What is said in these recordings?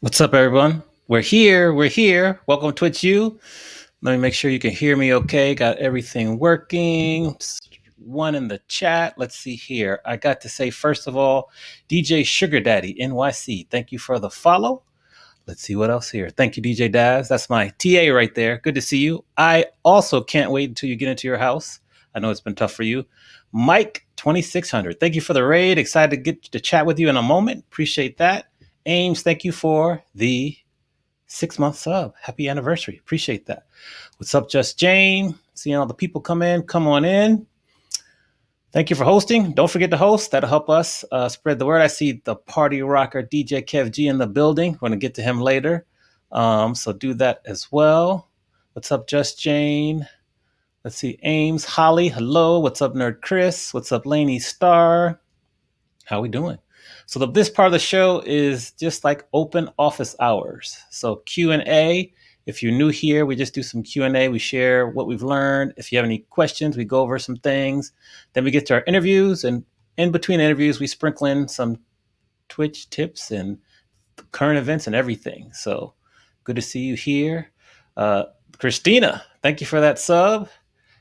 What's up, everyone? We're here. We're here. Welcome to Twitch U. Let me make sure you can hear me okay. Got everything working. One in the chat. Let's see here. I got to say, first of all, DJ Sugar Daddy NYC. Thank you for the follow. Let's see what else here. Thank you, DJ Daz. That's my TA right there. Good to see you. I also can't wait until you get into your house. I know it's been tough for you. Mike2600. Thank you for the raid. Excited to get to chat with you in a moment. Appreciate that. Ames, thank you for the 6-month sub. Happy anniversary. Appreciate that. What's up, Just Jane? Seeing all the people come in. Come on in. Thank you for hosting. Don't forget to host. That'll help us spread the word. I see the party rocker DJ Kev G in the building. We're going to get to him later. So do that as well. What's up, Just Jane? Let's see. Ames, Holly, hello. What's up, Nerd Chris? What's up, Laney Star? How we doing? So this part of the show is just like open office hours. So Q&A. If you're new here, we just do some Q&A. We share what we've learned. If you have any questions, we go over some things. Then we get to our interviews, and in between interviews, we sprinkle in some Twitch tips and current events and everything. So good to see you here. Christina, thank you for that sub.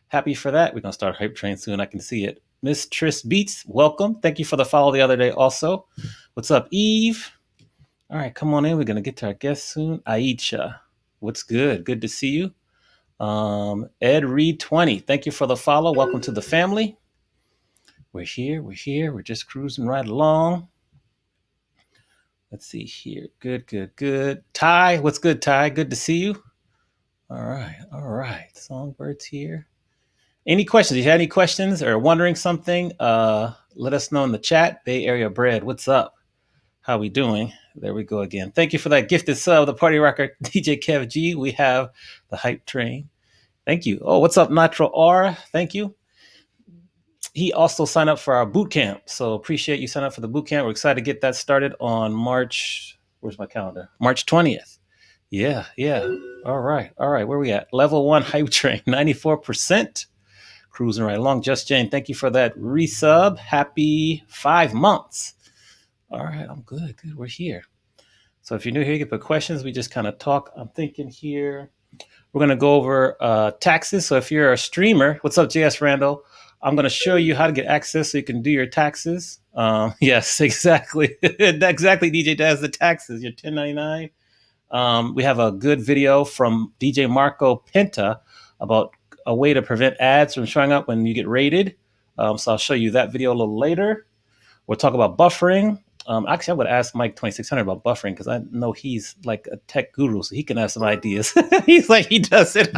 Happy for that. We're going to start Hype Train soon. I can see it. Miss Tris Beats, welcome. Thank you for the follow the other day also. What's up, Eve? All right, come on in. We're going to get to our guest soon. Aisha, what's good? Good to see you. Ed Reed 20, thank you for the follow. Welcome to the family. We're here. We're just cruising right along. Let's see here. Good. Ty, what's good, Ty? Good to see you. All right. Songbirds here. Any questions? If you had any questions or wondering something, let us know in the chat. Bay Area Bread, what's up? How we doing? There we go again. Thank you for that gifted sub, the Party Rocker DJ Kev G. We have the Hype Train. Thank you. Oh, what's up, Nitro R? Thank you. He also signed up for our boot camp, so appreciate you signing up for the boot camp. We're excited to get that started on March. Where's my calendar? March 20th. Yeah. All right. Where we at? Level 1 Hype Train, 94%. Cruising right along. Just Jane, thank you for that resub. Happy 5 months. All right, I'm good. We're here. So if you're new here, you can put questions. We just kind of talk. I'm thinking here, we're going to go over taxes. So if you're a streamer, what's up, JS Randall? I'm going to show you how to get access so you can do your taxes. Yes, exactly. Exactly, DJ Daz, the taxes, your 1099. We have a good video from DJ Marco Penta about a way to prevent ads from showing up when you get rated. So I'll show you that video a little later. We'll talk about buffering. Actually, I would ask Mike2600 about buffering because I know he's like a tech guru, so he can have some ideas. He's like, he does it.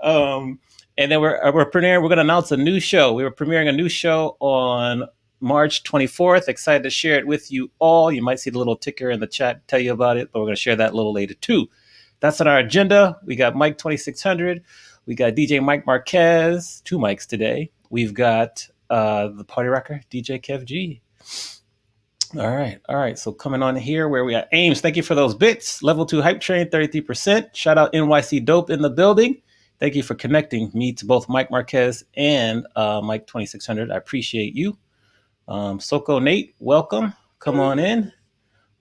And then we're premiering. We're going to announce a new show. We were premiering a new show on March 24th. Excited to share it with you all. You might see the little ticker in the chat tell you about it, but we're going to share that a little later too. That's on our agenda. We got Mike2600. We got DJ Mike Marquez, 2 mics today. We've got the Party Rocker DJ Kev G. All right. So coming on here where we at Ames. Thank you for those bits. Level 2 Hype Train, 33%. Shout out NYC Dope in the building. Thank you for connecting me to both Mike Marquez and Mike2600. I appreciate you. Soko Nate, welcome. Come on in.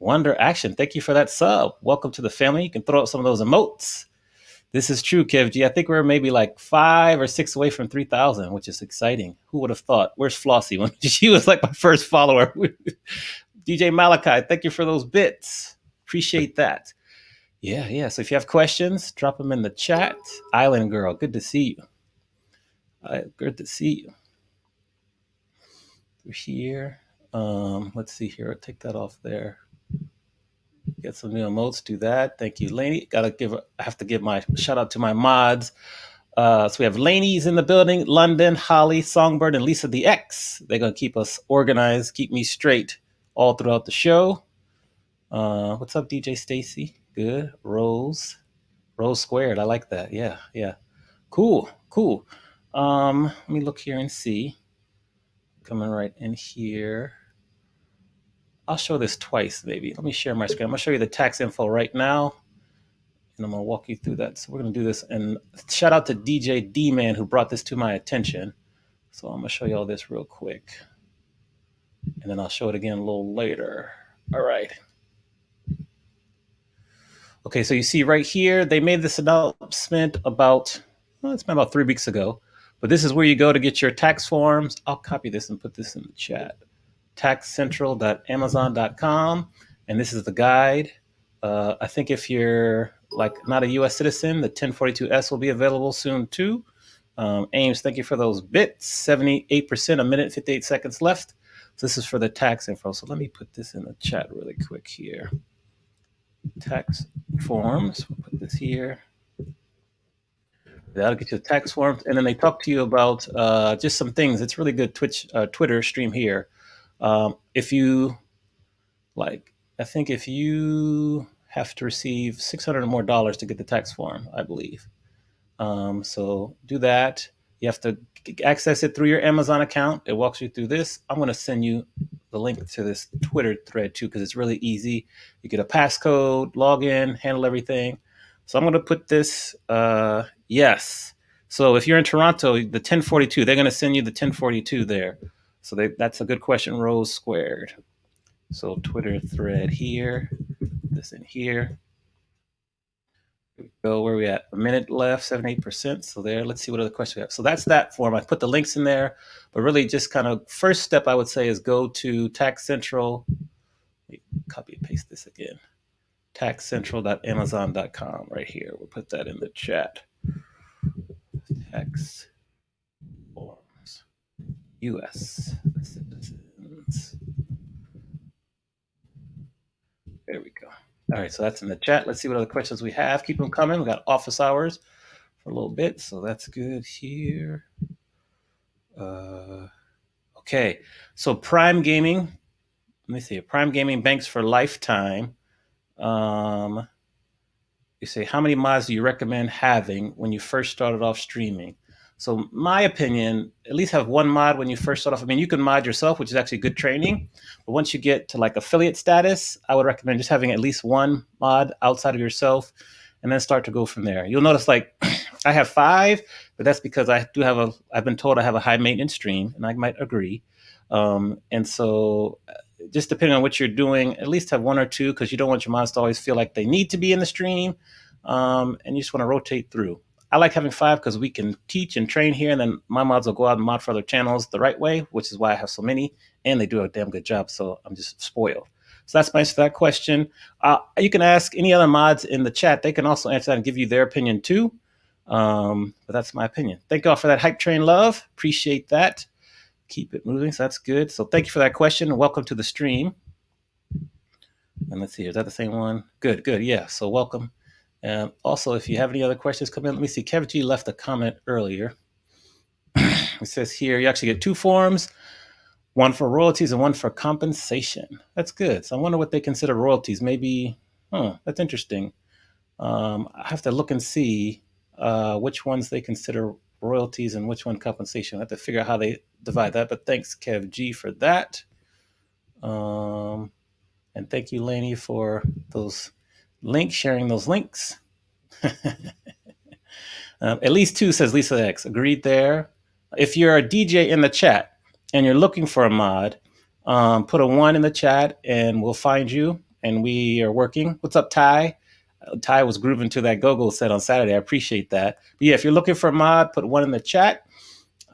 Wonder Action, thank you for that sub. Welcome to the family. You can throw up some of those emotes. This is true, Kev G. I think we're maybe like 5 or 6 away from 3,000, which is exciting. Who would have thought? Where's Flossie? She was like my first follower. DJ Malachi, thank you for those bits. Appreciate that. Yeah. So if you have questions, drop them in the chat. Island Girl, good to see you. Good to see you. We're here. Let's see here. I'll take that off there. Get some new emotes. Do that. Thank you, Laney. I have to give my shout out to my mods. So we have Laney's in the building, London, Holly, Songbird, and Lisa the X. They're gonna keep us organized, keep me straight all throughout the show. What's up, DJ Stacy? Good. Rose squared. I like that. Yeah. Cool. Let me look here and see. Coming right in here. I'll show this twice, maybe. Let me share my screen. I'm going to show you the tax info right now, and I'm going to walk you through that. So we're going to do this. And shout out to DJ D-Man who brought this to my attention. So I'm going to show you all this real quick. And then I'll show it again a little later. All right. Okay, so you see right here, they made this announcement about, well, it's been about 3 weeks ago. But this is where you go to get your tax forms. I'll copy this and put this in the chat. taxcentral.amazon.com. And this is the guide. I think if you're like not a US citizen, the 1042S will be available soon too. Ames, thank you for those bits. 78%, a minute, 58 seconds left. So this is for the tax info. So let me put this in the chat really quick here. Tax forms. We'll put this here. That'll get you the tax forms, and then they talk to you about just some things. It's really good Twitter stream here. If you like, I think if you have to receive $600 or more to get the tax form, I believe. So do that. You have to access it through your Amazon account. It walks you through this. I'm going to send you the link to this Twitter thread too, because it's really easy. You get a passcode, log in, handle everything. So I'm going to put this, yes. So if you're in Toronto, the 1042, they're going to send you the 1042 there. So that's a good question, Rose squared. So Twitter thread here, this in here. Go where we at? A minute left, 78%. So there, let's see what other questions we have. So that's that form. I put the links in there, but really just kind of first step I would say is go to Tax Central. Copy and paste this again. taxcentral.amazon.com right here. We'll put that in the chat. Tax forms. US citizens. There we go. All right, so that's in the chat. Let's see what other questions we have. Keep them coming. We got office hours for a little bit, so that's good here. Okay, so Prime Gaming. Let me see. Prime Gaming banks for lifetime. You say, how many mods do you recommend having when you first started off streaming? So my opinion, at least have one mod when you first start off. I mean, you can mod yourself, which is actually good training. But once you get to like affiliate status, I would recommend just having at least one mod outside of yourself and then start to go from there. You'll notice like I have 5, but that's because I've been told I have a high maintenance stream, and I might agree. And so just depending on what you're doing, at least have 1 or 2, because you don't want your mods to always feel like they need to be in the stream. And you just want to rotate through. I like having 5 because we can teach and train here, and then my mods will go out and mod for other channels the right way, which is why I have so many, and they do a damn good job, so I'm just spoiled. So that's my answer to that question. You can ask any other mods in the chat. They can also answer that and give you their opinion too. But that's my opinion. Thank you all for that hype train love. Appreciate that. Keep it moving. So that's good. So thank you for that question, and welcome to the stream. And let's see, is that the same one? Good, good. Yeah, so welcome. Also, if you have any other questions, come in. Let me see. Kev G left a comment earlier. It says here, you actually get 2 forms, one for royalties and one for compensation. That's good. So I wonder what they consider royalties. Maybe, that's interesting. I have to look and see which ones they consider royalties and which one compensation. I have to figure out how they divide that. But thanks, Kev G, for that. And thank you, Lainey, for those links, sharing those links. At least 2, says Lisa X. Agreed there. If you're a DJ in the chat and you're looking for a mod, put a 1 in the chat and we'll find you. And we are working. What's up, Ty? Ty was grooving to that go-go set on Saturday. I appreciate that. But yeah, if you're looking for a mod, put 1 in the chat.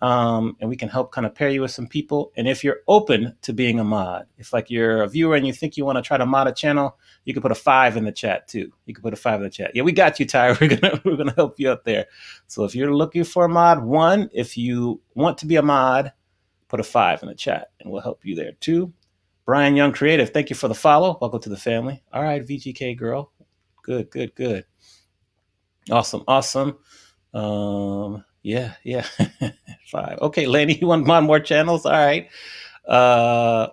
And we can help kind of pair you with some people. And if you're open to being a mod, if like you're a viewer and you think you want to try to mod a channel, you can put a 5 in the chat too. You can put a 5 in the chat. Yeah, we got you, Ty. We're gonna help you out there. So if you're looking for a mod, 1. If you want to be a mod, put a 5 in the chat, and we'll help you there too. Brian Young Creative, thank you for the follow. Welcome to the family. All right, VGK girl. Good, good, good. Awesome, awesome. Yeah. 5. Okay, Laney, you want more channels? All right.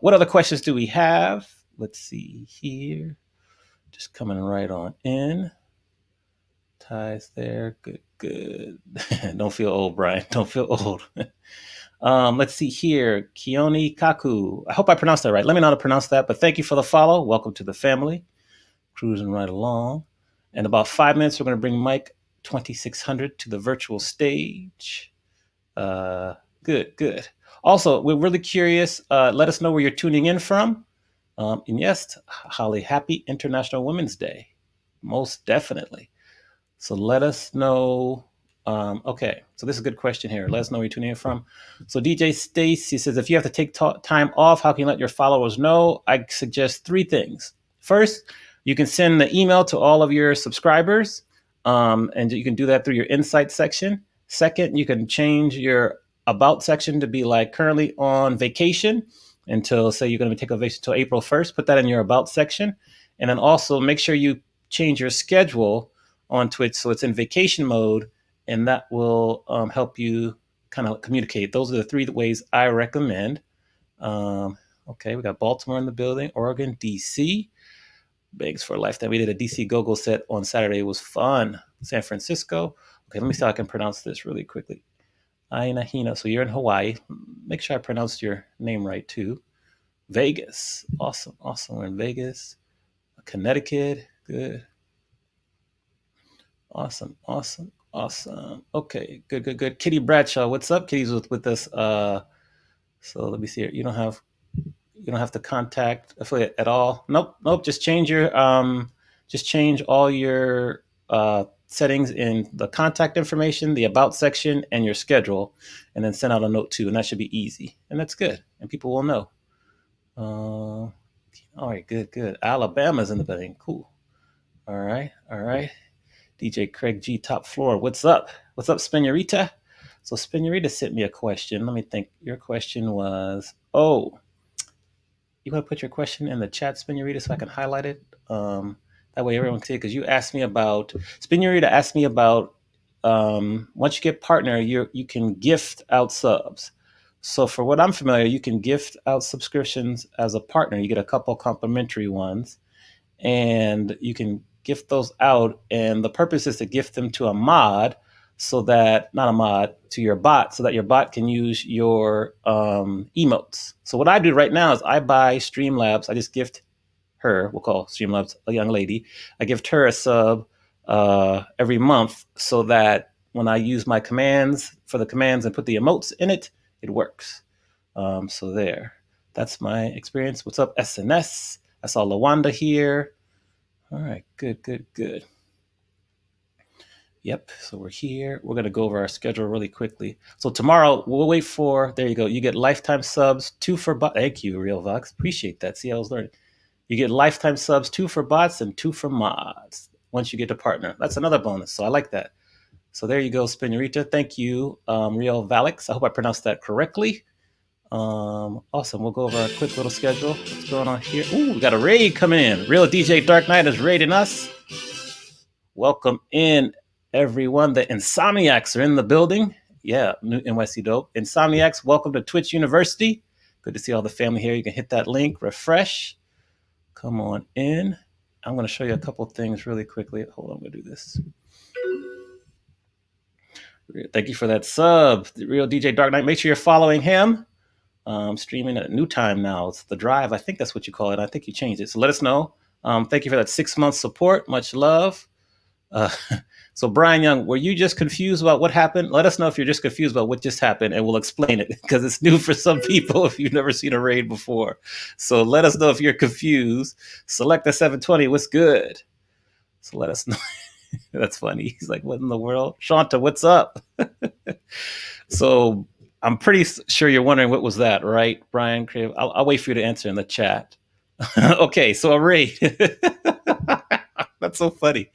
What other questions do we have? Let's see here. Just coming right on in. Ties there. Good. Don't feel old, Brian. Don't feel old. Let's see here. Kioni Kaku. I hope I pronounced that right. Let me know how to pronounce that, but thank you for the follow. Welcome to the family. Cruising right along. In about 5 minutes, we're going to bring Mike2600 to the virtual stage. Good. Also, we're really curious. Let us know where you're tuning in from. And yes, Holly, happy International Women's Day. Most definitely. So let us know. Okay, so this is a good question here. Let us know where you're tuning in from. So DJ Stacy says, if you have to take time off, how can you let your followers know? I suggest three things. First, you can send the email to all of your subscribers, and you can do that through your insight section. Second, you can change your about section to be like currently on vacation until, say, you're going to take a vacation until April 1st. Put that in your about section. And then also make sure you change your schedule on Twitch so it's in vacation mode, and that will help you kind of communicate. Those are the three ways I recommend. Okay, we got Baltimore in the building, Oregon, DC. Begs for a lifetime. We did a DC Go-Go set on Saturday. It was fun. San Francisco. Okay, let me see how I can pronounce this really quickly. Aina Hina. So you're in Hawaii. Make sure I pronounced your name right too. Vegas. Awesome. We're in Vegas. Connecticut. Good. Awesome. Okay, good. Kitty Bradshaw, what's up? Kitty's with us. So let me see here. You don't have to contact affiliate at all. Nope. Just change all your settings in the contact information, the about section, and your schedule, and then send out a note too. And that should be easy, and that's good, and people will know. All right, good. Alabama's in the building. Cool. All right. DJ Craig G, top floor. What's up, Spinurita? So Spinurita sent me a question. Let me think. Your question was, you want to put your question in the chat, Spinurita, so I can highlight it? That way everyone can see it, because Spinurita asked me about, once you get partner, you can gift out subs. So for what I'm familiar, you can gift out subscriptions as a partner. You get a couple complimentary ones, and you can gift those out, and the purpose is to gift them to a mod, to your bot, so that your bot can use your emotes. So what I do right now is I buy Streamlabs. I just gift her, we'll call Streamlabs a young lady. I gift her a sub every month, so that when I use my commands and put the emotes in it, it works. So there, that's my experience. What's up, SNS? I saw Lawanda here. All right, good. Yep, so we're here. We're going to go over our schedule really quickly. So tomorrow, we'll wait for, there you go. You get lifetime subs, 2 for bots. Thank you, Real Vox. Appreciate that. See, I was learning. You get lifetime subs, 2 for bots and 2 for mods once you get to partner. That's another bonus, so I like that. So there you go, Spinurita. Thank you, Real Valix. I hope I pronounced that correctly. Awesome. We'll go over our quick little schedule. What's going on here? Ooh, we got a raid coming in. Real DJ Dark Knight is raiding us. Welcome in, everyone. The Insomniacs are in the building. Yeah, new NYC dope. Insomniacs, welcome to Twitch University. Good to see all the family here. You can hit that link, refresh. Come on in. I'm going to show you a couple things really quickly. Hold on, I'm going to do this. Thank you for that sub, the Real DJ Dark Knight. Make sure you're following him. Streaming at a new time now. It's the drive. I think that's what you call it. I think you changed it. So let us know. Thank you for that 6-month support. Much love. So Brian Young, were you just confused about what happened? Let us know if you're just confused about what just happened, and we'll explain it, because it's new for some people if you've never seen a raid before. So let us know if you're confused. Select the 720. What's good? So let us know. That's funny. He's like, what in the world? Shanta, what's up? So I'm pretty sure you're wondering what was that, right, Brian? I'll wait for you to answer in the chat. Okay, so a raid. That's so funny.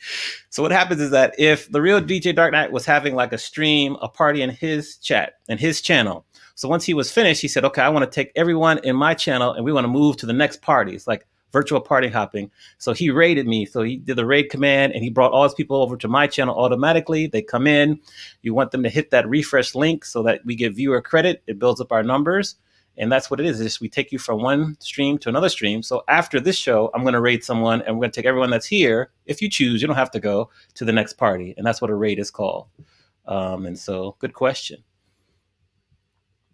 So what happens is that if the Real DJ Dark Knight was having like a stream, a party in his chat, in his channel. So once he was finished, he said, okay, I want to take everyone in my channel and we want to move to the next party. It's like virtual party hopping. So he raided me. So he did the raid command and he brought all his people over to my channel automatically. They come in. You want them to hit that refresh link so that we get viewer credit. It builds up our numbers. And that's what it is. It's just we take you from one stream to another stream. So after this show, I'm going to raid someone and we're going to take everyone that's here. If you choose, you don't have to go to the next party. And that's what a raid is called. And so good question.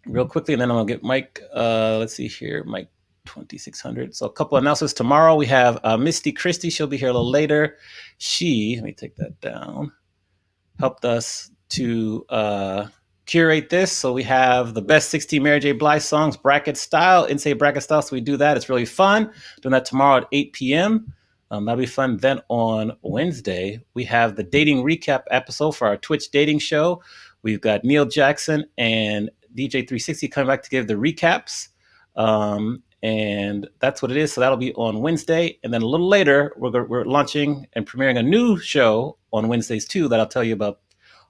Real quickly, and then I'm going to get Mike. Let's see here. Mike2600. So a couple of announcements. Tomorrow we have Misty Christie. She'll be here a little later. She, let me take that down, helped us to curate this. So we have the best 60 Mary J. Blige songs, bracket style, insane bracket style. So we do that. It's really fun. Doing that tomorrow at 8 p.m. That'll be fun. Then on Wednesday, we have the dating recap episode for our Twitch dating show. We've got Neil Jackson and DJ 360 coming back to give the recaps. And that's what it is. So that'll be on Wednesday. And then a little later, we're launching and premiering a new show on Wednesdays too that I'll tell you about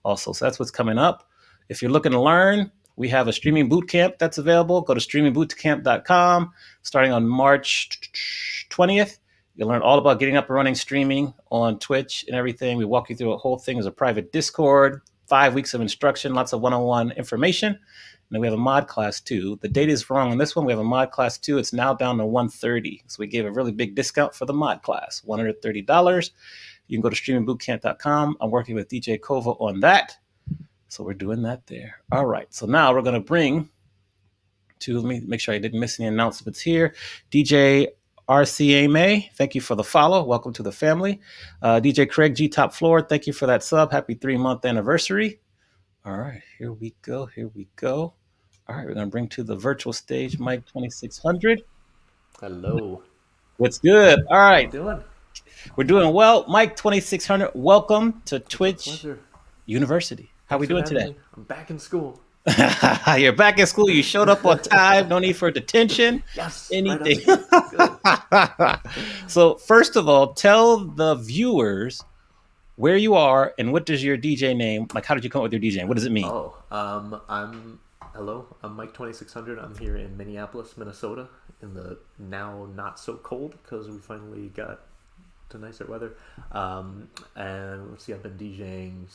also. So that's what's coming up. If you're looking to learn, we have a streaming boot camp that's available. Go to streamingbootcamp.com starting on March 20th. You'll learn all about getting up and running streaming on Twitch and everything. We walk you through a whole thing as a private Discord, 5 weeks of instruction, lots of one-on-one information. And then we have a mod class too. The date is wrong on this one. We have a mod class too. It's now down to $130. So we gave a really big discount for the mod class, $130. You can go to streamingbootcamp.com. I'm working with DJ Kova on that. So we're doing that there. All right. So now we're going to let me make sure I didn't miss any announcements here. DJ RCA thank you for the follow. Welcome to the family. DJ Craig G Top Floor, thank you for that sub. Happy 3-month anniversary. All right, here we go. All right, we're going to bring to the virtual stage Mike2600. Hello. What's good? All right. How you doing? We're doing well. Mike2600, welcome to Twitch University. How are we doing today? I'm back in school. You're back in school. You showed up on time. No need for detention. Yes. Anything. Right. So first of all, tell the viewers where you are and what does your DJ name, like how did you come up with your DJ name? What does it mean? I'm Mike2600. I'm here in Minneapolis, Minnesota, in the now not so cold because we finally got to nicer weather. And let's see, I've been DJing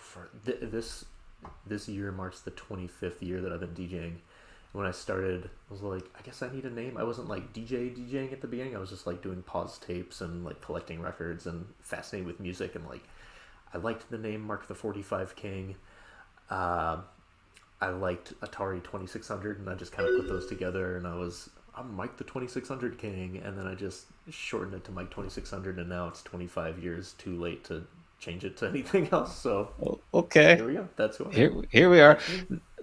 for this year marks the 25th year that I've been DJing. When I started, I was like, I guess I need a name. I wasn't like DJing at the beginning. I was just like doing pause tapes and like collecting records and fascinated with music. And like, I liked the name Mark the 45 King. I liked Atari 2600 and I just kind of put those together and I'm Mike the 2600 King. And then I just shortened it to Mike 2600 and now it's 25 years too late to change it to anything else. So okay, here we go. That's who I am. Here we are.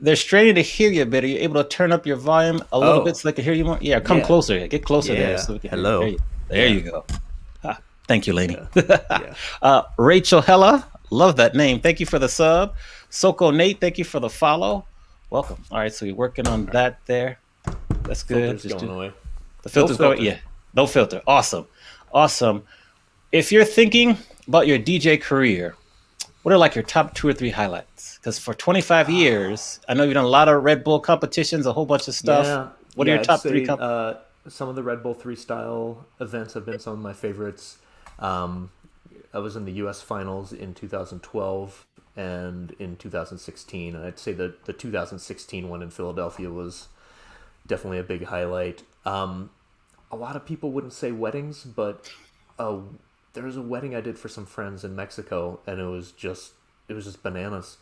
They're straining to hear you better. You're able to turn up your volume a little bit so they can hear you more. Yeah, come closer. Get closer there. So we can Hello. Hear you. There you go. Thank you, lady. Rachel Hella, love that name. Thank you for the sub. Soko Nate, thank you for the follow. Welcome. All right, so we're working on that there. That's good. Filter's going away. The filter's going. Yeah, no filter. Awesome. If you're thinking about your DJ career, what are like your top 2 or 3 highlights? Because for 25 years, I know you've done a lot of Red Bull competitions, a whole bunch of stuff. Yeah, what are your top 3? Some of the Red Bull 3-style events have been some of my favorites. I was in the U.S. finals in 2012 and in 2016. And I'd say that the 2016 one in Philadelphia was definitely a big highlight. A lot of people wouldn't say weddings, but there was a wedding I did for some friends in Mexico, and it was just bananas.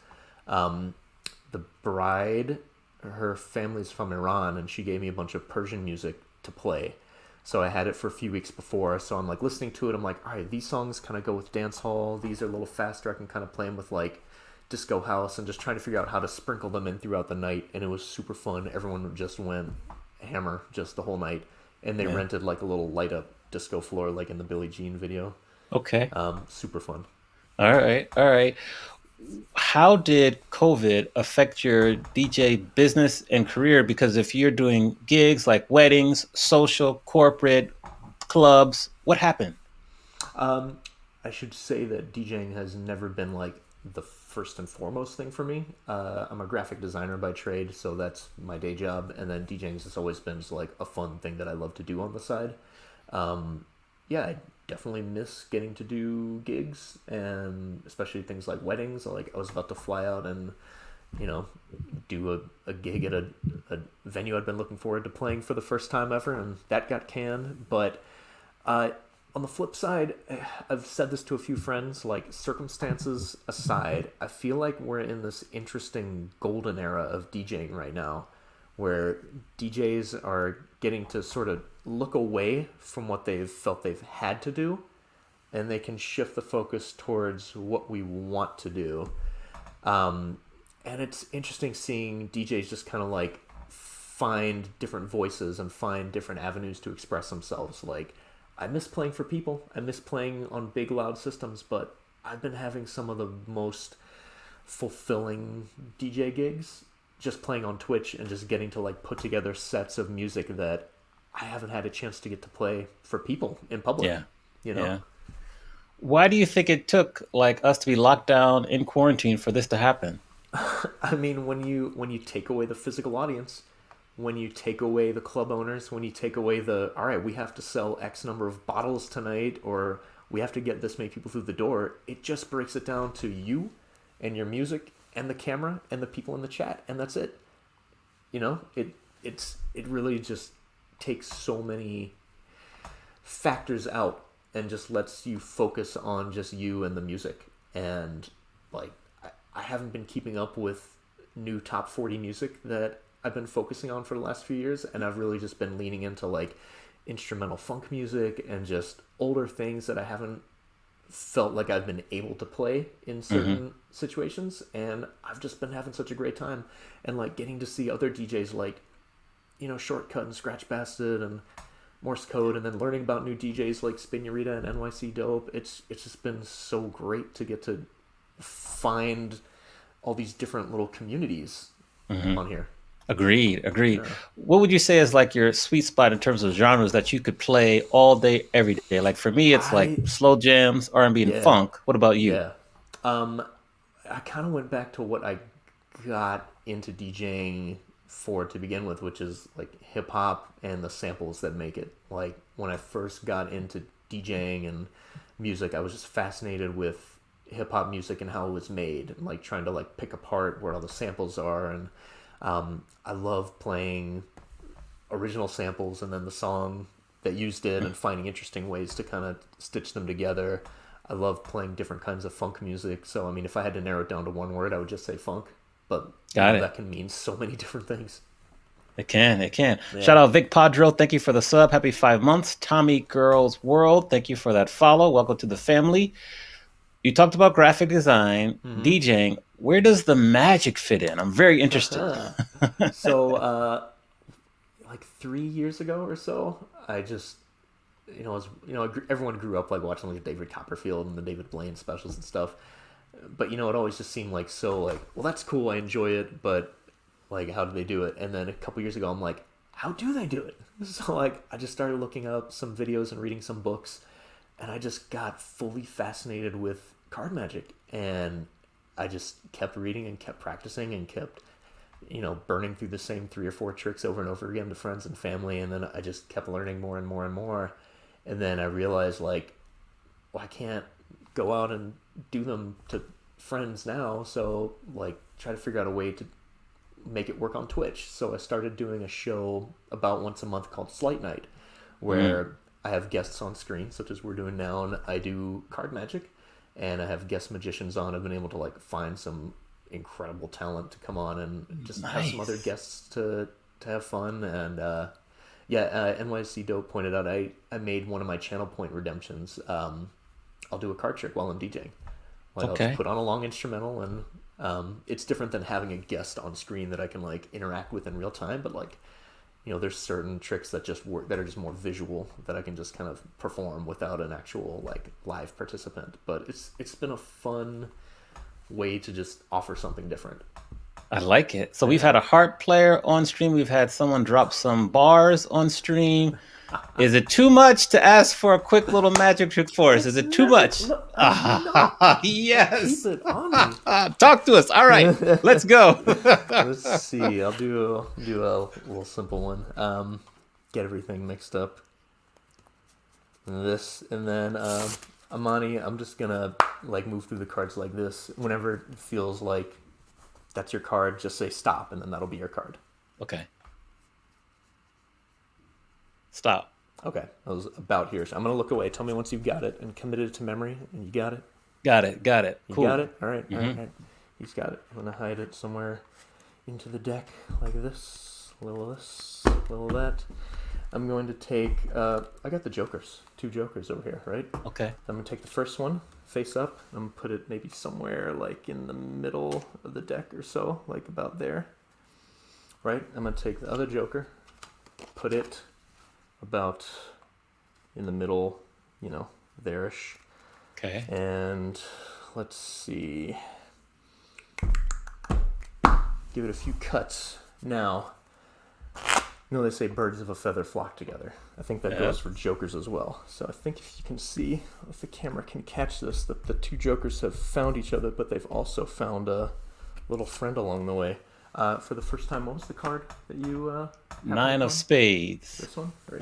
The bride, her family's from Iran, and she gave me a bunch of Persian music to play. So I had it for a few weeks before, so I'm like listening to it, I'm like, all right, these songs kind of go with dance hall, these are a little faster, I can kind of play them with like disco house, and just trying to figure out how to sprinkle them in throughout the night, and it was super fun. Everyone just went hammer just the whole night, and they rented like a little light up disco floor like in the Billie Jean video. Okay. Super fun. All right. How did COVID affect your DJ business and career? Because if you're doing gigs like weddings, social, corporate, clubs, what happened? I should say that DJing has never been like the first and foremost thing for me. I'm a graphic designer by trade, so that's my day job. And then DJing has always been just like a fun thing that I love to do on the side. I definitely miss getting to do gigs, and especially things like weddings. Like I was about to fly out and do a gig at a venue I'd been looking forward to playing for the first time ever, and that got canned. But on the flip side, I've said this to a few friends, like circumstances aside, I feel like we're in this interesting golden era of DJing right now, where DJs are getting to sort of look away from what they've felt they've had to do, and they can shift the focus towards what we want to do. and it's interesting seeing DJs just kind of like find different voices and find different avenues to express themselves. Like, I miss playing for people. I miss playing on big loud systems, but I've been having some of the most fulfilling DJ gigs just playing on Twitch and just getting to like put together sets of music that I haven't had a chance to get to play for people in public. Yeah. You know? Yeah. Why do you think it took like us to be locked down in quarantine for this to happen? I mean, when you take away the physical audience, when you take away the club owners, when you take away the, all right, we have to sell X number of bottles tonight, or we have to get this many people through the door, it just breaks it down to you and your music and the camera and the people in the chat, and that's it. You know, it really just takes so many factors out and just lets you focus on just you and the music. And like, I haven't been keeping up with new top 40 music that I've been focusing on for the last few years, and I've really just been leaning into like instrumental funk music and just older things that I haven't felt like I've been able to play in certain situations, and I've just been having such a great time. And like getting to see other DJs like, you know, Shortcut and Scratch Bastard and Morse Code, and then learning about new DJs like Spinurita and NYC Dope. It's just been so great to get to find all these different little communities on here. Agreed. What would you say is like your sweet spot in terms of genres that you could play all day, every day? Like for me, it's like slow jams, R&B, and funk. What about you? Yeah. I kind of went back to what I got into DJing for to begin with, which is like hip hop and the samples that make it. Like when I first got into DJing and music, I was just fascinated with hip hop music and how it was made, and like trying to like pick apart where all the samples are. And I love playing original samples and then the song that used it and finding interesting ways to kind of stitch them together. I love playing different kinds of funk music. So, I mean, if I had to narrow it down to one word, I would just say funk. But that can mean so many different things. It can. Yeah. Shout out Vic Padro. Thank you for the sub. Happy 5 months. Tommy Girls World. Thank you for that follow. Welcome to the family. You talked about graphic design, DJing. Where does the magic fit in? I'm very interested. So, like 3 years ago or so, I just, everyone grew up like watching like David Copperfield and the David Blaine specials and stuff. But, it always just seemed like so like, well, that's cool. I enjoy it. But like, how do they do it? And then a couple years ago, I'm like, how do they do it? So like, I just started looking up some videos and reading some books, and I just got fully fascinated with card magic. And I just kept reading and kept practicing and kept, burning through the same 3 or 4 tricks over and over again to friends and family. And then I just kept learning more and more and more. And then I realized like, well, I can't go out and do them to friends now. So like, try to figure out a way to make it work on Twitch. So I started doing a show about once a month called Slight Night, where I have guests on screen, such as we're doing now, and I do card magic, and I have guest magicians on. I've been able to like find some incredible talent to come on and just have some other guests to have fun. And NYC Dope pointed out I made one of my channel point redemptions. I'll do a card trick while I'm DJing. Like, I'll just put on a long instrumental, and it's different than having a guest on screen that I can like interact with in real time. But like, there's certain tricks that just work, that are just more visual, that I can just kind of perform without an actual like live participant. But it's been a fun way to just offer something different. I like it. So we've had a harp player on stream. We've had someone drop some bars on stream. Is it too much to ask for a quick little magic trick for us? Is it too much? Yes. Keep it on me. Talk to us. All right, let's go. Let's see. I'll do a little simple one. Get everything mixed up. This, and then Amani, I'm just gonna like move through the cards like this. Whenever it feels like that's your card, just say stop, and then that'll be your card. Okay. Stop. Okay, I was about here. So I'm going to look away. Tell me once you've got it and committed it to memory. And you got it? Got it. You cool. got it? All right, all right. He's got it. I'm going to hide it somewhere into the deck like this. A little of this, a little of that. I'm going to take... I got the jokers. 2 jokers over here, right? Okay. I'm going to take the first one, face up. I'm gonna put it maybe somewhere like in the middle of the deck or so, like about there. Right? I'm gonna take the other Joker, put it about in the middle, you know, there-ish. Okay. And let's see. Give it a few cuts. Now, you know they say birds of a feather flock together. I think that goes for Jokers as well. So I think if you can see, if the camera can catch this, that the two Jokers have found each other, but they've also found a little friend along the way. For the first time, what was the card that you... Nine of Spades. This one? Right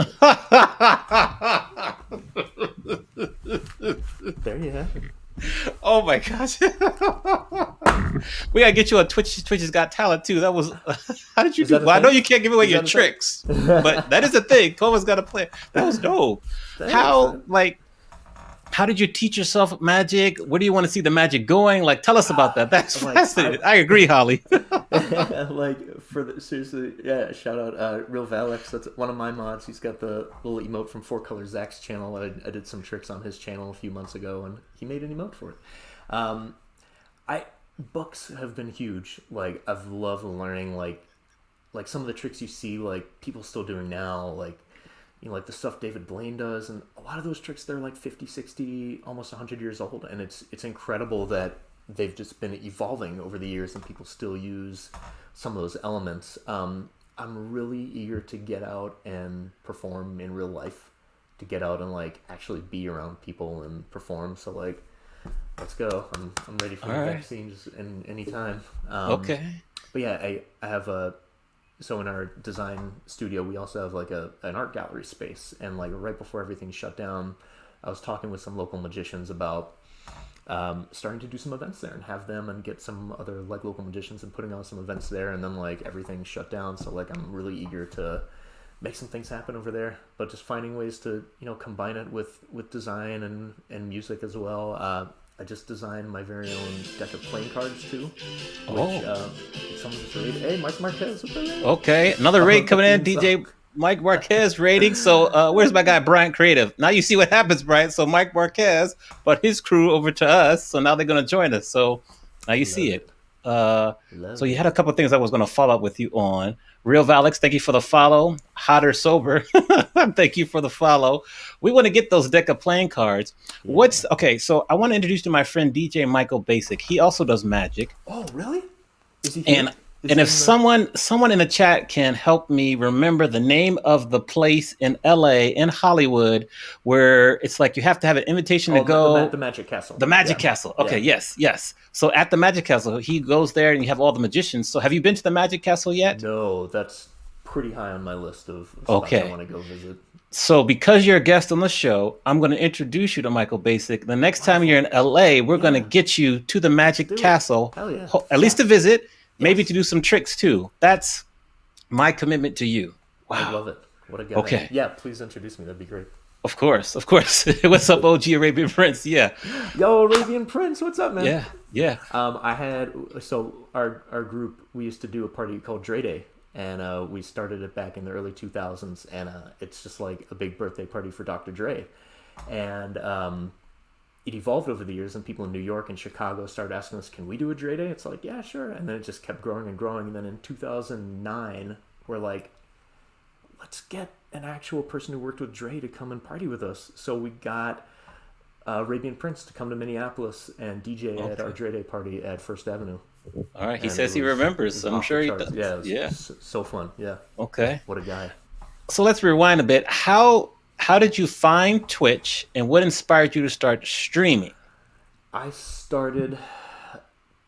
there you have it. Oh my gosh. We gotta get you on Twitch. Twitch has got talent too. That was how did you do? Well, I know you can't give away your tricks, but that is a thing. Kova's got to play. That was dope. How did you teach yourself magic? Where do you want to see the magic going? Like, tell us about that. That's fascinating. I agree, Holly. Seriously, yeah, shout out Real Valix. That's one of my mods. He's got the little emote from 4 Color Zach's channel. I did some tricks on his channel a few months ago, and he made an emote for it. Books have been huge. Like, I've loved learning, like some of the tricks you see, like, people still doing now, like, you know, like the stuff David Blaine does, and a lot of those tricks, they're like 50, 60, almost 100 years old, and it's incredible that they've just been evolving over the years, and people still use some of those elements. I'm really eager to get out and perform in real life, to get out and, like, actually be around people and perform, so, like, let's go. I'm ready for the vaccine just any time. Okay. But yeah, I have so in our design studio, we also have like an art gallery space, and like right before everything shut down, I was talking with some local magicians about starting to do some events there and have them and get some other like local magicians and putting on some events there, and then like everything shut down. So like I'm really eager to make some things happen over there, but just finding ways to, you know, combine it with design and music as well. I just designed my very own deck of playing cards too, which someone just rated. Hey, Mike Marquez, what's that? Okay, another raid coming in, DJ Mike Marquez rating. So where's my guy Brian Creative? Now you see what happens, Brian. So Mike Marquez brought his crew over to us, so now they're going to join us. So now you see it. So you had a couple of things I was going to follow up with you on. Real Valix, thank you for the follow. Hot or sober, thank you for the follow. We want to get those deck of playing cards. Yeah. Okay? So I want to introduce you to my friend DJ Michael Basic. He also does magic. Oh, really? Is he here? And if someone in the chat can help me remember the name of the place in LA, in Hollywood, where it's like you have to have an invitation to go. The Magic Castle. The Magic Castle. Okay, yes. So at the Magic Castle, he goes there and you have all the magicians. So have you been to the Magic Castle yet? No, that's pretty high on my list of spots I want to go visit. So because you're a guest on the show, I'm going to introduce you to Michael Basic. The next time you're in LA, we're going to get you to the Magic Castle, at least to visit. Maybe to do some tricks too. That's my commitment to you. Wow. I love it. What a guy. Okay. Yeah, please introduce me. That'd be great. Of course. What's up, OG Arabian Prince? Yeah. Yo, Arabian Prince. What's up, man? Yeah. Our group, we used to do a party called Dre Day, and we started it back in the early 2000s, and it's just like a big birthday party for Dr. Dre. And it evolved over the years, and people in New York and Chicago started asking us, can we do a Dre Day? It's like, yeah, sure. And then it just kept growing and growing. And then in 2009, we're like, let's get an actual person who worked with Dre to come and party with us. So we got Arabian Prince to come to Minneapolis and DJ at our Dre Day party at First Avenue. All right. He says he remembers. I'm sure he does. Yeah. It was so fun. Yeah. Okay. What a guy. So let's rewind a bit. How did you find Twitch, and what inspired you to start streaming? I started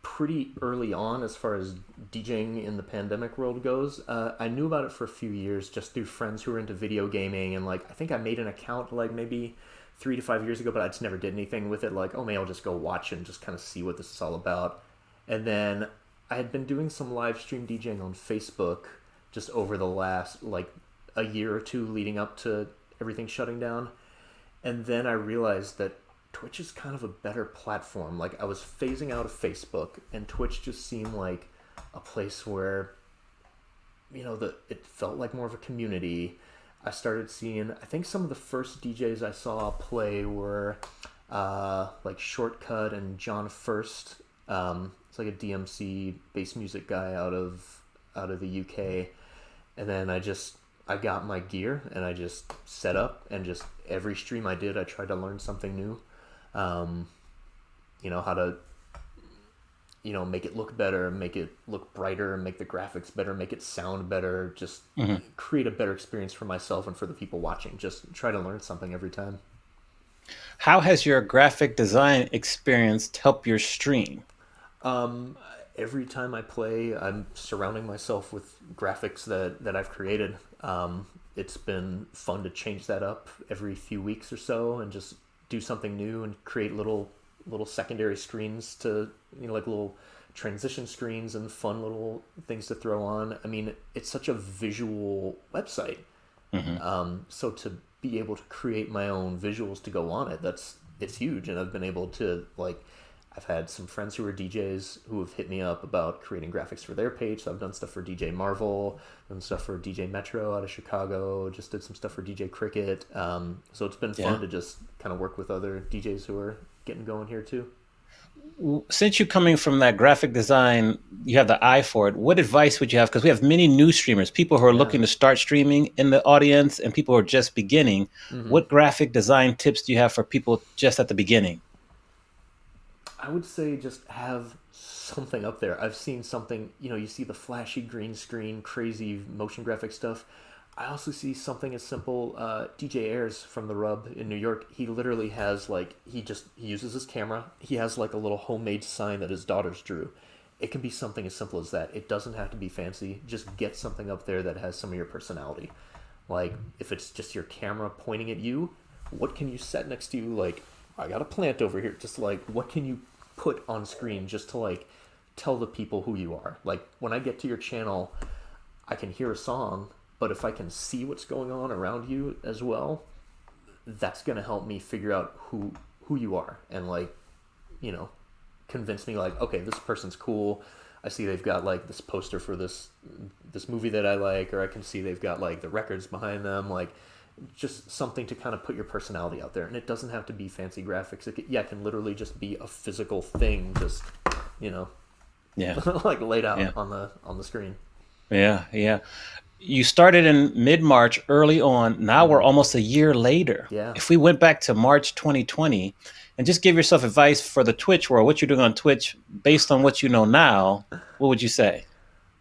pretty early on as far as DJing in the pandemic world goes. I knew about it for a few years just through friends who were into video gaming, and like I think I made an account like maybe 3 to 5 years ago, but I just never did anything with it. Like, oh, maybe I'll just go watch and just kind of see what this is all about. And then I had been doing some live stream DJing on Facebook just over the last like a year or two leading up to everything shutting down. And then I realized that Twitch is kind of a better platform. Like I was phasing out of Facebook, and Twitch just seemed like a place where, you know, it felt like more of a community. I started seeing, I think some of the first DJs I saw play were like Shortcut and John First. It's like a DMC bass music guy out of the UK. And then I got my gear and I just set up, and just every stream I did, I tried to learn something new. Um, how to make it look better, make it look brighter, make the graphics better, make it sound better, just Hmm. create a better experience for myself and for the people watching. Just try to learn something every time. How has your graphic design experience helped your stream? Um, every time I play, I'm surrounding myself with graphics that I've created. It's been fun to change that up every few weeks or so, and just do something new and create little secondary screens to, like little transition screens and fun little things to throw on. I mean, it's such a visual website. Hmm. So to be able to create my own visuals to go on it, it's huge. And I've been able to, like, I've had some friends who are DJs who have hit me up about creating graphics for their page. So I've done stuff for DJ Marvel, done stuff for DJ Metro out of Chicago, just did some stuff for DJ Cricket. So it's been Yeah. fun to just kind of work with other DJs who are getting going here too. Since you're coming from that graphic design, you have the eye for it. What advice would you have? Because we have many new streamers, people who are Yeah. looking to start streaming in the audience, and people who are just beginning. Hmm. What graphic design tips do you have for people just at the beginning? I would say just have something up there. I've seen something, you see the flashy green screen, crazy motion graphic stuff. I also see something as simple. DJ Ayers from the Rub in New York, he literally has like he uses his camera. He has like a little homemade sign that his daughters drew. It can be something as simple as that. It doesn't have to be fancy. Just get something up there that has some of your personality. Like if it's just your camera pointing at you, what can you set next to you? Like, I got a plant over here. Just like, what can you put on screen just to like tell the people who you are? Like when I get to your channel, I can hear a song, but if I can see what's going on around you as well, that's gonna help me figure out who you are, and like, you know, convince me like, okay, this person's cool. I see they've got like this poster for this movie that I like, or I can see they've got like the records behind them, like just something to kind of put your personality out there. And it doesn't have to be fancy graphics. It can literally just be a physical thing, just, you know, Yeah. like laid out Yeah. on the screen. Yeah. Yeah. You started in mid March, early on. Now we're Hmm. almost a year later. Yeah. If we went back to March 2020 and just give yourself advice for the Twitch world, what you're doing on Twitch based on what you know now, what would you say?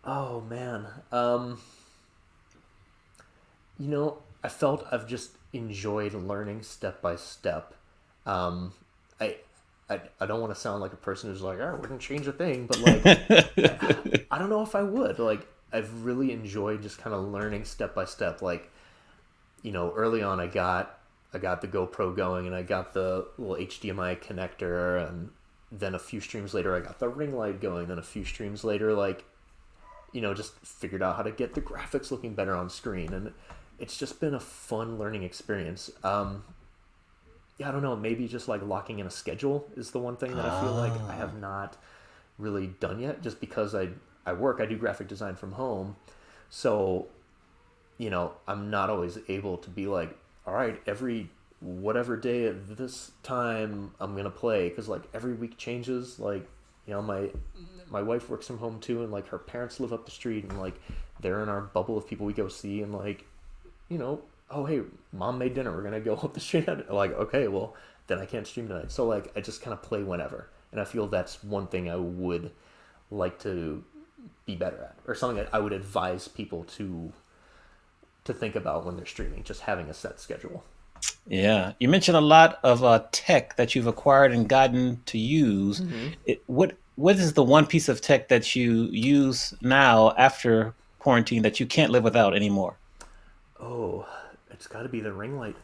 Oh man. I felt I've just enjoyed learning step by step. Um, I, I don't want to sound like a person who's like, oh, I wouldn't change a thing, but like, I don't know if I would. Like, I've really enjoyed just kind of learning step by step. Like, early on, I got the GoPro going, and I got the little HDMI connector, and then a few streams later, I got the ring light going. Then a few streams later, like, just figured out how to get the graphics looking better on screen, and it's just been a fun learning experience. Yeah, I don't know. Maybe just like locking in a schedule is the one thing that I feel like I Ah, have not really done yet. Just because I do graphic design from home, so I'm not always able to be like, all right, every whatever day at this time I'm gonna play, because like every week changes. Like, my wife works from home too, and like her parents live up the street, and like they're in our bubble of people we go see, and like, oh hey, mom made dinner, we're gonna go up the street. Like, okay, well then I can't stream tonight. So like I just kind of play whenever, and I feel that's one thing I would like to be better at, or something that I would advise people to think about when they're streaming, just having a set schedule. yeah. You mentioned a lot of tech that you've acquired and gotten to use. Mm-hmm. What is the one piece of tech that you use now after quarantine that you can't live without anymore? Oh, it's got to be the ring light.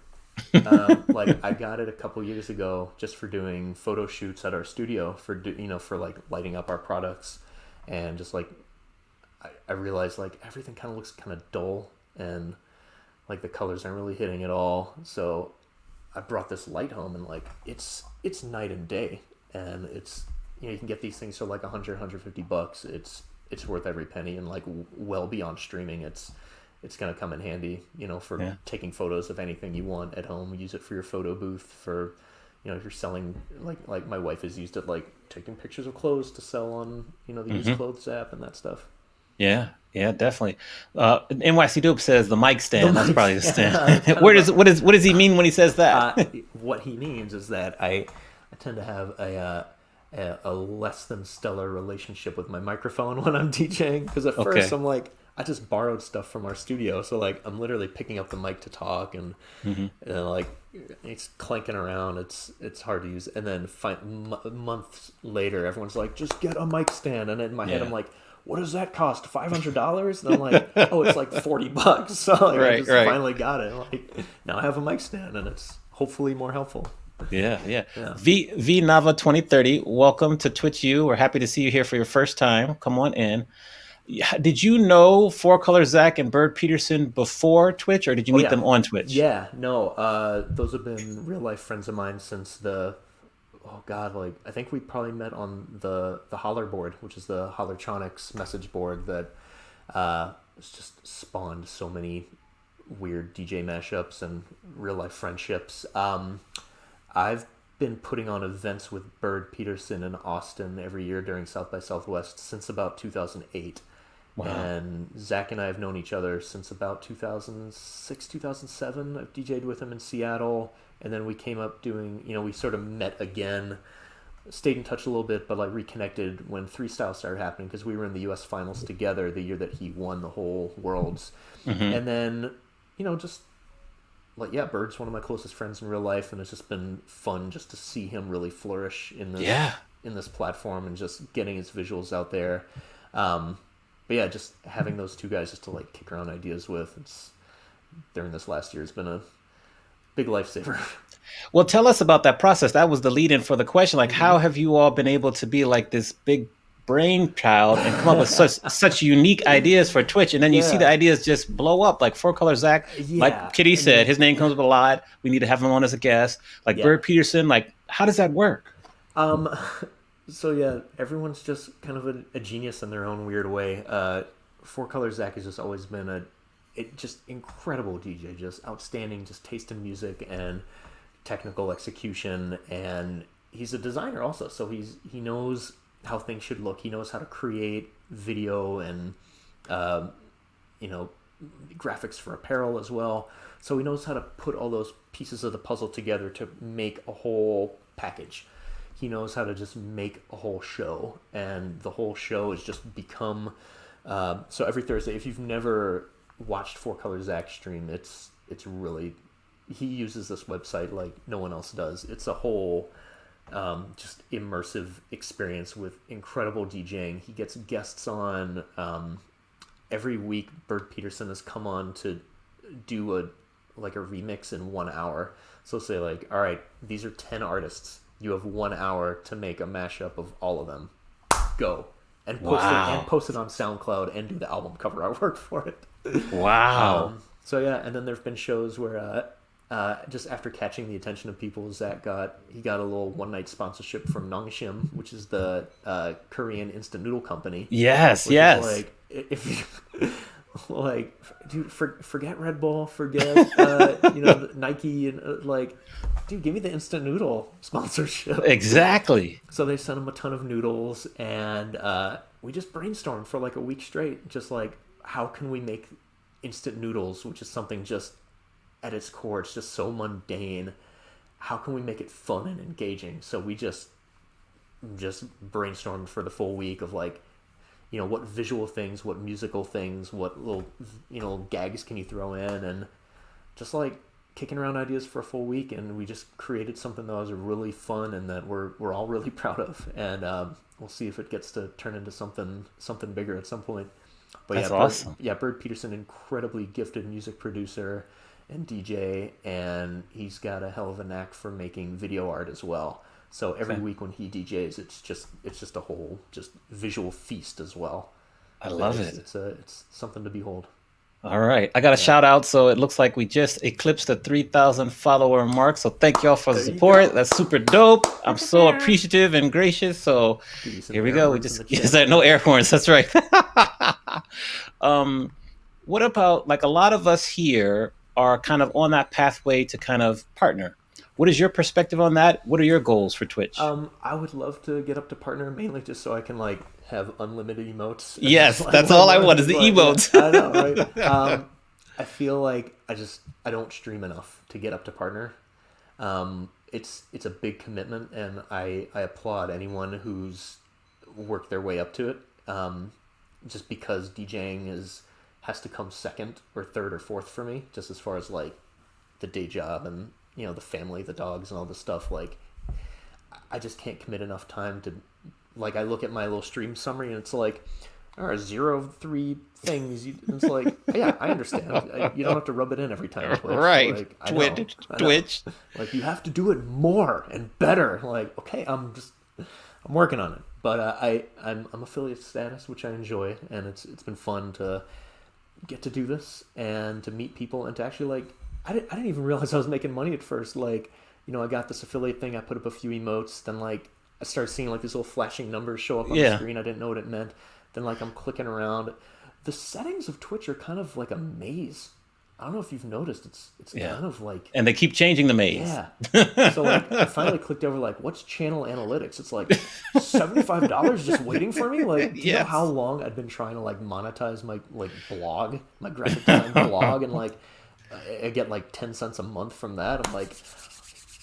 Like I got it a couple years ago just for doing photo shoots at our studio, for like lighting up our products, and just like I realized like everything kind of looks kind of dull, and like the colors aren't really hitting at all. So I brought this light home, and like it's night and day, and it's, you can get these things for like 100 $150. It's worth every penny, and like well beyond streaming. It's gonna come in handy, for Yeah. taking photos of anything you want at home. Use it for your photo booth, for if you're selling, like my wife has used it, like taking pictures of clothes to sell on, the used Hmm. clothes app and that stuff. Yeah, yeah, definitely. NYC Dope says the mic The stand. That's mic probably the stand. stand. It's kind Where of does what does he mean when he says that? what he means is that I tend to have a less than stellar relationship with my microphone when I'm DJing, because at first Okay. I'm like, I just borrowed stuff from our studio, so like I'm literally picking up the mic to talk, and Hmm. like it's clanking around. It's hard to use, and then months later, everyone's like, just get a mic stand, and in my head I'm Yeah. like, what does that cost? $500? And I'm like, oh, it's like $40. So like, I Right, just right. finally got it. Like, now I have a mic stand, and it's hopefully more helpful. Yeah, yeah. Yeah. V Nava 2030, welcome to Twitch U. We're happy to see you here for your first time. Come on in. Yeah, did you know Four Color Zach and Bird Peterson before Twitch, or did you Oh meet yeah, them on Twitch? yeah. No, those have been real life friends of mine since the, oh god, like I think we probably met on the Holler board, which is the Hollertronics message board that has just spawned so many weird DJ mashups and real life friendships. I've been putting on events with Bird Peterson in Austin every year during South by Southwest since about 2008. Wow. And Zach and I have known each other since about 2006, 2007. I've DJ'd with him in Seattle. And then we came up doing, we sort of met again, stayed in touch a little bit, but like reconnected when Three Style started happening, because we were in the US finals together the year that he won the whole Worlds. Hmm. And then, just like, yeah, Bird's one of my closest friends in real life, and it's just been fun just to see him really flourish Yeah. in this platform and just getting his visuals out there. But yeah, just having those two guys just to like kick around ideas with, during this last year has been a big lifesaver. Well, tell us about that process. That was the lead in for the question. Like, Mm-hmm. how have you all been able to be like this big brainchild and come up with such unique ideas for Twitch? And then you see the Yeah, ideas just blow up. Like Four Color Zach, like yeah. Kitty I said, mean, his name comes up a lot. We need to have him on as a guest. Like yeah. Bird Peterson, like, how does that work? Um, so yeah, everyone's just kind of a genius in their own weird way. Four Color Zach has just always been just incredible DJ, just outstanding, just taste in music and technical execution, and he's a designer also, so he knows how things should look. He knows how to create video and uh, you know graphics for apparel as well. So he knows how to put all those pieces of the puzzle together to make a whole package. He knows how to just make a whole show, and the whole show has just become. So every Thursday, if you've never watched Four Color Zach stream, it's really, he uses this website like no one else does. It's a whole just immersive experience with incredible DJing. He gets guests on every week. Bird Peterson has come on to do a remix in 1 hour. So say like, all right, these are 10 artists. You have 1 hour to make a mashup of all of them. Go. And Wow. post it on SoundCloud and do the album cover artwork for it. Wow. So yeah, and then there've been shows where just after catching the attention of people, Zach got a little one night sponsorship from Nongshim, which is the Korean instant noodle company. Yes, Which is yes. like, if you like, dude, forget Red Bull, forget Nike, and like, dude, give me the instant noodle sponsorship. Exactly. So they sent him a ton of noodles, and we just brainstormed for like a week straight, just like, how can we make instant noodles, which is something just at its core, it's just so mundane. How can we make it fun and engaging? So we just brainstormed for the full week of like, what visual things, what musical things, what little, gags can you throw in, and just like kicking around ideas for a full week, and we just created something that was really fun and that we're all really proud of, and we'll see if it gets to turn into something bigger at some point. But That's awesome. Bird Peterson, incredibly gifted music producer and DJ, and he's got a hell of a knack for making video art as well. So every week when he DJs, it's just a whole just visual feast as well. I love it. It's something to behold. All right. I got a shout out. So it looks like we just eclipsed the 3,000 follower mark. So thank y'all for the There you support. go. That's super dope. I'm so appreciative and gracious. So Give you some here we air go. We horns in just, the chat. is there no air horns? That's right. What about, like, a lot of us here are kind of on that pathway to kind of partner. What is your perspective on that? What are your goals for Twitch? I would love to get up to partner, mainly just so I can like have unlimited emotes and just Yes, like that's let all I more want is just the like yeah, emotes. I know, right? I feel like I don't stream enough to get up to partner. It's a big commitment, and I applaud anyone who's worked their way up to it. Just because DJing has to come second or third or fourth for me, just as far as like the day job and the family, the dogs, and all this stuff. Like I just can't commit enough time to like I look at my little stream summary and it's like there are 0 of 3 things. It's like yeah, I understand. You don't have to rub it in every time, Twitch. Right. Like Twitch. I know. Twitch. Like you have to do it more and better. Like okay, I'm working on it. But I'm affiliate status, which I enjoy, and it's been fun to get to do this and to meet people and to actually like I didn't even realize I was making money at first. Like I got this affiliate thing. I put up a few emotes. Then like I started seeing like these little flashing numbers show up on the screen. I didn't know what it meant. Then like I'm clicking around. The settings of Twitch are kind of like a maze. I don't know if you've noticed. It's kind of like and they keep changing the maze. Yeah. So like I finally clicked over like what's channel analytics? It's like $75 just waiting for me. Like do you know how long I've been trying to like monetize my like blog, my graphic design blog, and like I get like 10 cents a month from that. I'm like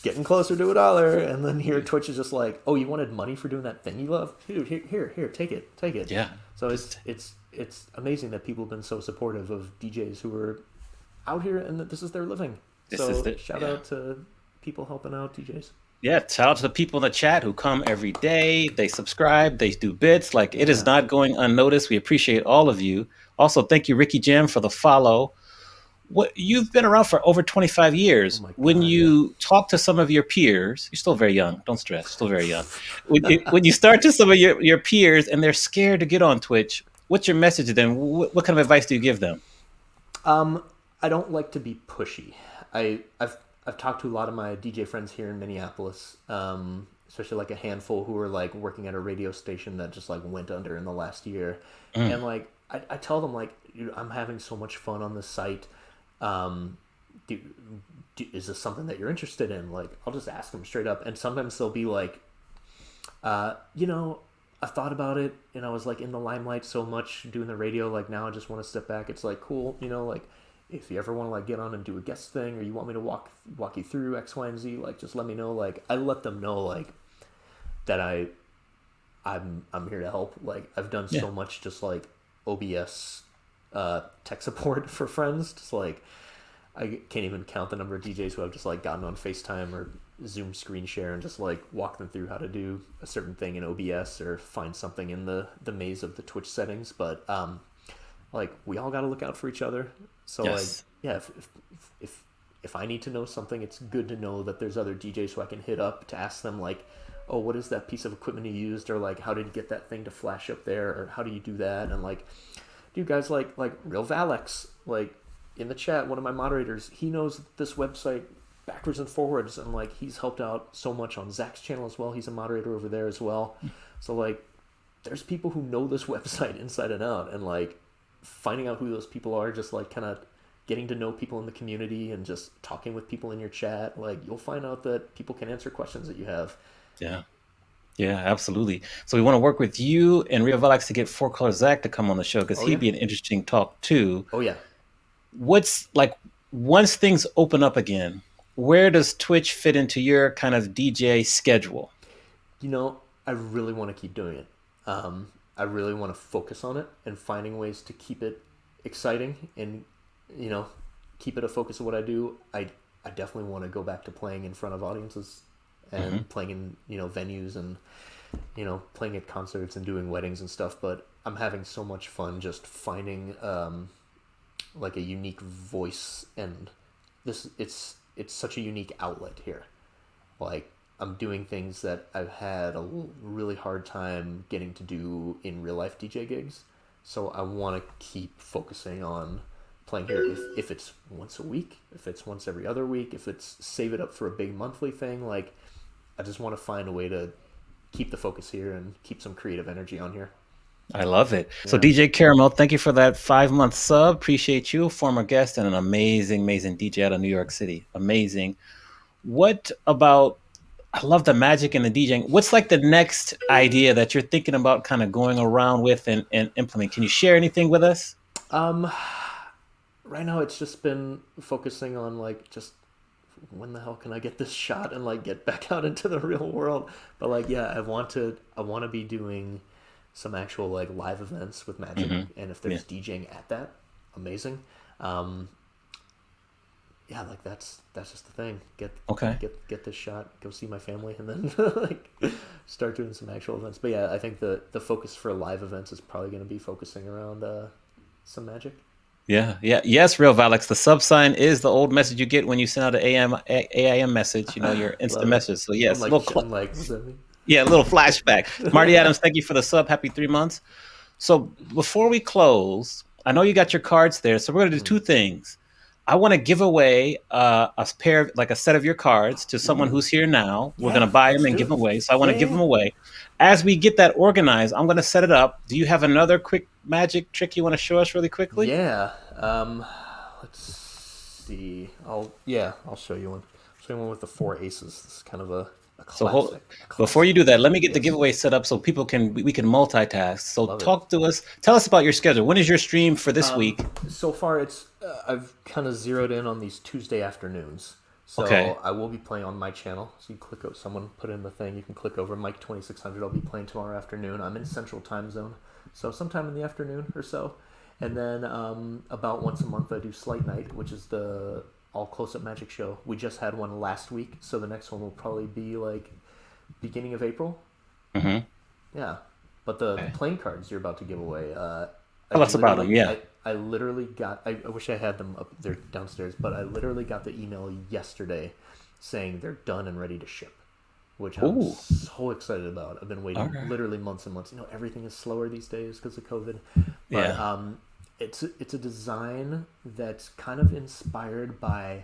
getting closer to $1, and then here Twitch is just like, oh, you wanted money for doing that thing you love, dude? Here, take it. Yeah. So it's amazing that people have been so supportive of DJs who are out here and that this is their living. Shout out to people helping out DJs. Yeah, shout out to the people in the chat who come every day. They subscribe, they do bits. Like it is not going unnoticed. We appreciate all of you. Also, thank you, Ricky Jim, for the follow. What you've been around for over 25 years. When you talk to some of your peers, you're still very young. Don't stress, still very young. When you start to some of your peers and they're scared to get on Twitch, what's your message to them? What kind of advice do you give them? I don't like to be pushy. I've talked to a lot of my DJ friends here in Minneapolis, especially like a handful who are like working at a radio station that just like went under in the last year, and like I tell them like I'm having so much fun on this site. Is this something that you're interested in? Like I'll just ask them straight up, and sometimes they'll be like, I thought about it, and I was like in the limelight so much doing the radio. Like now I just want to step back. It's like cool, like. If you ever want to like get on and do a guest thing, or you want me to walk you through X, Y, and Z, like just let me know. Like I let them know like that I'm here to help. Like I've done so much just like OBS tech support for friends. Just like I can't even count the number of DJs who I've just like gotten on FaceTime or Zoom screen share and just like walk them through how to do a certain thing in OBS or find something in the maze of the Twitch settings. But like we all got to look out for each other. So like yeah, if I need to know something, it's good to know that there's other DJs who I can hit up to ask them like, oh, what is that piece of equipment you used, or like how did you get that thing to flash up there, or how do you do that? And like, dude, guys like Real Valex, like in the chat, one of my moderators, he knows this website backwards and forwards, and like he's helped out so much on Zach's channel as well. He's a moderator over there as well. So like, there's people who know this website inside and out, and like finding out who those people are, just like kind of getting to know people in the community and just talking with people in your chat, like you'll find out that people can answer questions that you have. Yeah, absolutely. So we want to work with you and Real Valex to get 4 Color Zach to come on the show, because he'd be an interesting talk too. Oh yeah. What's like, once things open up again, where does Twitch fit into your kind of DJ schedule? I really want to keep doing it. I really want to focus on it and finding ways to keep it exciting and, keep it a focus of what I do. I definitely want to go back to playing in front of audiences and playing in, venues and, playing at concerts and doing weddings and stuff. But I'm having so much fun just finding, like a unique voice, and it's such a unique outlet here. Like, I'm doing things that I've had a really hard time getting to do in real life DJ gigs. So I want to keep focusing on playing here. If it's once a week, if it's once every other week, if it's save it up for a big monthly thing, like I just want to find a way to keep the focus here and keep some creative energy on here. I love it. Yeah. So DJ Caramel, thank you for that 5-month sub. Appreciate you. Former guest and an amazing DJ out of New York City. Amazing. what about? I love the magic and the DJing. What's like the next idea that you're thinking about kind of going around with and implement? Can you share anything with us? Um, right now it's just been focusing on like just when the hell can I get this shot and like get back out into the real world. But like yeah, I want to be doing some actual like live events with Magic, and if Yeah. there's DJing at that, amazing. Um, yeah, like that's just the thing. Okay. Get this shot, go see my family, and then like start doing some actual events. But yeah, I think the focus for live events is probably going to be focusing around some Magic. Yeah. Yeah. Yes, real Valix. The sub sign is the old message you get when you send out an AIM message. You know your instant Love it. message. So yes, a little I'm like, what's that mean? yeah, a little flashback. Marty Adams, thank you for the sub. Happy 3 months. So before we close, I know you got your cards there, so we're gonna do two things. I want to give away a pair, like a set of your cards, to someone Ooh, who's here now. We're gonna yeah, buy them let's and do give it. them away. So I want Yeah, to give yeah. them away. As we get that organized, I'm gonna set it up. Do you have another quick magic trick you want to show us really quickly? Yeah. Let's see. I'll show you one. I'll show you one with the four aces. This is kind of a So hold, classic. A before you classic. do that, let me get the Yes. giveaway set up so people can we can multitask. So Love it. talk to us. Tell us about your schedule. When is your stream for this week? So far, it's I've kind of zeroed in on these Tuesday afternoons. Okay. So I will be playing on my channel. So you click over, someone put in the thing. You can click over Mike2600. I'll be playing tomorrow afternoon. I'm in Central Time Zone, so sometime in the afternoon or so. And then about once a month, I do Slight Night, which is the all close up magic show. We just had one last week, so the next one will probably be like beginning of April. Mm-hmm. Yeah, but the playing cards you're about to give away, Tell us about them. Yeah. I literally got. I wish I had them up there downstairs, but I literally got the email yesterday saying they're done and ready to ship, which I'm Ooh. so excited about. I've been waiting Okay. literally months and months. Everything is slower these days because of COVID, but Yeah. it's a design that's kind of inspired by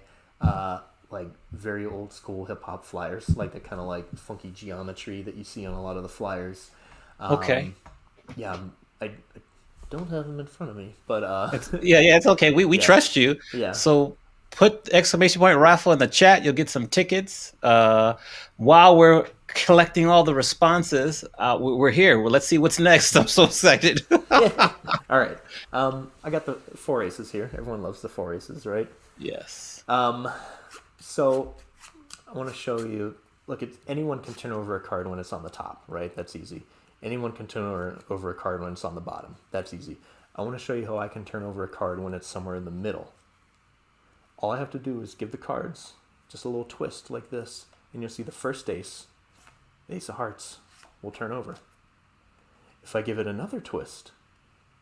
like very old school hip hop flyers, like the kind of like funky geometry that you see on a lot of the flyers. Okay. Yeah, I don't have them in front of me, but Yeah, it's okay. We yeah, trust you. yeah, So put exclamation point raffle in the chat. You'll get some tickets. While we're collecting all the responses, we're here. Well, let's see what's next. I'm so excited. yeah. All right, I got the four aces here. Everyone loves the four aces, right? Yes. So I want to show you. Look, anyone can turn over a card when it's on the top, right? That's easy. Anyone can turn over a card when it's on the bottom. That's easy. I want to show you how I can turn over a card when it's somewhere in the middle. All I have to do is give the cards just a little twist like this, and you'll see the first ace, the ace of hearts, will turn over. If I give it another twist,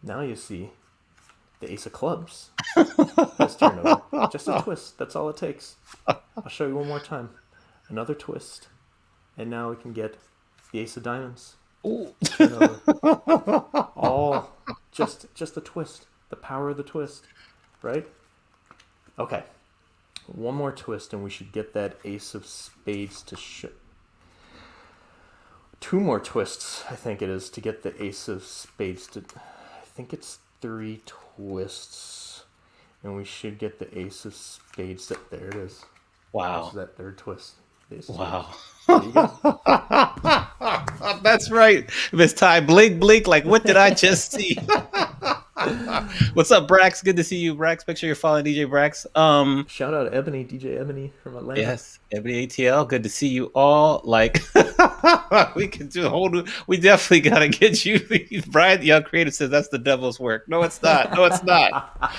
now you see the ace of clubs has turned over. Just a twist. That's all it takes. I'll show you one more time. Another twist, and now we can get the ace of diamonds. Ooh. Turn over. All just the twist. The power of the twist, right? Okay. One more twist, and we should get that ace of spades to two more twists, I think it is, to get the ace of spades to. I think it's three twists, and we should get the ace of spades. There it is. Wow. This is that third twist. Wow. There you go. That's right. Miss Ty, blink, blink. Like, what did I just see? What's up, Brax? Good to see you, Brax. Make sure you're following DJ Brax. Shout out Ebony, DJ Ebony from Atlanta. Yes, Ebony ATL. Good to see you all. Like, we can do a whole new. We definitely gotta get you. Brian the Young Creative says that's the devil's work. No, it's not. No, it's not.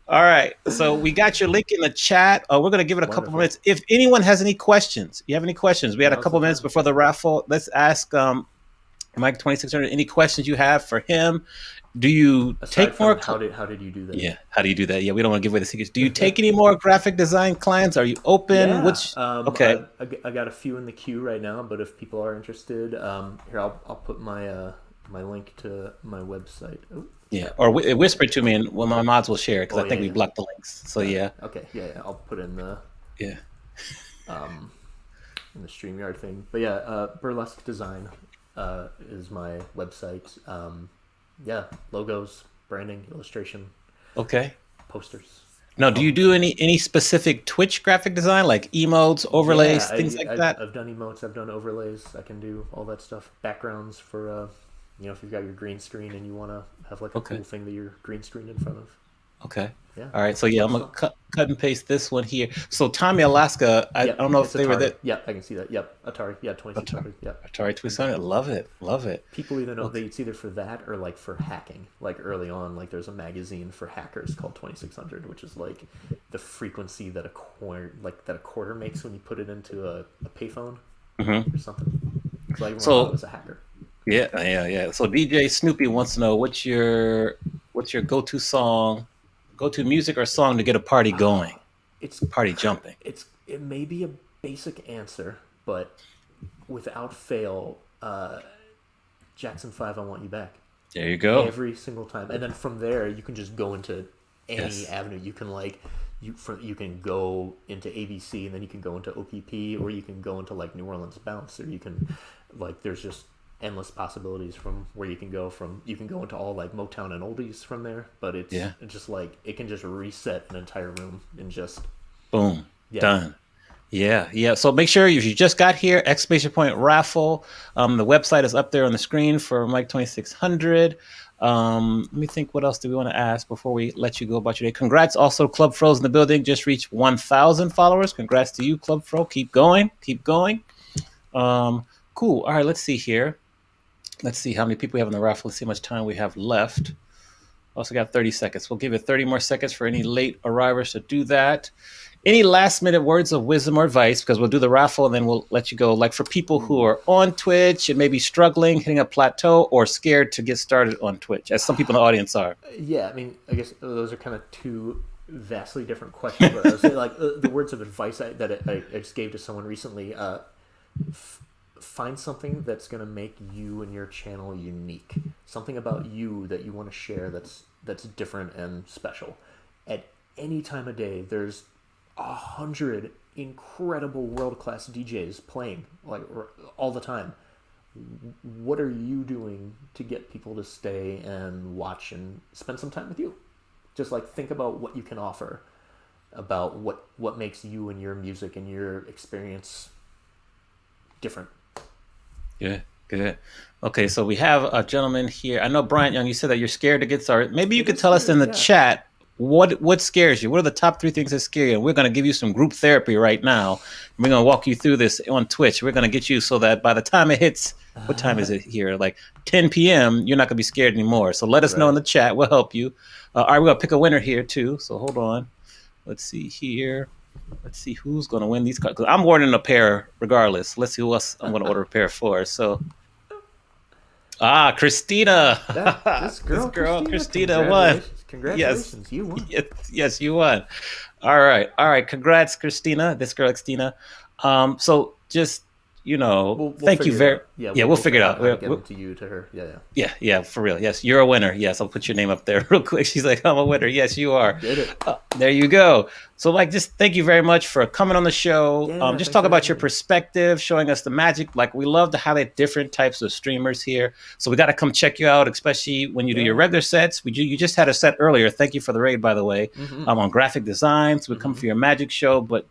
All right. So we got your link in the chat. We're gonna give it a couple Wonderful. minutes. If anyone has any questions, you have any questions? We had a Now's couple the minutes time. before the raffle. Let's ask Mike2600 any questions you have for him. Do you Aside take more? from how did you do that? Yeah. How do you do that? Yeah, we don't want to give away the secrets. Do you take any more graphic design clients? Are you open? Yeah. Which okay. I got a few in the queue right now, but if people are interested, here I'll put my my link to my website. Oh, Yeah, or whisper to me, and well, my mods will share because I think we yeah. blocked the links. So yeah, Okay. Yeah. I'll put in the yeah. in the StreamYard thing. But yeah, Burlesque Design is my website. Yeah, logos, branding, illustration, Okay. posters. No, do Oh, you do any specific Twitch graphic design like emotes, yeah, overlays, things like that? I've done emotes, I've done overlays, I can do all that stuff. Backgrounds for, if you've got your green screen and you want to have like a Okay. cool thing that you're green screened in front of. Okay. Yeah, All right. all So yeah, I'm sorts of gonna stuff. cut and paste this one here. So Tommy Alaska, I Yep, don't know if it's they were Atari. that. Yep, I can see that. Yep, Atari. Yeah, Atari, 2600. Yep. Atari And that, 2600. Love it. Love it. people either know Okay. they it's either for that or like for hacking. Like early on, like there's a magazine for hackers called 2600, which is like the frequency that a quarter makes when you put it into a payphone or something. So everyone thought it So was a hacker. yeah, yeah, yeah. So DJ Snoopy wants to know what's your go-to song, go-to music or song to get a party going, It's party jumping. it may be a basic answer, but without fail, Jackson 5, I Want You Back. There you go. Every single time, and then from there you can just go into any Yes. avenue. You can like you can go into ABC, and then you can go into OPP, or you can go into like New Orleans bounce, or you can like there's just endless possibilities from where you can go from. You can go into all like Motown and oldies from there, but Yeah. it's just like it can just reset an entire room and just Boom. yeah. Done. Yeah, yeah. So make sure if you just got here, exclamation point raffle. The website is up there on the screen for Mike 2600. Let me think. What else do we want to ask before we let you go about your day? Congrats, also Club Fro's in the building. Just reached 1,000 followers. Congrats to you, Club Fro. Keep going. Keep going. Cool. All right. Let's see here. Let's see how many people we have in the raffle. Let's see how much time we have left. Also got 30 seconds. We'll give it 30 more seconds for any late arrivers to do that. Any last minute words of wisdom or advice, because we'll do the raffle and then we'll let you go. Like for people who Ooh. are on Twitch and maybe struggling, hitting a plateau, or scared to get started on Twitch, as some people in the audience are. Yeah, I mean, I guess those are kind of two vastly different questions. But I would say, like, the words of advice I just gave to someone recently: find something that's going to make you and your channel unique. Something about you that you want to share that's different and special. At any time of day, there's 100 incredible world class DJs playing like all the time. What are you doing to get people to stay and watch and spend some time with you? Just like think about what you can offer, about what makes you and your music and your experience different. Good, good. Okay, so we have a gentleman here. I know Bryant Young, you said that you're scared to get started. Maybe you could tell us in the Yeah. chat what scares you. What are the top 3 things that scare you? And we're going to give you some group therapy right now. We're going to walk you through this on Twitch. We're going to get you so that by the time it hits, what time is it here? Like 10 p.m., you're not going to be scared anymore. So let us know in Right. the chat. We'll help you. All right, we're going to pick a winner here too. So hold on. Let's see here. Let's see who's going to win these cards. I'm ordering a pair regardless. Let's see who else I'm going to order a pair for. So Christina. This This girl, girl, Christina, Christina won. congratulations. Yes. Congratulations, you won. Yes, yes, you won. All right. All right. Congrats, Christina. This girl, Christina. So just, We'll thank you figure it very. out. Yeah, Yeah, we'll figure it out out. how to get them to you, to her. Yeah, yeah. Yeah, yeah, for real. Yes, you're a winner. Yes, I'll put your name up there real quick. She's like, I'm a winner. Yes, you are. Did it. There you go. So, Mike, just thank you very much for coming on the show. Yeah, Just thanks talk for about having your me. perspective, showing us the magic. Like, we love to highlight different types of streamers here. So, we got to come check you out, especially when you do your Yeah. regular sets. You just had a set earlier. Thank you for the raid, by the way. On graphic designs. We come for your magic show, but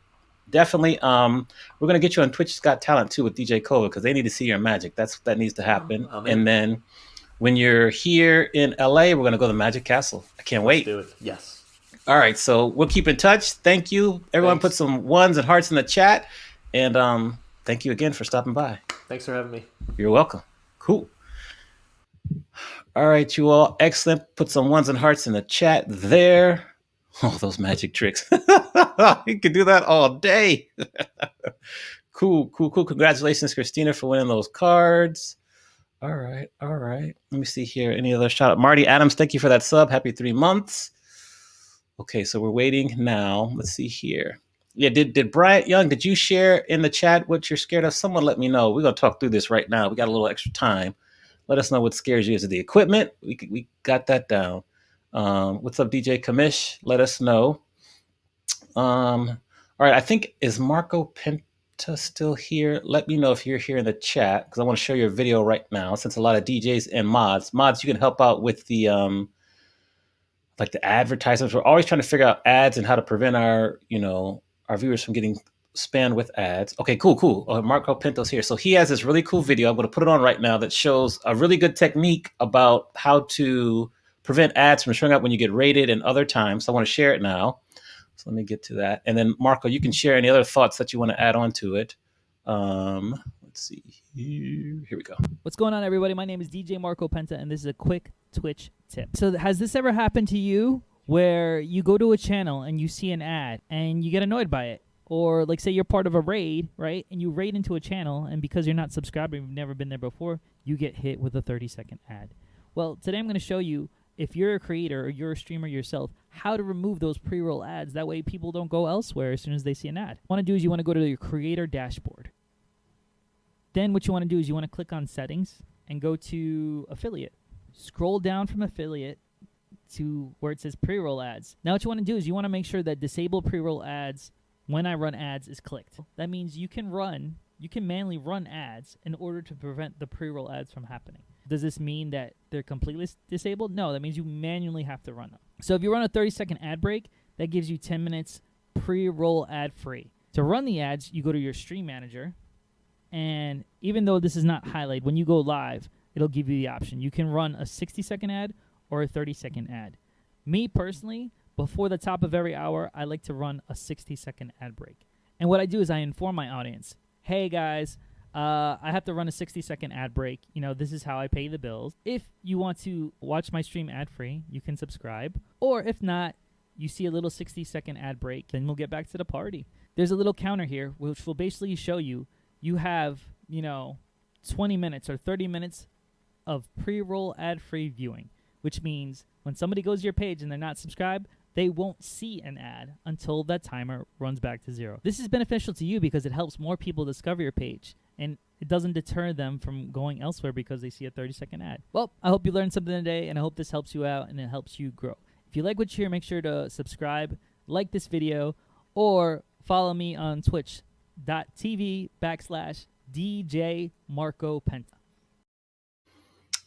definitely we're going to get you on Twitch's Got Talent too with DJ Kova, because they need to see your magic. That needs to happen. I'm in. And then when you're here in LA, we're going to go to Magic Castle. I can't Let's wait. do it. Yes. All right, so we'll keep in touch. Thank you, everyone. Thanks. Put some ones and hearts in the chat, and thank you again for stopping by. Thanks for having me. You're welcome. Cool. All right, you all, excellent. Put some ones and hearts in the chat there. Oh, those magic tricks. You can do that all day. Cool, cool, cool. Congratulations, Christina, for winning those cards. All right, all right. Let me see here. Any other shout out? Marty Adams, thank you for that sub. Happy 3 months. Okay, so we're waiting now. Let's see here. Yeah, did Bryant Young, did you share in the chat what you're scared of? Someone let me know. We're going to talk through this right now. We got a little extra time. Let us know what scares you. Is it the equipment? We got that down. What's up, DJ Kamish? Let us know. All right, I think, is Marco Penta still here? Let me know if you're here in the chat, because I want to show your video right now, since a lot of DJs and mods. Mods, you can help out with the like the advertisements. We're always trying to figure out ads and how to prevent our, our viewers from getting spammed with ads. Okay, cool. Marco Pinto's here. So he has this really cool video. I'm going to put it on right now that shows a really good technique about how to prevent ads from showing up when you get rated and other times. So I want to share it now. So let me get to that. And then Marco, you can share any other thoughts that you want to add on to it. Let's see. Here we go. What's going on, everybody? My name is DJ Marco Penta, and this is a quick Twitch tip. So has this ever happened to you where you go to a channel and you see an ad and you get annoyed by it? Or like say you're part of a raid, right? And you raid into a channel, and because you're not subscribed and you've never been there before, you get hit with a 30-second ad. Well, today I'm going to show you, if you're a creator or you're a streamer yourself, how to remove those pre-roll ads. That way people don't go elsewhere as soon as they see an ad. What you want to do is you want to go to your creator dashboard. Then what you want to do is you want to click on settings and go to affiliate. Scroll down from affiliate to where it says pre-roll ads. Now what you want to do is you want to make sure that disable pre-roll ads when I run ads is clicked. That means you can manually run ads in order to prevent the pre-roll ads from happening. Does this mean that they're completely disabled? No, that means you manually have to run them. So if you run a 30-second ad break, that gives you 10 minutes pre-roll ad free. To run the ads, you go to your stream manager. And even though this is not highlighted, when you go live, it'll give you the option. You can run a 60-second ad or a 30-second ad. Me, personally, before the top of every hour, I like to run a 60-second ad break. And what I do is I inform my audience, hey, guys, I have to run a 60-second ad break. This is how I pay the bills. If you want to watch my stream ad-free, you can subscribe. Or if not, you see a little 60-second ad break, then we'll get back to the party. There's a little counter here, which will basically show you have, 20 minutes or 30 minutes of pre-roll ad-free viewing, which means when somebody goes to your page and they're not subscribed, they won't see an ad until that timer runs back to 0. This is beneficial to you because it helps more people discover your page, and it doesn't deter them from going elsewhere because they see a 30-second ad. Well, I hope you learned something today, and I hope this helps you out and it helps you grow. If you like what you hear, make sure to subscribe, like this video, or follow me on twitch.tv/DJ Marco Penta.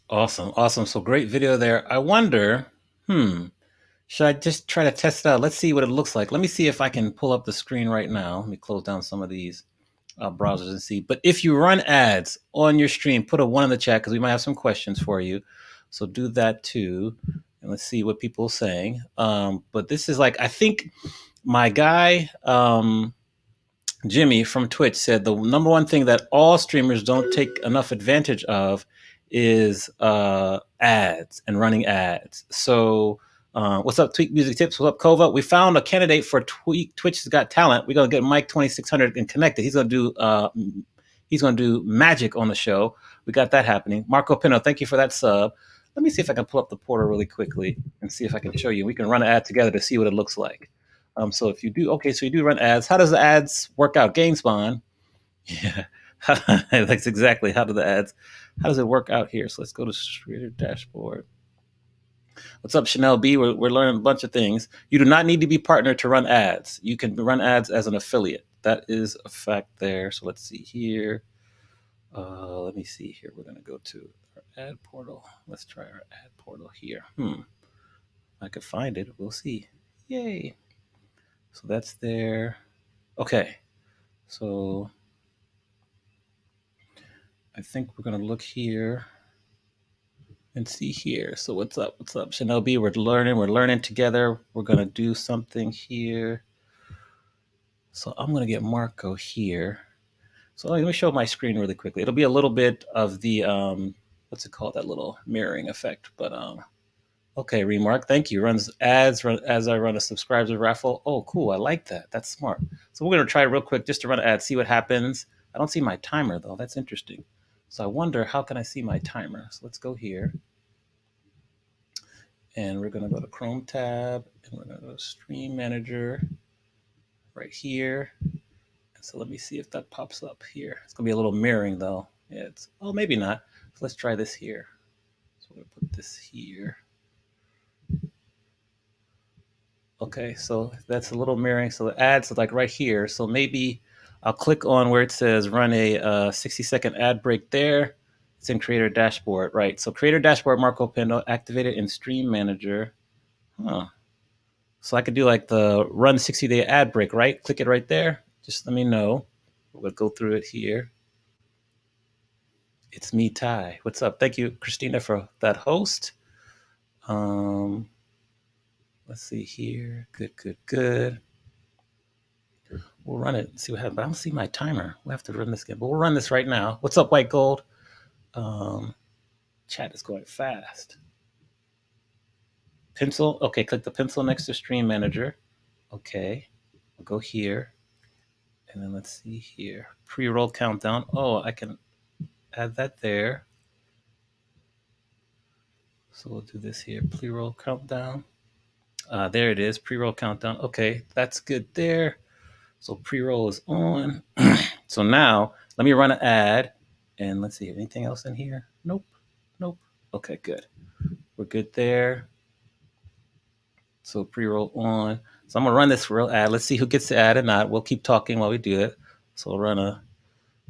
Awesome. So great video there. I wonder, should I just try to test it out? Let's see what it looks like. Let me see if I can pull up the screen right now. Let me close down some of these browsers and see. But if you run ads on your stream, put a 1 in the chat because we might have some questions for you. So do that too. And let's see what people are saying. But this is like, I think my guy, Jimmy from Twitch, said the number one thing that all streamers don't take enough advantage of is ads and running ads. So what's up, Tweak Music Tips? What's up, Kova? We found a candidate for Twitch's Got Talent. We're gonna get Mike2600 and connected. He's gonna do magic on the show. We got that happening. Marco Pino, thank you for that sub. Let me see if I can pull up the portal really quickly and see if I can show you. We can run an ad together to see what it looks like. So if you do, so you do run ads. How does the ads work out? Game Spawn. Yeah, that's exactly how does it work out here? So let's go to Creator Dashboard. What's up, Chanel B? We're learning a bunch of things. You do not need to be partnered to run ads. You can run ads as an affiliate. That is a fact there. So let's see here. Let me see here. We're going to go to our ad portal. Let's try our ad portal here. I could find it. We'll see. Yay. So that's there. Okay. So I think we're going to look here and see here. So what's up? Chanel B, we're learning together. We're going to do something here. So I'm going to get Marco here. So let me show my screen really quickly. It'll be a little bit of the, what's it called? That little mirroring effect. But okay, Remark, thank you. Runs ads as I run a subscriber raffle. Oh, cool. I like that. That's smart. So we're going to try real quick just to run ads, see what happens. I don't see my timer, though. That's interesting. So I wonder, how can I see my timer? So let's go here. And we're going to go to Chrome tab. And we're going to go to Stream Manager right here. And so let me see if that pops up here. It's going to be a little mirroring, though. Yeah, maybe not. So let's try this here. So we're going to put this here. Okay, so that's a little mirroring. So the ads are like right here. So maybe I'll click on where it says run a 60-second ad break there. It's in Creator Dashboard, right? So Creator Dashboard, Marco Pendo, activated in Stream Manager. Huh. So I could do like the run 60-day ad break, right? Click it right there. Just let me know. We'll go through it here. It's me, Ty. What's up? Thank you, Christina, for that host. Let's see here. Good. We'll run it and see what happens. I don't see my timer. We'll have to run this again, but we'll run this right now. What's up, White Gold? Chat is going fast. Pencil. Okay, click the pencil next to Stream Manager. Okay, we'll go here. And then let's see here. Pre-roll countdown. Oh, I can add that there. So we'll do this here. Pre-roll countdown. There it is. Pre-roll countdown. Okay, that's good there. So pre-roll is on. So now let me run an ad. And let's see, anything else in here? Nope. Okay, good. We're good there. So pre-roll on. So I'm gonna run this real ad. Let's see who gets the ad or not. We'll keep talking while we do it. So we'll run a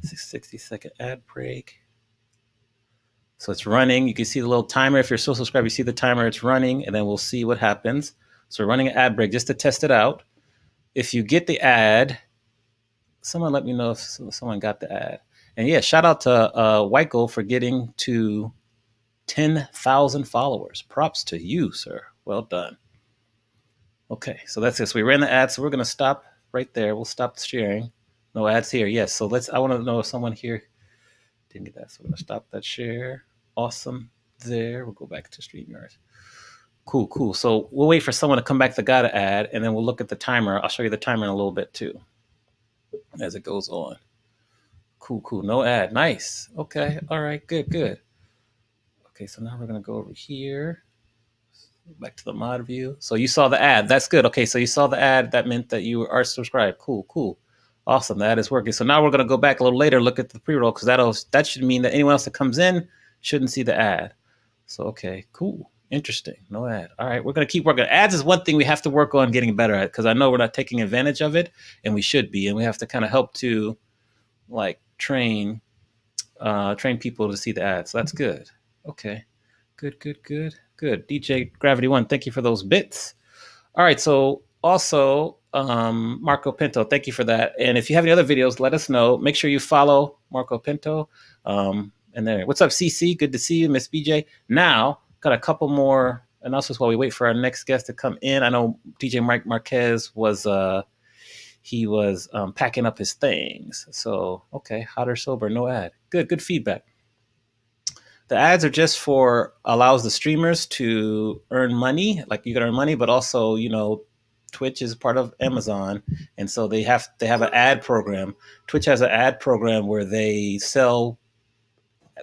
60-second ad break. So it's running. You can see the little timer. If you're still subscribed, you see the timer. It's running, and then we'll see what happens. So we're running an ad break just to test it out. If you get the ad, someone let me know if someone got the ad. And yeah, shout out to White Gold for getting to 10,000 followers. Props to you, sir. Well done. Okay, so that's it. So we ran the ad, so we're going to stop right there. We'll stop sharing. No ads here. Yes, so I want to know if someone here didn't get that. So we're going to stop that share. Awesome. There. We'll go back to StreamYard. Cool. So we'll wait for someone to come back that got an ad, and then we'll look at the timer. I'll show you the timer in a little bit, too, as it goes on. Cool. No ad. Nice. Okay. All right. Good. Okay, so now we're going to go over here. Back to the mod view. So you saw the ad. That's good. Okay, so you saw the ad. That meant that you are subscribed. Cool. Awesome. The ad is working. So now we're going to go back a little later, look at the pre-roll, because that should mean that anyone else that comes in shouldn't see the ad. So, okay, cool. Interesting. No ad. All right, we're going to keep working. Ads is one thing we have to work on getting better at, because I know we're not taking advantage of it, and we should be. And we have to kind of help to like train people to see the ads. So that's good. Okay. Good. DJ Gravity One, thank you for those bits. All right, so also Marco Pinto, thank you for that. And if you have any other videos, let us know. Make sure you follow Marco Pinto. And there, what's up, CC? Good to see you, Miss BJ. Now, got a couple more announcements while we wait for our next guest to come in. I know DJ Mike Marquez was packing up his things. So okay, hot or sober, no ad. Good feedback. The ads are just allows the streamers to earn money, like you can earn money, but also, Twitch is part of Amazon. And so they have an ad program. Twitch has an ad program where they sell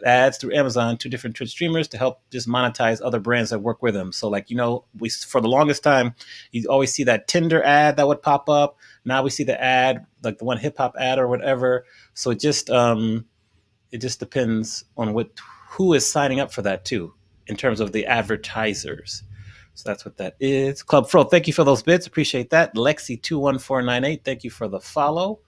ads through Amazon to different Twitch streamers to help just monetize other brands that work with them. So like, we, for the longest time, you always see that Tinder ad that would pop up. Now we see the ad, like the one hip hop ad or whatever. So it just depends on who is signing up for that too, in terms of the advertisers. So that's what that is. Club Fro, thank you for those bits. Appreciate that. Lexi21498, thank you for the follow.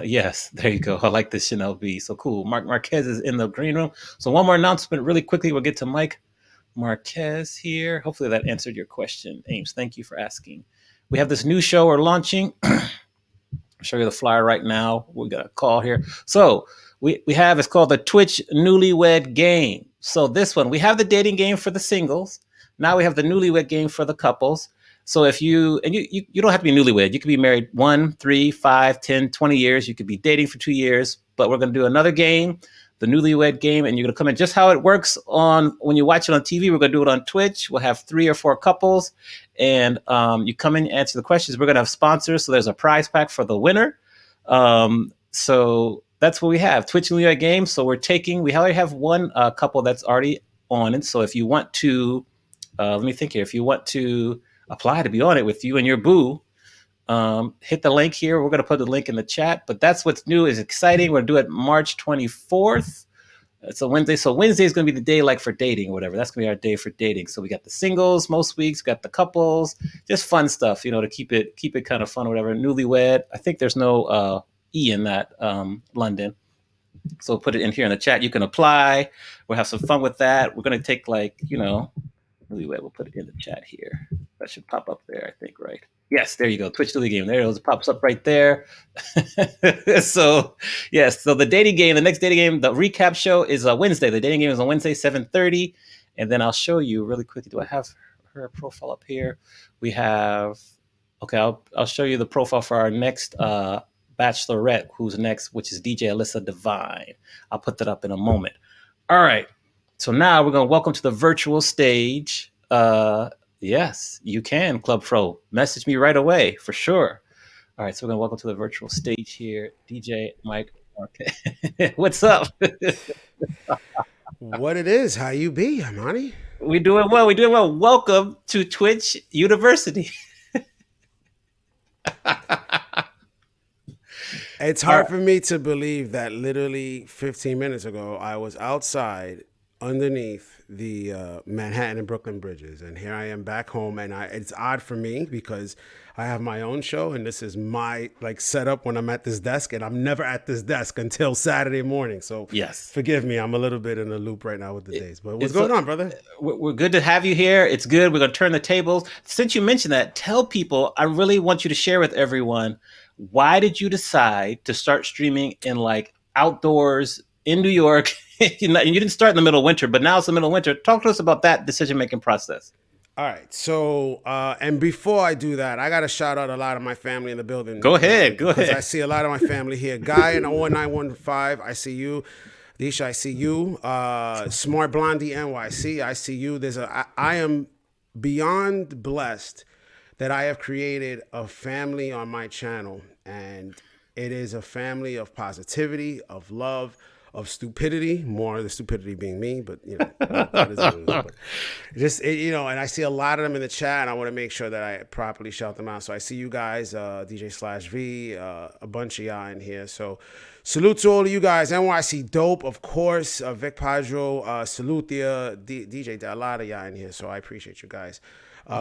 Yes, there you go. I like the Chanel B. So cool. Mark Marquez is in the green room. So one more announcement really quickly. We'll get to Mike Marquez here. Hopefully that answered your question, Ames. Thank you for asking. We have this new show we're launching. I'll show you the flyer right now. We got a call here. So it's called the Twitch Newlywed Game. So this one, we have the dating game for the singles. Now we have the newlywed game for the couples. So if you don't have to be newlywed. You could be married 1, 3, 5, 10, 20 years. You could be dating for 2 years. But we're going to do another game, the newlywed game, and you're going to come in just how it works when you watch it on TV. We're going to do it on Twitch. We'll have 3 or 4 couples, and you come in, answer the questions. We're going to have sponsors, so there's a prize pack for the winner. So that's what we have, Twitch newlywed game. So we already have one couple that's already on it. So if you want to, let me think here. If you want to apply to be on it with you and your boo, hit the link here. We're going to put the link in the chat, but that's what's new, is exciting. We're going to do it March 24th. It's a Wednesday. So Wednesday is going to be the day like for dating or whatever. That's going to be our day for dating. So we got the singles most weeks, got the couples, just fun stuff, to keep it kind of fun or whatever. Newlywed. I think there's no E in that, London. So put it in here in the chat. You can apply. We'll have some fun with that. We're going to take really wait. We'll put it in the chat here. That should pop up there, I think, right? Yes, there you go. Twitch Daily Game. There it goes. It pops up right there. So, yes. So the dating game, the next dating game, the recap show is Wednesday. The dating game is on Wednesday, 7:30. And then I'll show you really quickly. Do I have her profile up here? We have, okay, I'll show you the profile for our next bachelorette, who's next, which is DJ Alyssa Divine. I'll put that up in a moment. All right. So now we're going to welcome to the virtual stage. Yes, you can, Club Pro. Message me right away, for sure. All right, so we're going to welcome to the virtual stage here, DJ Mike Marquez. What's up? What it is, how you be, Amani? We doing well. Welcome to Twitch University. It's hard for me to believe that literally 15 minutes ago, I was outside underneath the Manhattan and Brooklyn bridges. And here I am back home. And it's odd for me because I have my own show. And this is my setup when I'm at this desk. And I'm never at this desk until Saturday morning. So yes, forgive me. I'm a little bit in the loop right now with the days. But what's going on, brother? We're good to have you here. It's good. We're going to turn the tables. Since you mentioned that, tell people, I really want you to share with everyone, why did you decide to start streaming in outdoors in New York? You didn't start in the middle of winter, but now it's the middle of winter. Talk to us about that decision-making process. All right. So, and before I do that, I got to shout out a lot of my family in the building. Go ahead. Because I see a lot of my family here. Guy in 01915, I see you. Disha, I see you. Smart Blondie NYC, I see you. I am beyond blessed that I have created a family on my channel. And it is a family of positivity, of love, of stupidity, more of the stupidity being me, but that is what it is. But just and I see a lot of them in the chat, and I want to make sure that I properly shout them out. So I see you guys, DJ/V, a bunch of y'all in here. So salute to all of you guys. NYC Dope, of course, Vic Padro, salute the DJ, a lot of y'all in here. So I appreciate you guys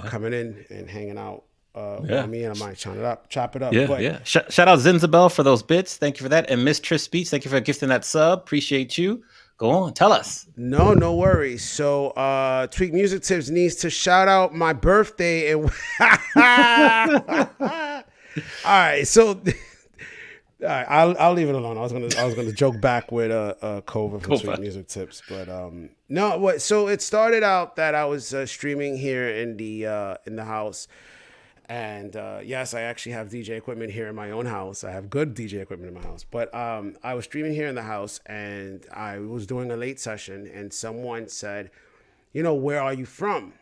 coming in and hanging out. Me and I might chop it up. Yeah. Shout out Zinzabel for those bits. Thank you for that. And Miss Trish Speech, thank you for gifting that sub. Appreciate you. Go on, tell us. No worries. So Tweak Music Tips needs to shout out my birthday. And all right, so I'll leave it alone. I was gonna joke back with Kova from Tweak Music Tips, but no. What? So it started out that I was streaming here in the house. And yes, I actually have DJ equipment here in my own house. I have good DJ equipment in my house. But I was streaming here in the house, and I was doing a late session, and someone said, where are you from?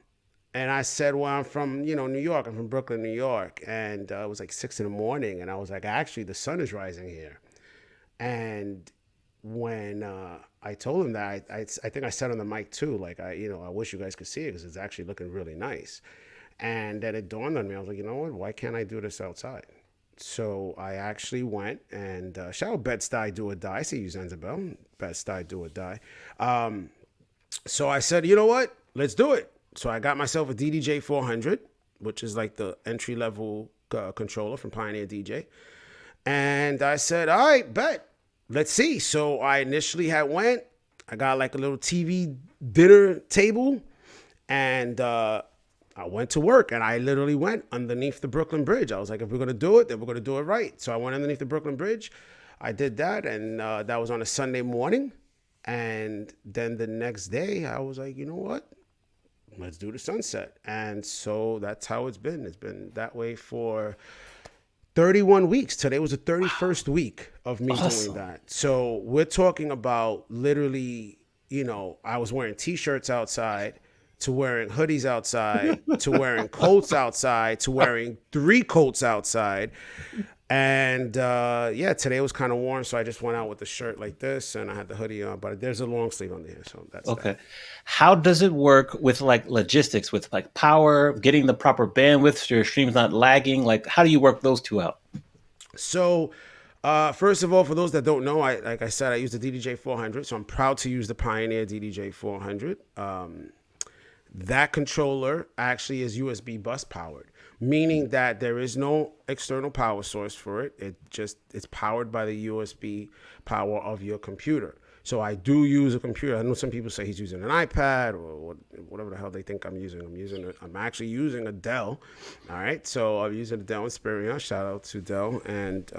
And I said, well, I'm from, New York. I'm from Brooklyn, New York. And it was 6 a.m, and I was like, actually, the sun is rising here. And when I told him that, I think I said on the mic too, I wish you guys could see it because it's actually looking really nice. And then it dawned on me. I was like, you know what? Why can't I do this outside? So I actually went and shout out Bed-Stuy Do or Die. I see you, Zanzabel. Bed-Stuy Do or Die. So I said, you know what? Let's do it. So I got myself a DDJ 400, which is the entry-level controller from Pioneer DJ. And I said, all right, bet. Let's see. So I initially went. I got a little TV dinner table. And I went to work, and I literally went underneath the Brooklyn Bridge. I was like, if we're going to do it, then we're going to do it right. So I went underneath the Brooklyn Bridge. I did that, and that was on a Sunday morning. And then the next day, I was like, you know what? Let's do the sunset. And so that's how it's been. It's been that way for 31 weeks. Today was the 31st week of me doing that. So we're talking about literally, I was wearing T-shirts outside, to wearing hoodies outside, to wearing coats outside, to wearing 3 coats outside. And today was kind of warm, so I just went out with the shirt like this, and I had the hoodie on, but there's a long sleeve under here, so that's okay. That. How does it work with logistics, with power, getting the proper bandwidth so your stream's not lagging? How do you work those two out? So first of all, for those that don't know, like I said, I use the DDJ 400, so I'm proud to use the Pioneer DDJ 400. That controller actually is USB bus powered, meaning that there is no external power source for it. It's powered by the USB power of your computer. So I do use a computer. I know some people say he's using an iPad or whatever the hell they think I'm using. I'm actually using a Dell. All right. So I'm using a Dell Inspiron. Shout out to Dell. And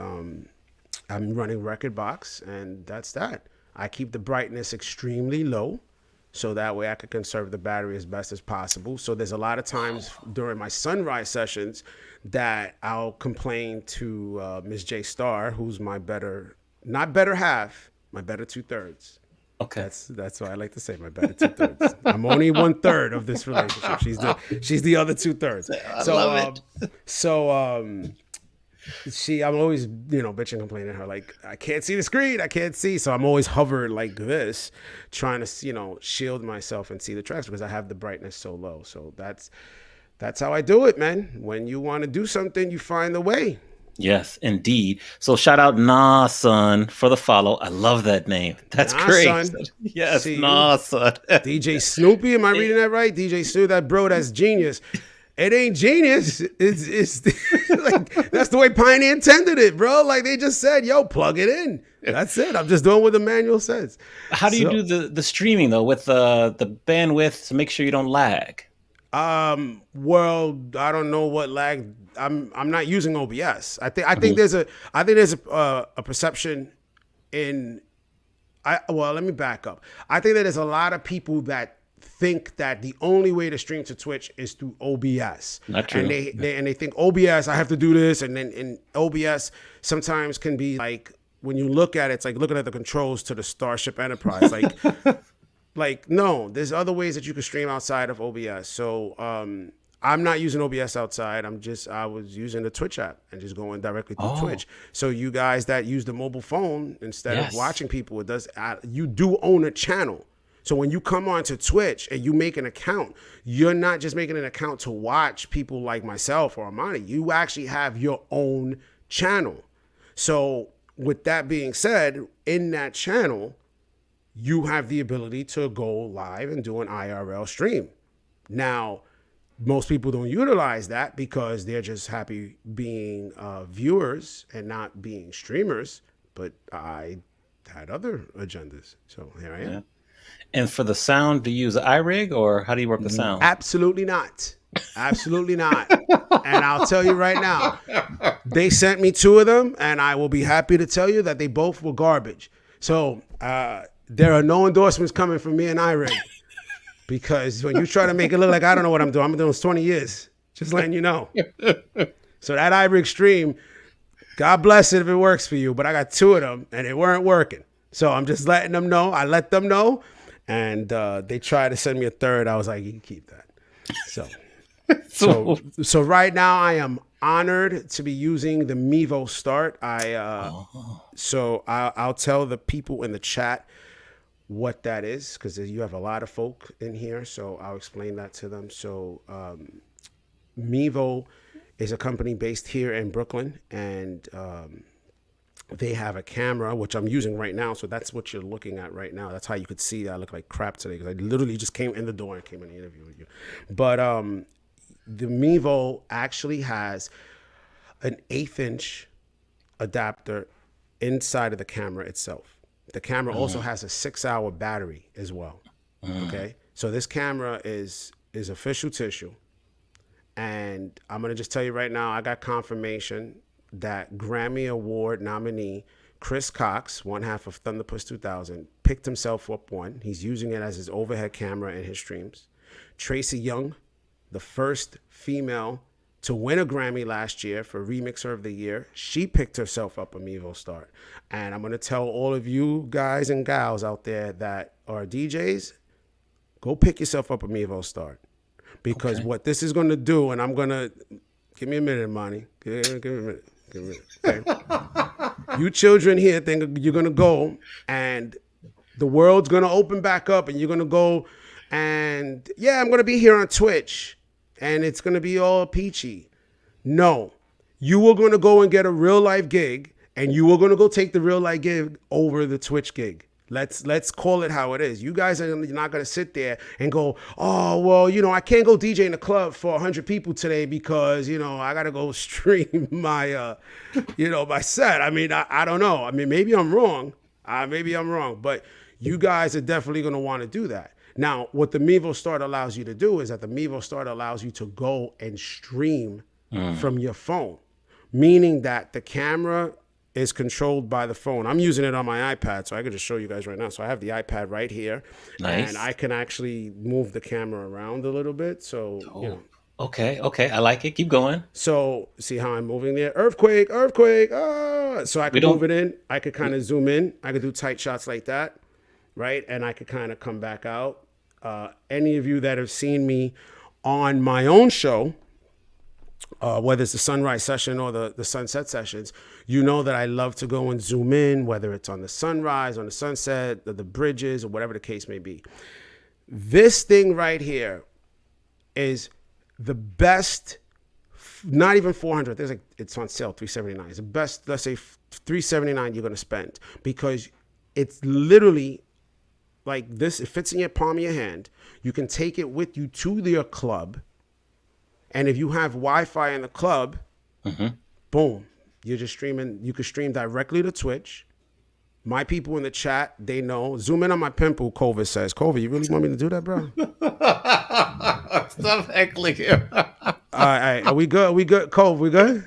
I'm running Rekordbox, and that's that. I keep the brightness extremely low, so that way I can conserve the battery as best as possible. So there's a lot of times during my sunrise sessions that I'll complain to Miss J Star, who's my not better half, my better 2/3. Okay. That's what I like to say, my better 2/3. I'm only 1/3 of this relationship. She's the other 2/3. I love it. I'm always, bitching, complaining at her, like, I can't see the screen, I can't see. So I'm always hovered like this, trying to, shield myself and see the tracks because I have the brightness so low. So that's how I do it, man. When you want to do something, you find the way. Yes, indeed. So shout out Nah Son for the follow. I love that name. That's Nah great. Son. Yes, See Nah Son. DJ Snoopy, am I reading that right? DJ Snoopy, that bro, that's genius. It ain't genius. It's like, that's the way Pioneer intended it, bro. Like they just said, yo, plug it in. That's it. I'm just doing what the manual says. How do you do the streaming though with the bandwidth to make sure you don't lag? Well, I don't know what lag. I'm not using OBS. I think there's a perception in. Let me back up. I think that there's a lot of people that think that the only way to stream to Twitch is through OBS. Not true. And they think OBS, I have to do this, and then OBS sometimes can be like, when you look at it, it's like looking at the controls to the Starship Enterprise. Like no, there's other ways that you can stream outside of OBS. So I'm not using OBS outside. I was using the Twitch app and just going directly through Twitch. So you guys that use the mobile phone instead of watching people, you do own a channel. So when you come onto Twitch and you make an account, you're not just making an account to watch people like myself or Amani. You actually have your own channel. So with that being said, in that channel, you have the ability to go live and do an IRL stream. Now, most people don't utilize that because they're just happy being viewers and not being streamers. But I had other agendas. So here I am. Yeah. And for the sound, do you use iRig or how do you work the sound? Absolutely not. Absolutely not. And I'll tell you right now, they sent me 2 of them, and I will be happy to tell you that they both were garbage. So there are no endorsements coming from me and iRig, because when you try to make it look like I don't know what I'm doing, I've been doing this 20 years. Just letting you know. So that iRig stream, God bless it if it works for you, but I got 2 of them, and they weren't working. So I'm just letting them know. I let them know. And they tried to send me a 3rd. I was like, you can keep that. So right now I am honored to be using the Mevo Start. So I'll tell the people in the chat what that is, because you have a lot of folk in here. So I'll explain that to them. So Mevo is a company based here in Brooklyn, and they have a camera, which I'm using right now. So that's what you're looking at right now. That's how you could see that I look like crap today, because I literally just came in the door and came in the interview with you. But the Mevo actually has an 1/8-inch adapter inside of the camera itself. The camera also has a 6-hour battery as well. Okay. So this camera is official tissue. And I'm going to just tell you right now, I got confirmation that Grammy Award nominee Chris Cox, one half of Thunderpuss 2000, picked himself up one. He's using it as his overhead camera in his streams. Tracy Young, the first female to win a Grammy last year for Remixer of the Year, she picked herself up a Mevo Start. And I'm going to tell all of you guys and gals out there that are DJs, go pick yourself up a Mevo Start. Because what this is going to do, and I'm going to, give me a minute, Monty. Give me a minute. Okay. You children here think you're going to go and the world's going to open back up and you're going to go and, I'm going to be here on Twitch and it's going to be all peachy. No, you are going to go and get a real life gig, and you are going to go take the real life gig over the Twitch gig. Let's call it how it is. You guys are not going to sit there and go, oh, well, I can't go DJ in the club for 100 people today because, I got to go stream my, my set. I mean, I don't know. I mean, maybe I'm wrong. But you guys are definitely going to want to do that. Now, what the Mevo Start allows you to do is that the Mevo Start allows you to go and stream from your phone, meaning that the camera is controlled by the phone. I'm using it on my iPad, so I can just show you guys right now. So I have the iPad right here, and I can actually move the camera around a little bit. So, Okay, I like it. Keep going. So see how I'm moving there? Earthquake. So I can move it in. I could kind of zoom in. I could do tight shots like that, right? And I could kind of come back out. Any of you that have seen me on my own show, whether it's the sunrise session or the sunset sessions, you know that I love to go and zoom in, whether it's on the sunrise, on the sunset, the bridges, or whatever the case may be. This thing right here is the best, not even 400. It's on sale, $379. It's the best, let's say $379 you're going to spend, because it's literally like this. It fits in your palm of your hand. You can take it with you to your club. And if you have Wi-Fi in the club, boom, you're just streaming. You can stream directly to Twitch. My people in the chat, they know. Zoom in on my pimple, Cova says. Cova, you really want me to do that, bro? Stop heckling him. All right. Are we good? Cova, we good?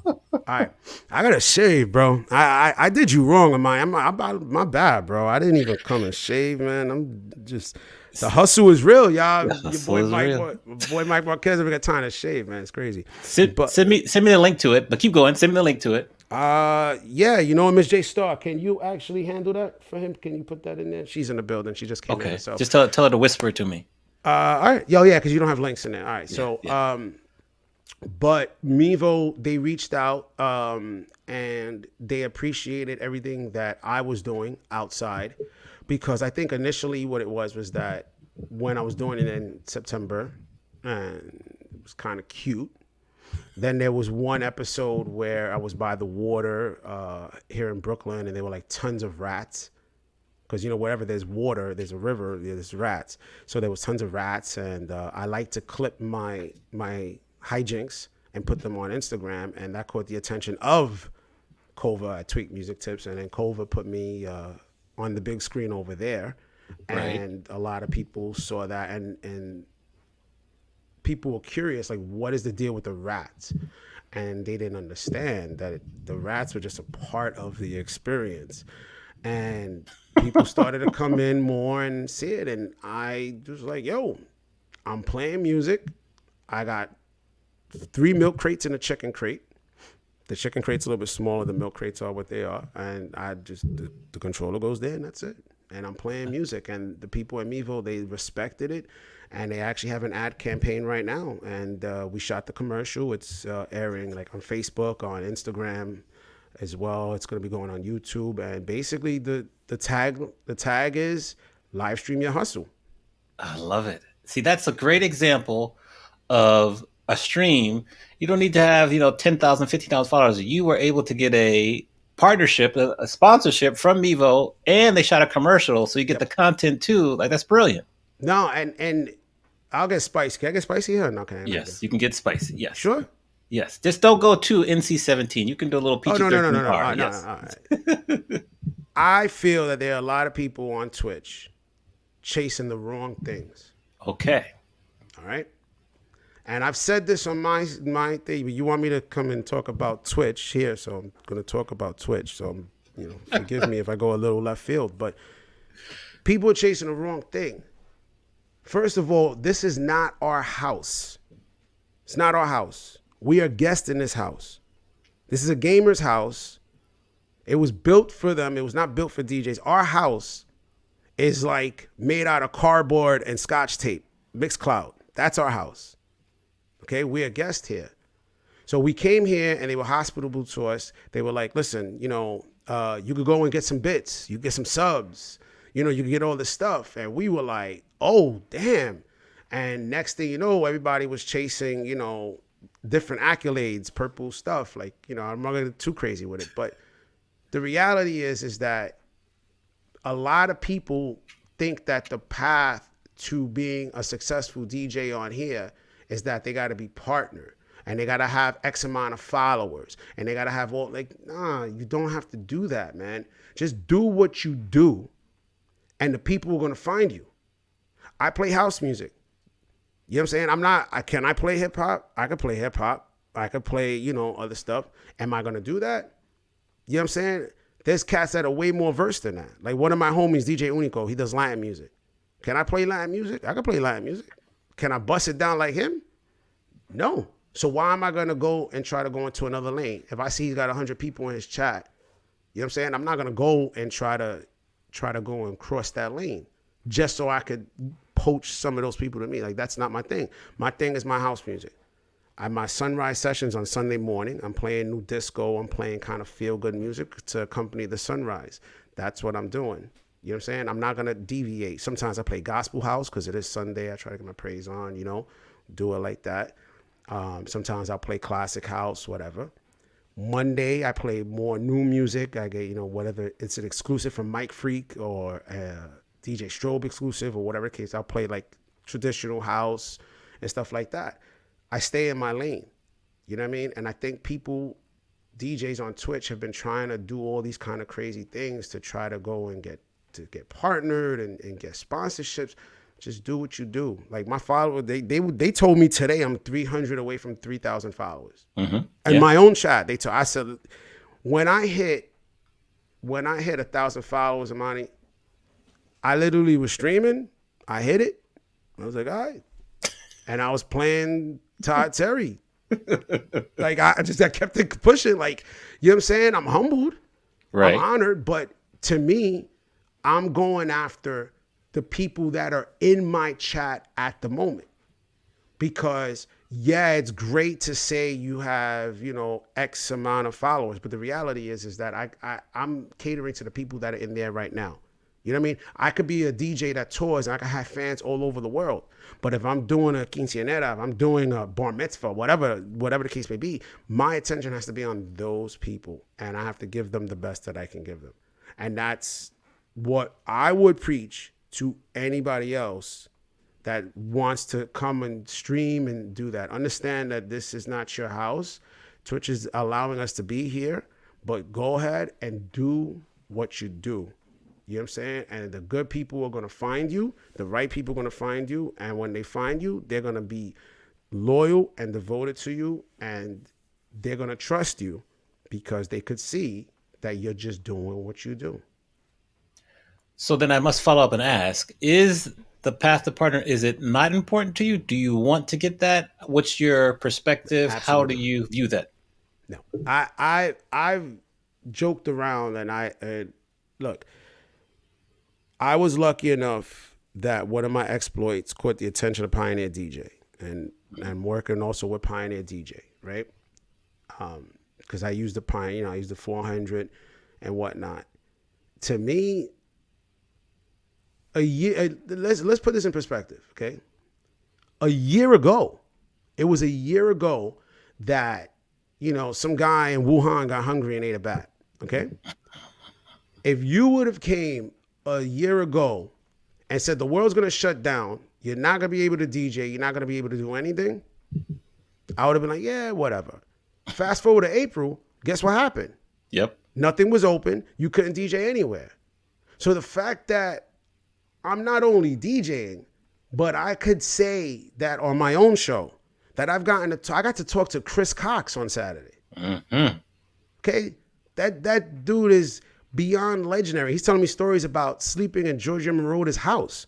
All right. I got to shave, bro. I did you wrong, my bad, bro. I didn't even come and shave, man. I'm just... The hustle is real, y'all. Your boy Mike Marquez never got time to shave, man. It's crazy. Send me the link to it, but keep going. Send me the link to it. Yeah, Miss J Star, can you actually handle that for him? Can you put that in there? She's in the building. She just came in. So just tell her to whisper it to me. All right. Yeah, because you don't have links in there. All right. But Mevo, they reached out and they appreciated everything that I was doing outside. Because I think initially what it was that when I was doing it in September, and it was kind of cute. Then there was one episode where I was by the water here in Brooklyn, and there were like tons of rats. Because, wherever there's water, there's a river, there's rats. So there was tons of rats, and I like to clip my hijinks and put them on Instagram, and that caught the attention of Kova at Tweak Music Tips, and then Kova put me... on the big screen over there, and a lot of people saw that, and people were curious, like, what is the deal with the rats? And they didn't understand that the rats were just a part of the experience. And people started to come in more and see it, and I was like, yo, I'm playing music. I got 3 milk crates and a chicken crate. The chicken crate's a little bit smaller. The milk crates are what they are. And I just, the controller goes there and that's it. And I'm playing music. And the people at Mevo, they respected it. And they actually have an ad campaign right now. And we shot the commercial. It's airing like on Facebook, on Instagram as well. It's going to be going on YouTube. And basically the tag is live stream your hustle. I love it. See, that's a great example of a stream. You don't need to have 10,000, 15,000 followers. You were able to get a partnership, a sponsorship from Mevo, and they shot a commercial, so you get the content too. Like, that's brilliant. No, and I'll get spicy. Can I get spicy here? No, can I? Yes, you can get spicy. Yes. Sure. Yes. Just don't go to NC-17. You can do a little PG-13. No. I feel that there are a lot of people on Twitch chasing the wrong things. Okay. All right. And I've said this on my thing, but you want me to come and talk about Twitch here, so I'm going to talk about Twitch. So, forgive me if I go a little left field, but people are chasing the wrong thing. First of all, this is not our house. It's not our house. We are guests in this house. This is a gamer's house. It was built for them. It was not built for DJs. Our house is like made out of cardboard and Scotch tape, Mixcloud. That's our house. Okay, we're a guest here. So we came here and they were hospitable to us. They were like, listen, you could go and get some bits. You get some subs. You could get all this stuff. And we were like, oh, damn. And next thing you know, everybody was chasing, different accolades, purple stuff. Like, I'm not going to get too crazy with it. But the reality is that a lot of people think that the path to being a successful DJ on here is that they got to be partnered and they got to have X amount of followers and they got to have all, like, nah, you don't have to do that, man. Just do what you do and the people are going to find you. I play house music. You know what I'm saying? Can I play hip hop? I could play hip hop. I could play, other stuff. Am I going to do that? You know what I'm saying? There's cats that are way more versed than that. Like one of my homies, DJ Unico, he does Latin music. Can I play Latin music? I can play Latin music. Can I bust it down like him? No. So why am I going to go and try to go into another lane? If I see he's got 100 people in his chat, you know what I'm saying? I'm not going to go and try to go and cross that lane just so I could poach some of those people to me. Like, that's not my thing. My thing is my house music. I have my sunrise sessions on Sunday morning. I'm playing new disco. I'm playing kind of feel-good music to accompany the sunrise. That's what I'm doing. You know what I'm saying? I'm not going to deviate. Sometimes I play gospel house because it is Sunday. I try to get my praise on, do it like that. Sometimes I'll play classic house, whatever. Monday, I play more new music. I get, whatever. It's an exclusive from Mike Freak or DJ Strobe exclusive or whatever case. I'll play like traditional house and stuff like that. I stay in my lane. You know what I mean? And I think DJs on Twitch have been trying to do all these kind of crazy things to try to go and get partnered and get sponsorships. Just do what you do. Like my followers, they told me today I'm 300 away from 3,000 followers. Mm-hmm. And my own chat, I said, when I hit 1,000 followers, Amani, I literally was streaming. I hit it. I was like, all right. And I was playing Todd Terry. Like I kept it pushing. Like, you know what I'm saying? I'm humbled. Right. I'm honored. But to me, I'm going after the people that are in my chat at the moment. Because it's great to say you have, X amount of followers. But the reality is that I'm catering to the people that are in there right now. You know what I mean? I could be a DJ that tours and I could have fans all over the world. But if I'm doing a quinceañera, if I'm doing a bar mitzvah, whatever the case may be, my attention has to be on those people. And I have to give them the best that I can give them. And that's what I would preach to anybody else that wants to come and stream and do that. Understand that this is not your house. Twitch is allowing us to be here. But go ahead and do what you do. You know what I'm saying? And the good people are going to find you. The right people are going to find you. And when they find you, they're going to be loyal and devoted to you. And they're going to trust you because they could see that you're just doing what you do. So then I must follow up and ask, is the path to partner, is it not important to you? Do you want to get that? What's your perspective? Absolutely. How do you view that? No, I've joked around and look, I was lucky enough that one of my exploits caught the attention of Pioneer DJ, and I'm working also with Pioneer DJ, right? Because I used the Pioneer, I used the 400 and whatnot. To me, let's put this in perspective, okay? It was a year ago that, some guy in Wuhan got hungry and ate a bat, okay? If you would have came a year ago and said the world's going to shut down, you're not going to be able to DJ, you're not going to be able to do anything, I would have been like, yeah, whatever. Fast forward to April, guess what happened? Yep. Nothing was open. You couldn't DJ anywhere. So the fact that I'm not only DJing, but I could say that on my own show that I got to talk to Chris Cox on Saturday. Mm-hmm. Okay? That dude is beyond legendary. He's telling me stories about sleeping in Giorgio Moroder's house.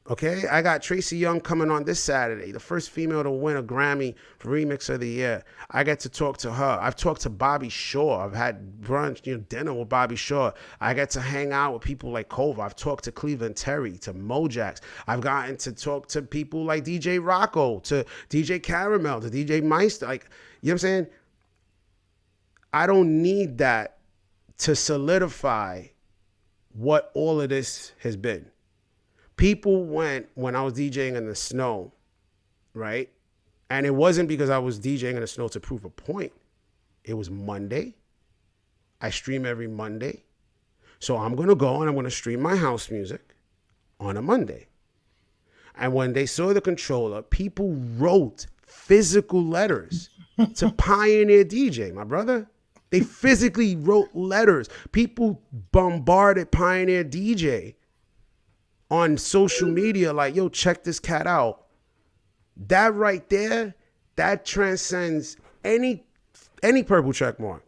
Okay? I got Tracy Young coming on this Saturday, the first female to win a Grammy for Remix of the Year. I get to talk to her. I've talked to Bobby Shore. I've had brunch, dinner with Bobby Shore. I get to hang out with people like Kova. I've talked to Cleveland Terry, to Mojax. I've gotten to talk to people like DJ Rocco, to DJ Caramel, to DJ Meister. Like, you know what I'm saying? I don't need that to solidify what all of this has been. People went when I was DJing in the snow, right? And it wasn't because I was DJing in the snow to prove a point. It was Monday. I stream every Monday. So I'm going to go and I'm going to stream my house music on a Monday. And when they saw the controller, people wrote physical letters to Pioneer DJ, my brother. They physically wrote letters. People bombarded Pioneer DJ on social media like, yo, check this cat out. That right there, that transcends any purple check mark.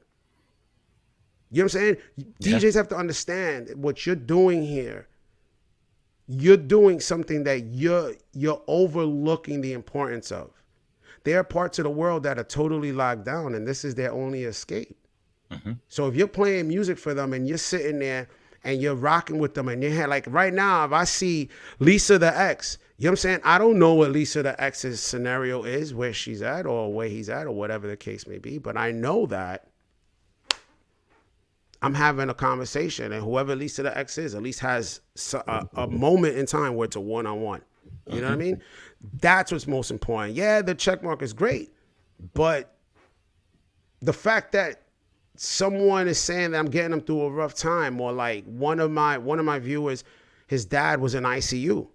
You know what I'm saying? Yeah. DJs have to understand what you're doing here. You're doing something that you're overlooking the importance of. There are parts of the world that are totally locked down, and this is their only escape. Mm-hmm. So if you're playing music for them and you're sitting there and you're rocking with them and you're like right now, if I see Lisa the X, you know what I'm saying? I don't know what Lisa the X's scenario is, where she's at or where he's at or whatever the case may be, but I know that I'm having a conversation, and whoever Lisa the X is at least has a moment in time where it's a one-on-one. You know what I mean? That's what's most important. Yeah, the check mark is great, but the fact that someone is saying that I'm getting them through a rough time, or like one of my viewers, his dad was in ICU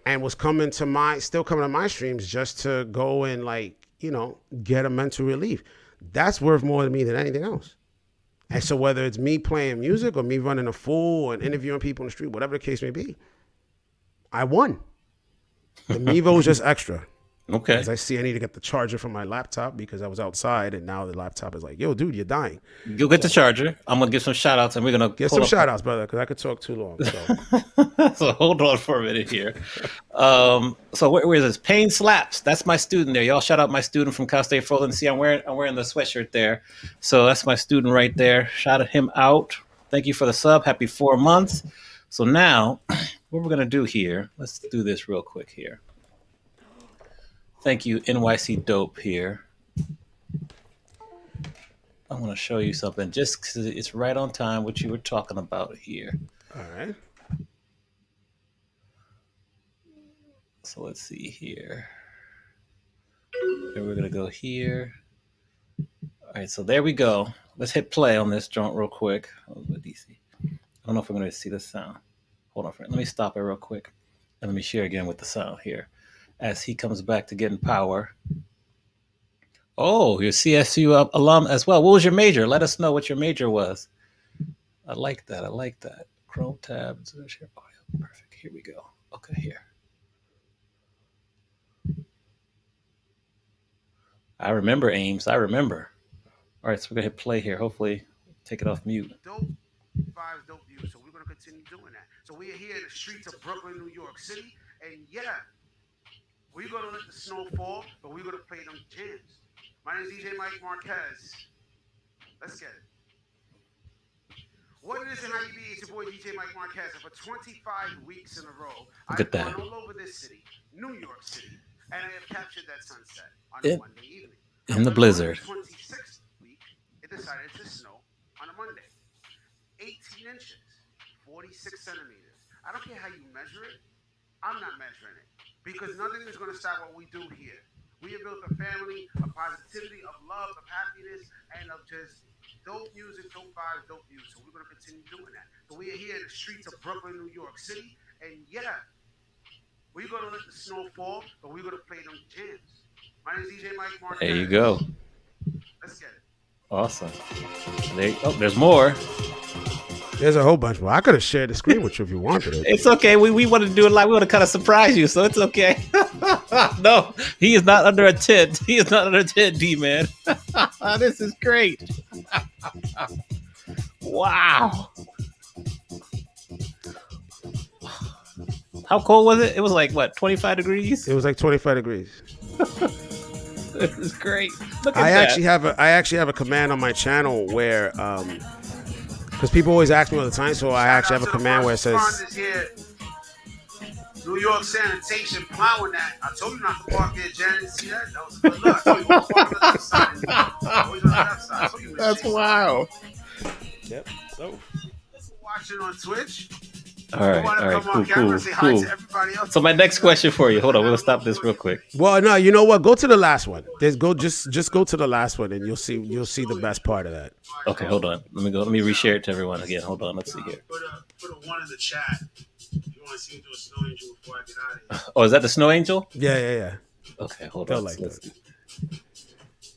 and was still coming to my streams just to go and like, you know, get a mental relief. That's worth more to me than anything else. And so whether it's me playing music or me running a fool and interviewing people in the street, whatever the case may be, I won. The Mevo was just extra. Okay. As I see, I need to get the charger from my laptop because I was outside, and now the laptop is like, yo, dude, you're dying. You'll get the charger. I'm going to give some shout outs, and we're going to get some shout outs, brother, because I could talk too long. So, so hold on for a minute here. So where is this? Pain Slaps. That's my student there. Y'all shout out my student from Cal State Fulton. See, I'm wearing the sweatshirt there. So that's my student right there. Shout him out. Thank you for the sub. Happy 4 months. So now, what we're going to do here, let's do this real quick here. Thank you, NYC Dope here. I want to show you something just because it's right on time what you were talking about here. All right. So let's see here. And we're going to go here. All right, so there we go. Let's hit play on this joint real quick. DC. I don't know if we're going to see the sound. Hold on for it. Let me stop it real quick. And let me share again with the sound here as he comes back to getting power. Oh, you're CSU alum as well. What was your major? Let us know what your major was. I like that. Chrome tab. Perfect. Here we go. Okay, here. I remember Ames. I remember. All right, so we're going to hit play here. Hopefully, take it off mute. Dope vibes, dope views. So we're going to continue doing that. So we are here in the streets of Brooklyn, New York City. And yeah, we're going to let the snow fall, but we're going to play them jams. My name is DJ Mike Marquez. Let's get it. What it is and how you be, it's your boy DJ Mike Marquez. And for 25 weeks in a row, I've gone all over this city, New York City, and I have captured that sunset on a Monday evening. In the blizzard. On the 26th week, it decided to snow on a Monday. 18 inches, 46 centimeters. I don't care how you measure it. I'm not measuring it because nothing is going to stop what we do here. We have built a family of positivity, of love, of happiness, and of just dope music, dope vibes, dope views. So we're going to continue doing that. So we are here in the streets of Brooklyn, New York City. And yeah, we're going to let the snow fall, but we're going to play them jams. My name is DJ Mike Marquez. There you go. Let's get it. Awesome. There's more. There's a whole bunch more. I could have shared the screen with you if you wanted it. It's okay. We want to do it like we want to kind of surprise you, so it's okay. No, he is not under a tent. He is not under a tent, D-Man. This is great. Wow. How cold was it? It was like, what, 25 degrees? It was like 25 degrees. This is great. Look at I that. actually have a command on my channel where because people always ask me all the time, so I actually have a command where it says New York Sanitation plowing that. I told you not to park there, Janet. See that? That was a good luck. I told you to park on the left side. Always on the left side. That's wild. Yep. So watching on Twitch. All right, cool. So my next question for you. Hold on, we'll stop this real quick. Well, no, you know what? Go to the last one. Just go to the last one, and you'll see the best part of that. Okay, hold on. Let me reshare it to everyone again. Hold on. Let's see here. Put a one in the chat. If you want to see me do a snow angel before I get out of here. Oh, is that the snow angel? Yeah. Okay, hold They'll on. like Let's that.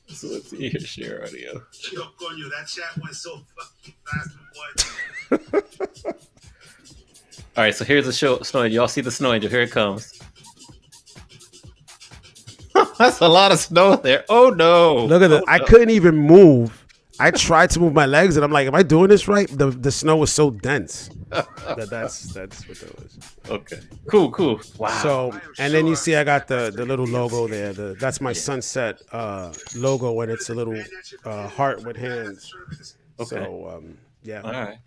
so let's see here. Share audio. Yo, Coño, that chat went so fucking fast, boy. All right, so here's the snow angel. Y'all see the snow angel? Here it comes. That's a lot of snow there. Oh no! Look at that. No. I couldn't even move. I tried to move my legs, and I'm like, "Am I doing this right?" The snow was so dense. That's what that was. Okay. Cool. Wow. So, and then you see, I got the little logo there. That's my sunset logo, and it's a little heart with hands. Okay. So, yeah. All right.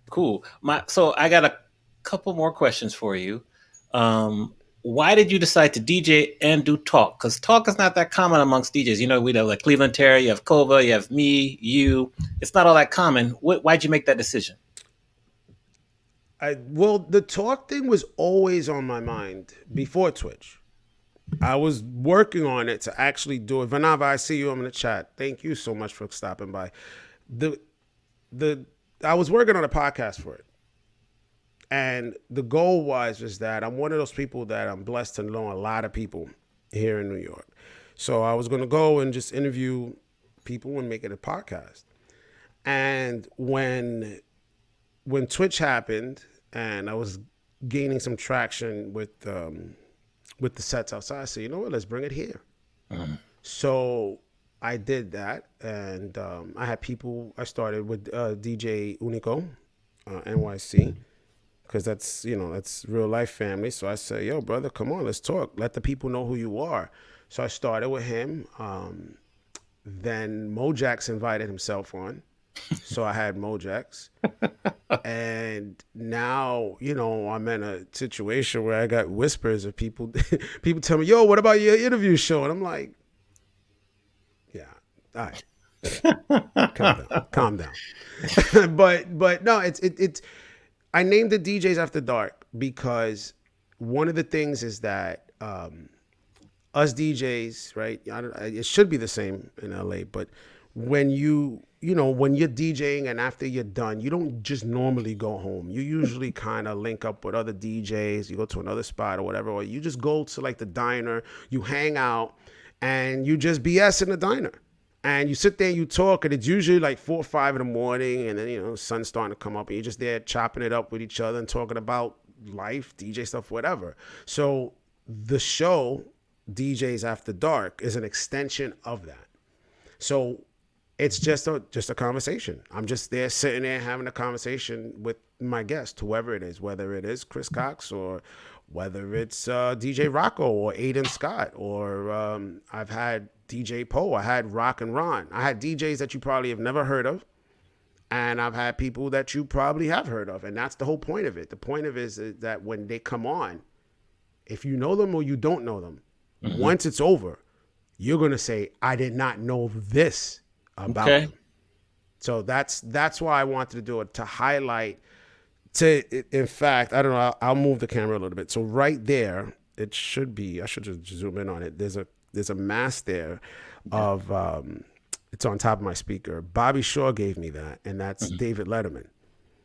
Cool. So I got a couple more questions for you. Why did you decide to DJ and do talk? Because talk is not that common amongst DJs. You know, we have like Cleveland Terry, you have Kova, you have me, you. It's not all that common. Why'd you make that decision? Well, the talk thing was always on my mind before Twitch. I was working on it to actually do it. Vanava, I see you in the chat. Thank you so much for stopping by. I was working on a podcast for it. And the goal was that I'm one of those people that I'm blessed to know a lot of people here in New York. So I was going to go and just interview people and make it a podcast. And when Twitch happened and I was gaining some traction with the sets outside, I said, you know what, let's bring it here. So I did that. And I had people, I started with DJ Unico, NYC. Because that's real life family. So I said, yo, brother, come on, let's talk. Let the people know who you are. So I started with him. Then Mojax invited himself on. So I had Mojax. And now, I'm in a situation where I got whispers of people tell me, yo, what about your interview show? And I'm like, yeah, all right. Calm down. But no, it's I named it DJs After Dark because one of the things is that us DJs, right? It should be the same in LA, but when when you're DJing and after you're done, you don't just normally go home. You usually kind of link up with other DJs. You go to another spot or whatever, or you just go to like the diner, you hang out, and you just BS in the diner. And you sit there and you talk, and it's usually like 4 or 5 in the morning, and then, the sun's starting to come up, and you're just there chopping it up with each other and talking about life, DJ stuff, whatever. So the show, DJs After Dark, is an extension of that. So it's just a conversation. I'm just there sitting there having a conversation with my guest, whoever it is, whether it is Chris Cox or whether it's DJ Rocco or Aiden Scott, or I've had DJ Poe, I had Rock and Ron. I had DJs that you probably have never heard of, and I've had people that you probably have heard of, and that's the whole point of it. The point of it is that when they come on, if you know them or you don't know them, once it's over, you're going to say, I did not know this about them. So that's why I wanted to do it, to highlight. In fact, I don't know, I'll move the camera a little bit. So right there, it should be, I should just zoom in on it. There's a mask there of, it's on top of my speaker. Bobby Shaw gave me that, and that's David Letterman.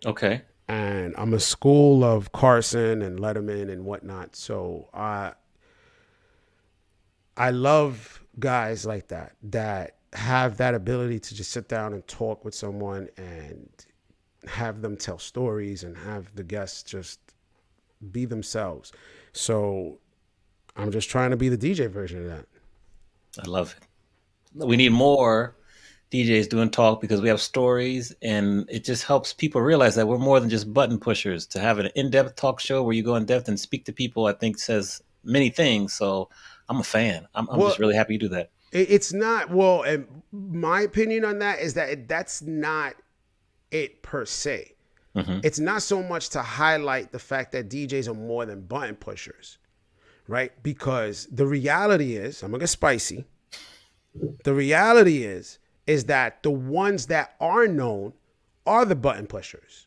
Okay. And I'm a school of Carson and Letterman and whatnot. So I love guys like that have that ability to just sit down and talk with someone and have them tell stories and have the guests just be themselves. So I'm just trying to be the DJ version of that. I love it. We need more DJs doing talk because we have stories, and it just helps people realize that we're more than just button pushers. To have an in-depth talk show where you go in depth and speak to people, I think says many things. So I'm a fan. I'm just really happy you do that. It's not, well, and my opinion on that is that that's not it per se. It's not so much to highlight the fact that DJs are more than button pushers, right? Because the reality is, I'm gonna get spicy. The reality is that the ones that are known are the button pushers.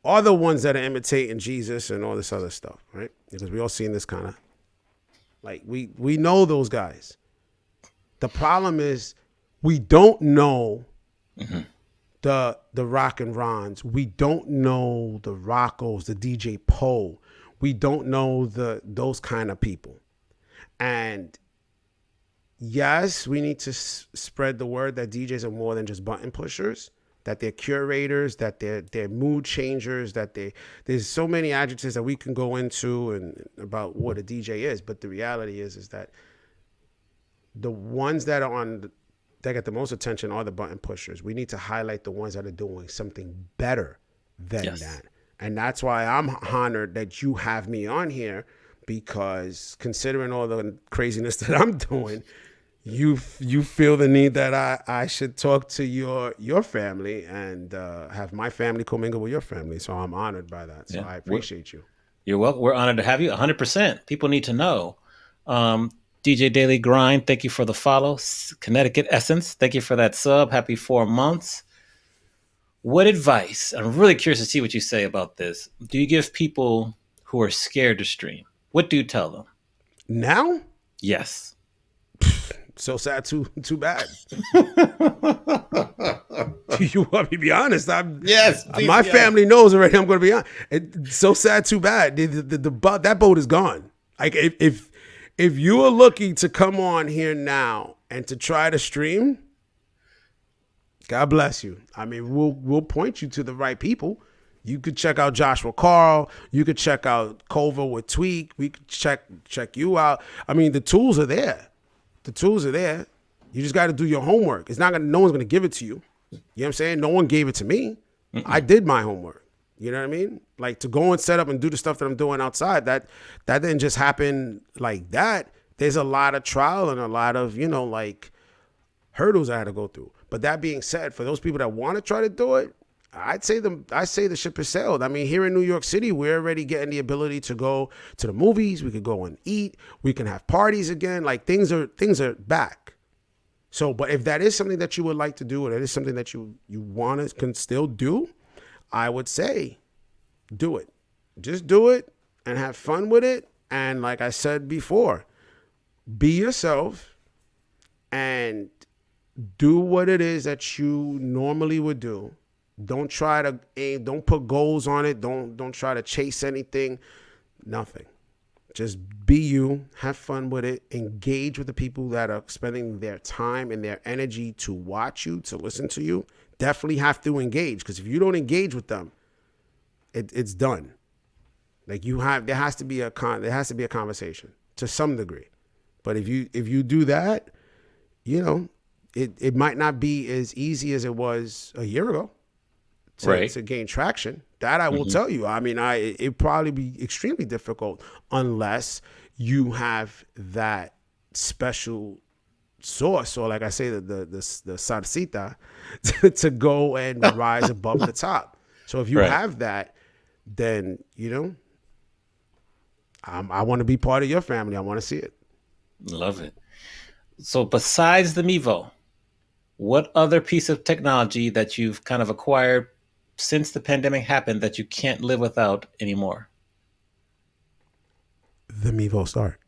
are the ones that are imitating Jesus and all this other stuff, right? Because we all seen this kind of, like, we know those guys. The problem is we don't know the Rock and Rons. We don't know the Rockos, the DJ Poe. We don't know those kind of people. And yes, we need to spread the word that DJs are more than just button pushers, that they're curators, that they're mood changers, that there's so many adjectives that we can go into and about what a DJ is. But the reality is that the ones that are that get the most attention are the button pushers. We need to highlight the ones that are doing something better than that. And that's why I'm honored that you have me on here, because considering all the craziness that I'm doing, you feel the need that I should talk to your family and have my family commingle with your family. So I'm honored by that. So I appreciate you. You're welcome. We're honored to have you. 100%. People need to know. DJ Daily Grind, thank you for the follow. Connecticut Essence, thank you for that sub. Happy 4 months. What advice, I'm really curious to see what you say about this, do you give people who are scared to stream? What do you tell them? Now? Yes. So sad, too bad. You want me to be honest? Yes. My family knows already. I'm going to be honest. It's so sad, too bad. That boat is gone. Like if you are looking to come on here now and to try to stream, God bless you. I mean, we'll point you to the right people. You could check out Joshua Carl. You could check out Culver with Tweak. We could check you out. I mean, the tools are there. The tools are there. You just got to do your homework. No one's gonna give it to you. You know what I'm saying? No one gave it to me. I did my homework. You know what I mean? Like, to go and set up and do the stuff that I'm doing outside, that didn't just happen like that. There's a lot of trial and a lot of, like, hurdles I had to go through. But that being said, for those people that want to try to do it, I say the ship has sailed. I mean, here in New York City, we're already getting the ability to go to the movies. We could go and eat. We can have parties again. Like, things are back. So, but if that is something that you would like to do, or that is something that you want to can still do, I would say do it. Just do it and have fun with it. And like I said before, be yourself and do what it is that you normally would do. Don't try to aim, don't put goals on it. Don't try to chase anything. Nothing. Just be you, have fun with it, engage with the people that are spending their time and their energy to watch you, to listen to you. Definitely have to engage, because if you don't engage with them, it's done. Like, there has to be a conversation to some degree. But if you do that, it might not be as easy as it was a year ago to gain traction. That I will tell you. I mean, it'd probably be extremely difficult unless you have that special sauce, or like I say, the salsita to go and rise above the top. So if you have that, then, I want to be part of your family. I want to see it. Love it. So besides the Mevo, what other piece of technology that you've kind of acquired since the pandemic happened that you can't live without anymore? The Mevo Start.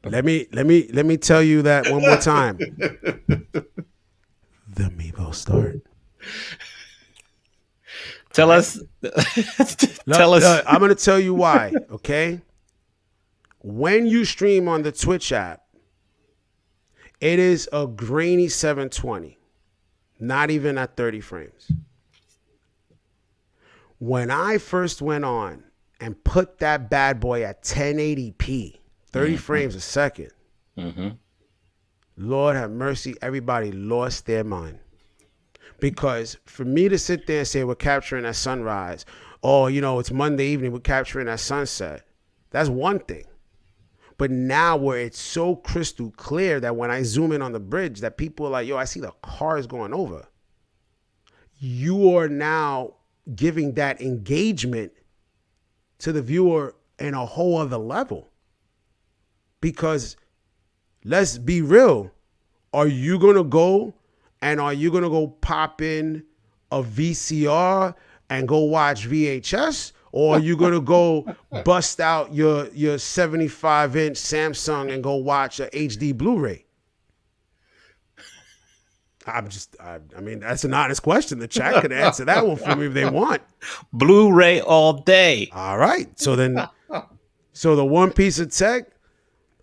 Let me tell you that one more time. The Mevo Start. Tell us. Tell us. I'm going to tell you why, okay? When you stream on the Twitch app, it is a grainy 720, not even at 30 frames. When I first went on and put that bad boy at 1080p, 30 frames a second, Lord have mercy, everybody lost their mind. Because for me to sit there and say we're capturing at sunrise, or, it's Monday evening, we're capturing at sunset, that's one thing. But now where it's so crystal clear that when I zoom in on the bridge, that people are like, yo, I see the cars going over. You are now giving that engagement to the viewer in a whole other level. Because let's be real. Are you going to go And are you gonna go pop in a VCR and go watch VHS? Or are you gonna go bust out your 75-inch Samsung and go watch a HD Blu-ray? I mean, that's an honest question. The chat could answer that one for me if they want. Blu-ray all day. All right. So the one piece of tech,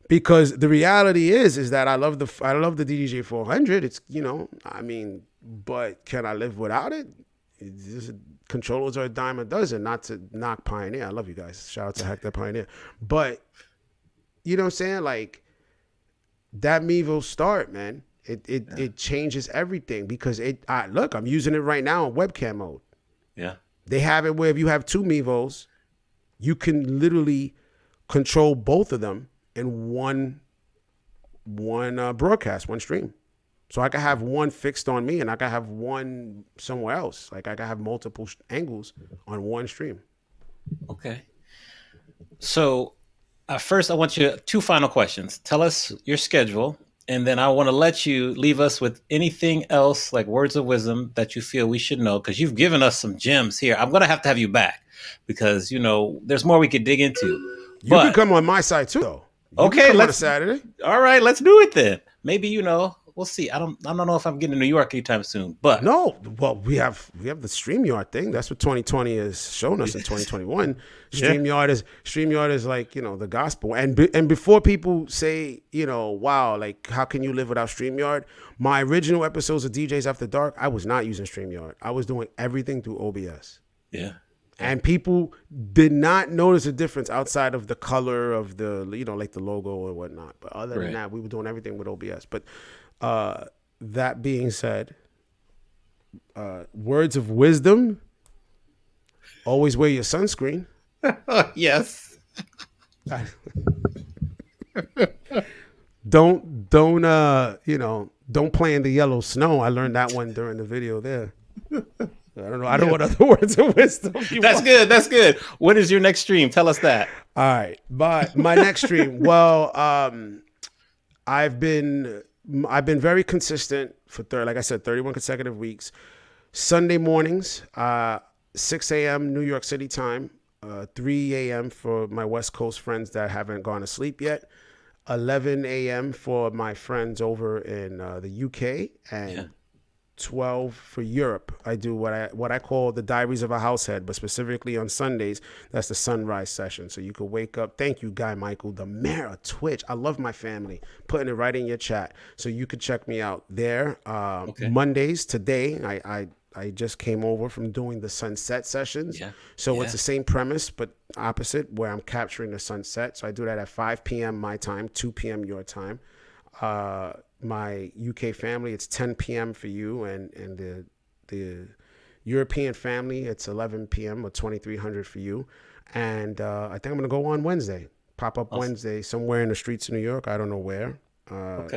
because the reality is that I love the DJ 400. It's, I mean, but can I live without it? Controllers are a dime a dozen. Not to knock Pioneer. I love you guys. Shout out to Hector Pioneer. But you know what I'm saying? Like that Mevo start, man. It changes everything because look, I'm using it right now in webcam mode. Yeah. They have it where if you have two Mevos, you can literally control both of them in one broadcast, one stream. So I can have one fixed on me and I can have one somewhere else. Like I can have multiple angles on one stream. Okay. So first I want you two final questions. Tell us your schedule. And then I want to let you leave us with anything else, like words of wisdom that you feel we should know, because you've given us some gems here. I'm going to have you back because, there's more we could dig into. You can come on my side too, though. Okay, let's on a Saturday. All right, let's do it then. Maybe, we'll see. I don't know if I'm getting to New York anytime soon, but no. Well, we have the StreamYard thing. That's what 2020 has shown us in 2021. StreamYard is like the gospel. And before people say wow, like how can you live without StreamYard? My original episodes of DJs After Dark, I was not using StreamYard. I was doing everything through OBS. Yeah. And people did not notice a difference outside of the color of the like the logo or whatnot. But other than that, we were doing everything with OBS. But that being said, words of wisdom: always wear your sunscreen. Yes. Don't play in the yellow snow. I learned that one during the video there. I don't know. I don't know what other words of wisdom you want. That's good. What is your next stream? Tell us that. All right. But my next stream, well, I've been very consistent for 31 consecutive weeks. Sunday mornings, 6 a.m. New York City time, 3 a.m. for my West Coast friends that haven't gone to sleep yet, 11 a.m. for my friends over in the UK, and 12 for Europe. I do what I call the Diaries of a Househead, but specifically on Sundays, that's the sunrise session. So you could wake up. Thank you, Guy Michael, the mayor of Twitch. I love my family. Putting it right in your chat. So you could check me out there. Mondays, today, I just came over from doing the sunset sessions. Yeah. So it's the same premise, but opposite, where I'm capturing the sunset. So I do that at 5 p.m. my time, 2 p.m. your time. My UK family, it's 10 p.m. for you, and the European family, it's 11 p.m. or 2300 for you. And I think I'm gonna go on Wednesday, pop up Wednesday somewhere in the streets of New York. I don't know where.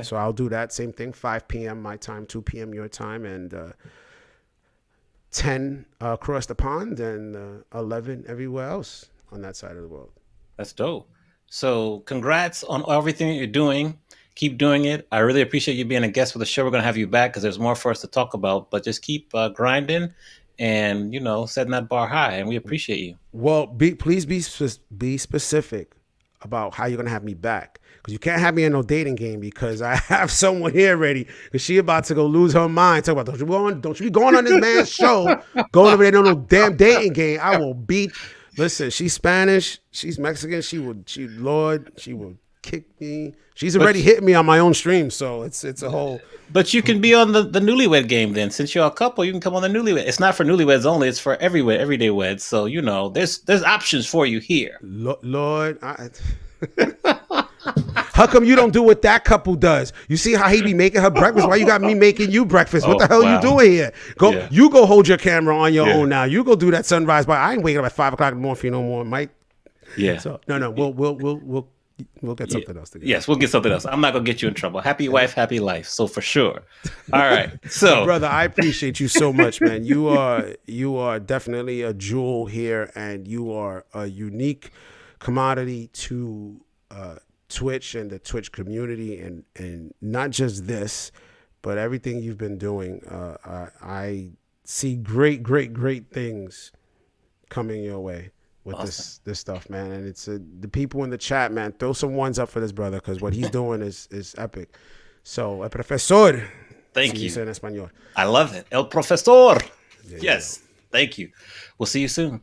So I'll do that same thing, 5 p.m. my time, 2 p.m. your time, and 10 across the pond, and 11 everywhere else on that side of the world. That's dope. So congrats on everything that you're doing. Keep doing it. I really appreciate you being a guest for the show. We're going to have you back because there's more for us to talk about, but just keep grinding and, setting that bar high, and we appreciate you. Well, please be specific about how you're going to have me back, because you can't have me in no dating game, because I have someone here ready, because she about to go lose her mind. Talk about, don't you be going on this man's show, going over there no damn dating game. I will beat. Listen, she's Spanish, she's Mexican, she will kick me. She's already hit me on my own stream, so it's a whole. But you can be on the newlywed game then. Since you're a couple, you can come on the newlywed. It's not for newlyweds only; it's for everyday weds. So there's options for you here. Lord, how come you don't do what that couple does? You see how he be making her breakfast? Why you got me making you breakfast? What the hell you doing here? You go hold your camera on your own now. You go do that sunrise. But I ain't waking up at 5 o'clock in the morning for you no more, Mike. Yeah. So no, we'll get something else together. Yes, we'll get something else. I'm not gonna get you in trouble. Happy wife, happy life. So for sure. All right. So brother, I appreciate you so much, man. You are definitely a jewel here, and you are a unique commodity to Twitch and the Twitch community, and not just this, but everything you've been doing, I see great things coming your way with Awesome. this stuff, man. And it's the people in the chat, man. Throw some ones up for this brother because what he's doing is epic. So, el profesor. Thank Se you. dice en español. I love it. El profesor. Yeah, Yes. Thank you. We'll see you soon.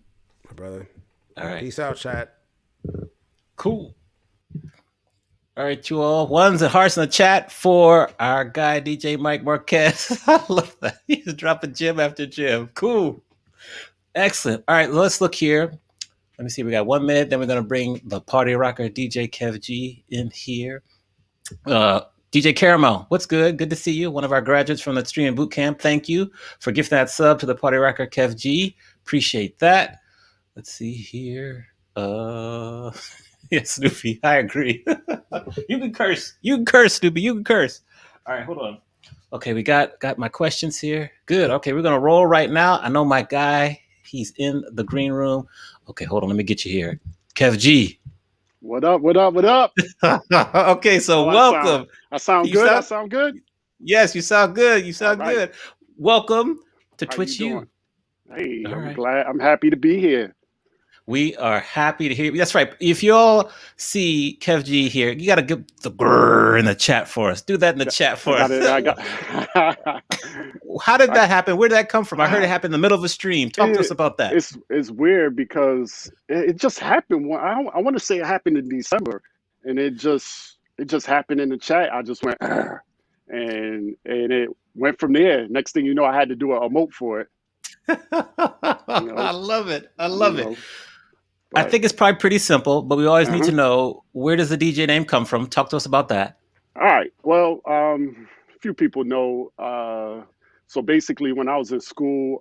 my brother. All right. Peace out, chat. Cool. All right, you all. Ones and hearts in the chat for our guy, DJ Mike Marquez. I love that. He's dropping gym after gym. Cool. Excellent. All right, let's look here. Let me see. We got 1 minute. Then we're going to bring the party rocker, DJ Kev G, in here. DJ Caramel, what's good? Good to see you. One of our graduates from the Stream Boot Camp. Thank you for gifting that sub to the party rocker, Kev G. Appreciate that. Let's see here. Yeah, Snoopy, I agree. You can curse. You can curse, Snoopy. You can curse. All right, hold on. Okay, we got my questions here. Good. Okay, we're gonna roll right now. I know my guy. He's in the green room. Okay, hold on. Let me get you here. Kev G. What up? What up? What up? Okay, so welcome. I sound You good. sound- I sound good. Yes, you sound good. You sound All right. good. Welcome to How Twitch you U. doing? Hey, All I'm right. glad. I'm happy to be here. We are happy to hear you. That's right. If you all see Kev G here, you got to give the grrr in the chat for us. Do that in the chat for us. I got. How did that happen? Where did that come from? I heard it happened in the middle of a stream. Talk to us about that. It's weird because it just happened. I want to say it happened in December, and it just happened in the chat. I just went, and it went from there. Next thing you know, I had to do a emote for it. I love it. I love it. But, I think it's probably pretty simple, but we always need to know, where does the DJ name come from? Talk to us about that. All right. Well, a few people know. So basically, when I was in school,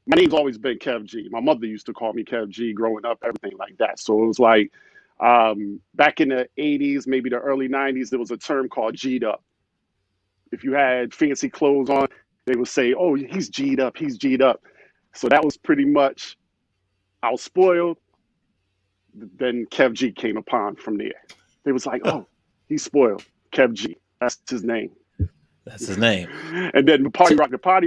my name's always been Kev G. My mother used to call me Kev G growing up, everything like that. So it was like back in the 80s, maybe the early 90s, there was a term called G'd up. If you had fancy clothes on, they would say, oh, he's G'd up, he's G'd up. So that was pretty much, I was spoiled. Then Kev G came upon from there. They was like, oh, he's spoiled. Kev G. That's his name. That's his name. And then the party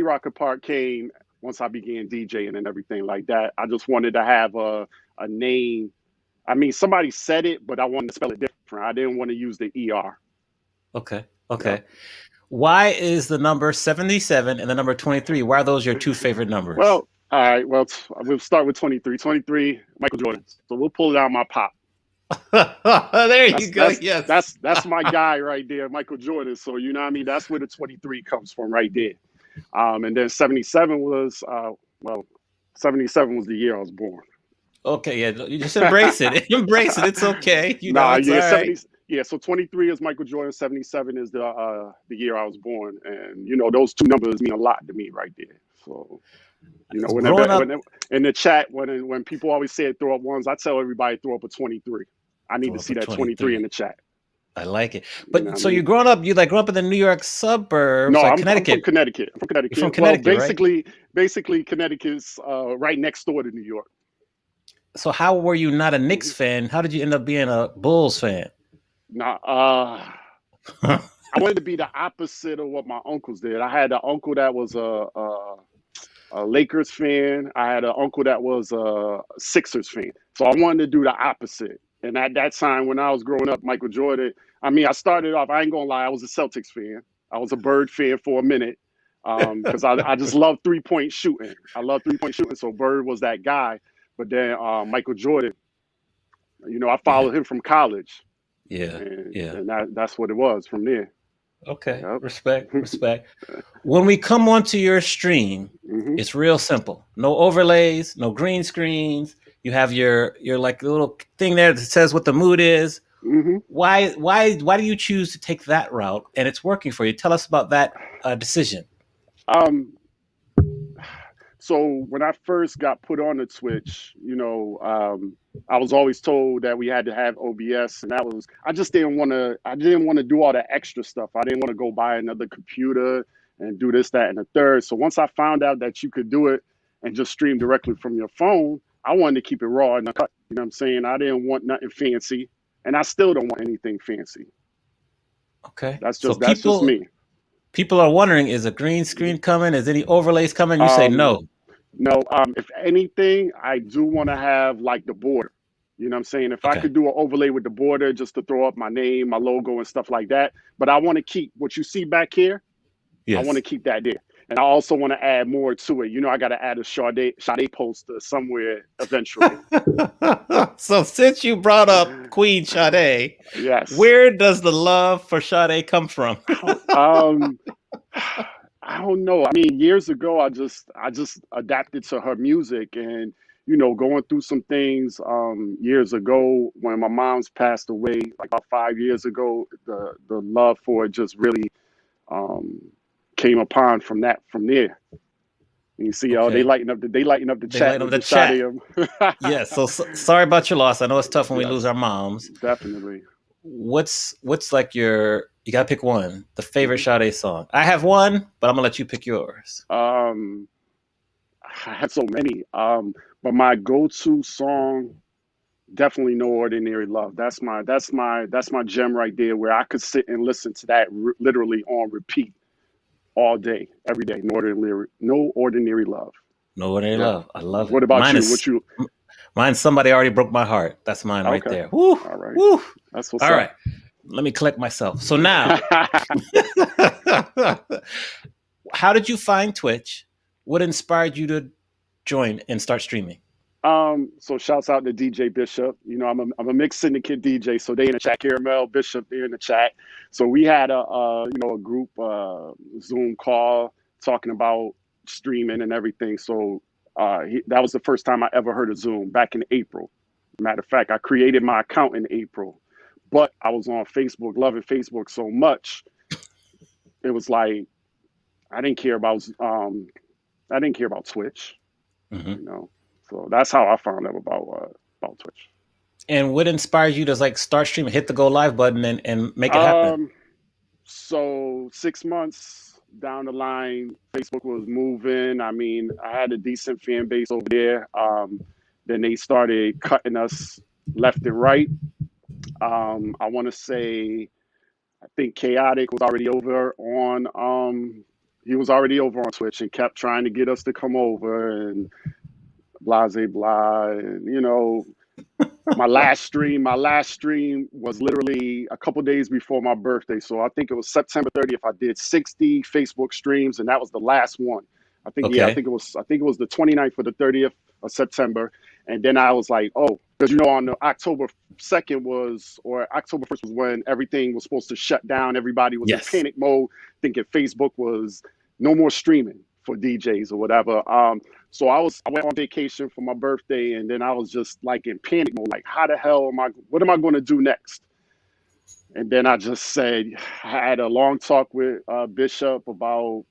rocker part came once I began DJing and everything like that. I just wanted to have a name. I mean, somebody said it, but I wanted to spell it different. I didn't want to use the ER. Okay. Yeah. Why is the number 77 and the number 23? Why are those your two favorite numbers? Well, all right. Well, we'll start with 23. 23, Michael Jordan. So we'll pull it out my pop. There you go. Yes. That's my guy right there, Michael Jordan. So you know what I mean? That's where the 23 comes from right there. And then 77 was 77 was the year I was born. Okay, yeah, you just embrace it. Embrace it. It's okay. You know, it's all right. Yeah, so 23 is Michael Jordan, 77 is the year I was born. And you know, those two numbers mean a lot to me right there. So you know, when in the chat, when people always say throw up ones, I tell everybody throw up a 23. I need to see that 23 in the chat. I like it. But you know so you're growing up, you grew up in the New York suburbs, no, like I'm Connecticut. I'm from Connecticut. I'm from Connecticut. You're from Connecticut, right? Basically Connecticut's right next door to New York. So how were you not a Knicks fan? How did you end up being a Bulls fan? I wanted to be the opposite of what my uncles did. I had an uncle that was a Lakers fan. I had an uncle that was a Sixers fan. So I wanted to do the opposite. And at that time, when I was growing up, Michael Jordan, I mean, I started off, I ain't gonna lie, I was a Celtics fan. I was a Bird fan for a minute because I just love three-point shooting. I love three-point shooting, so Bird was that guy. But then Michael Jordan, you know, I followed him from college. Yeah, and that's what it was from there. Okay, yep. Respect. When we come onto your stream, it's real simple. No overlays, no green screens. You have your like little thing there that says what the mood is. Why do you choose to take that route? And it's working for you. Tell us about that decision. So when I first got put on the Twitch, you know, I was always told that we had to have OBS, and I just didn't want to do all that extra stuff. I didn't want to go buy another computer and do this, that, and the third. So once I found out that you could do it and just stream directly from your phone, I wanted to keep it raw and cut. You know what I'm saying? I didn't want nothing fancy, and I still don't want anything fancy. Okay. That's just me. People are wondering, is a green screen coming? Is any overlays coming? You say Um, no. no, if anything, I do want to have like the border. You know what I'm saying? If I Okay. could do an overlay with the border just to throw up my name, my logo, and stuff like that. But I want to keep what you see back here. I want to Yes. keep that there. And I also want to add more to it. You know, I got to add a Sade poster somewhere eventually. So since you brought up Queen Sade, Yes. where does the love for Sade come from? Um, I don't know. I mean, years ago, I just adapted to her music, and going through some things years ago when my mom's passed away, like about 5 years ago. The love for it just really um, came upon from there. And you see, oh, Okay. they lighten up the They chat light up with the the shot chat. of Yes. So sorry about your loss. I know it's tough when we lose Yes, our moms. definitely. What's like you gotta pick one, the favorite hmm Sade song. I have one, but I'm gonna let you pick yours. Um, I had so many. But my go-to song, definitely "No Ordinary Love." That's my gem right there, where I could sit and listen to that literally on repeat all day, every day. No ordinary love. No Ordinary Yeah. Love. I love What it. about you? What you? Mine's Somebody Already Broke My Heart. That's mine right Okay. there. Woo, All right. woo. That's what's All up. right. Let me collect myself. So now, how did you find Twitch? What inspired you to join and start streaming? So shouts out to DJ Bishop. I'm a mixed syndicate DJ, so they in the chat. Caramel Bishop, they're in the chat. So we had a group Zoom call talking about streaming and everything. So that was the first time I ever heard of Zoom back in April. Matter of fact, I created my account in April, but I was on Facebook, loving Facebook so much, it was like I didn't care about I didn't care about Twitch, Hmm. you know. So that's how I found out about Twitch. And what inspired you to like start streaming, hit the go live button and make it happen? Um, so 6 months down the line, Facebook was moving. I mean, I had a decent fan base over there. Then they started cutting us left and right. I want to say, I think Chaotic was already over on. He was already over on Twitch and kept trying to get us to come over and blah blah blah. And my last stream was literally a couple days before my birthday. So I think it was September 30th. I did 60 Facebook streams, and that was the last one. I think, yeah, Okay. I think it was the 29th or the 30th of September. And then I was like, oh, because on the October 2nd or October 1st was when everything was supposed to shut down. Everybody was in Yes. panic mode, thinking Facebook was no more streaming for DJs or whatever. So I went on vacation for my birthday, and then I was just like in panic mode, like how the hell what am I going to do next? And then I just said, I had a long talk with Bishop about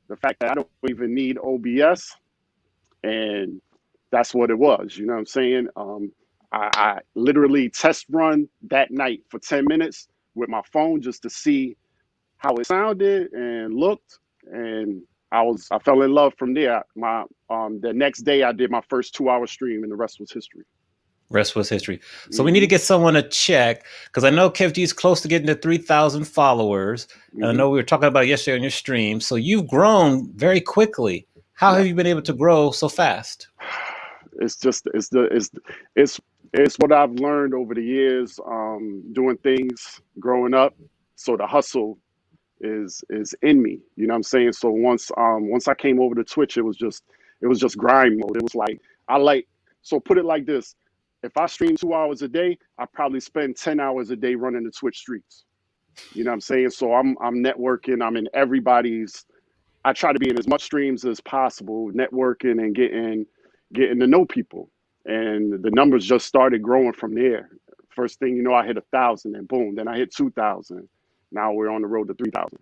the fact that I don't even need OBS, and that's what it was. You know what I'm saying? I literally test run that night for 10 minutes with my phone just to see how it sounded and looked, and I fell in love from there. The next day I did my first 2 hour stream, and the rest was history. Rest was history. So we need to hmm get someone to check because I know Kev G is close to getting to 3,000 followers. And I hmm know we were talking about it yesterday on your stream. So you've grown very quickly. How Yeah. have you been able to grow so fast? It's just it's it's what I've learned over the years, doing things growing up. So the hustle is in me. You know what I'm saying? So once I came over to Twitch, it was just grind mode. It was like I like so put it like this. If I stream 2 hours a day, I probably spend 10 hours a day running the Twitch streets. You know what I'm saying? So I'm networking, I'm in everybody's. I try to be in as much streams as possible, networking and getting to know people. And the numbers just started growing from there. First thing you know, I hit 1,000, and boom, then I hit 2,000. Now we're on the road to 3,000.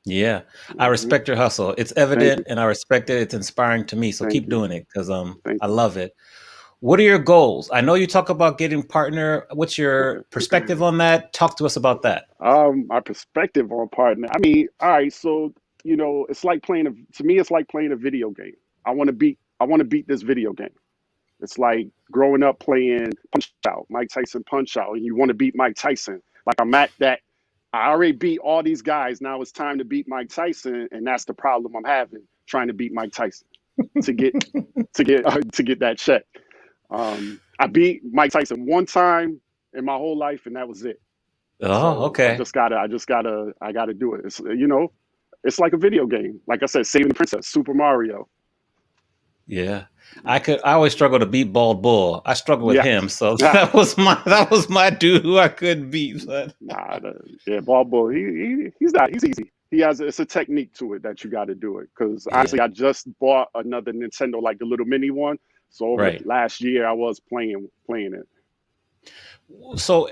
Yeah, I hmm respect your hustle. It's Thank you, evident and I respect it. It's inspiring to me. So thank keep you, doing it because thank I you. love it. What are your goals? I know you talk about getting partner. What's your perspective on that? Talk to us about that. My perspective on partner. I mean, all right, so it's like to me, it's like playing a video game. I want to beat this video game. It's like growing up playing Punch Out, Mike Tyson Punch Out, and you want to beat Mike Tyson. Like I'm at that I already beat all these guys. Now it's time to beat Mike Tyson, and that's the problem I'm having, trying to beat Mike Tyson to get to get that check. I beat Mike Tyson one time in my whole life, and that was it. Oh, So okay. I gotta do it. It's, you know, it's like a video game. Like I said, Saving the Princess, Super Mario. Yeah. I always struggle to beat Bald Bull. I struggle with Yeah. him, so that was my dude who I couldn't beat. But Ball Bull. He's easy. It's a technique to it that you got to do it. Because honestly, I just bought another Nintendo, like the little mini one. So over the right. last year, I was playing it. So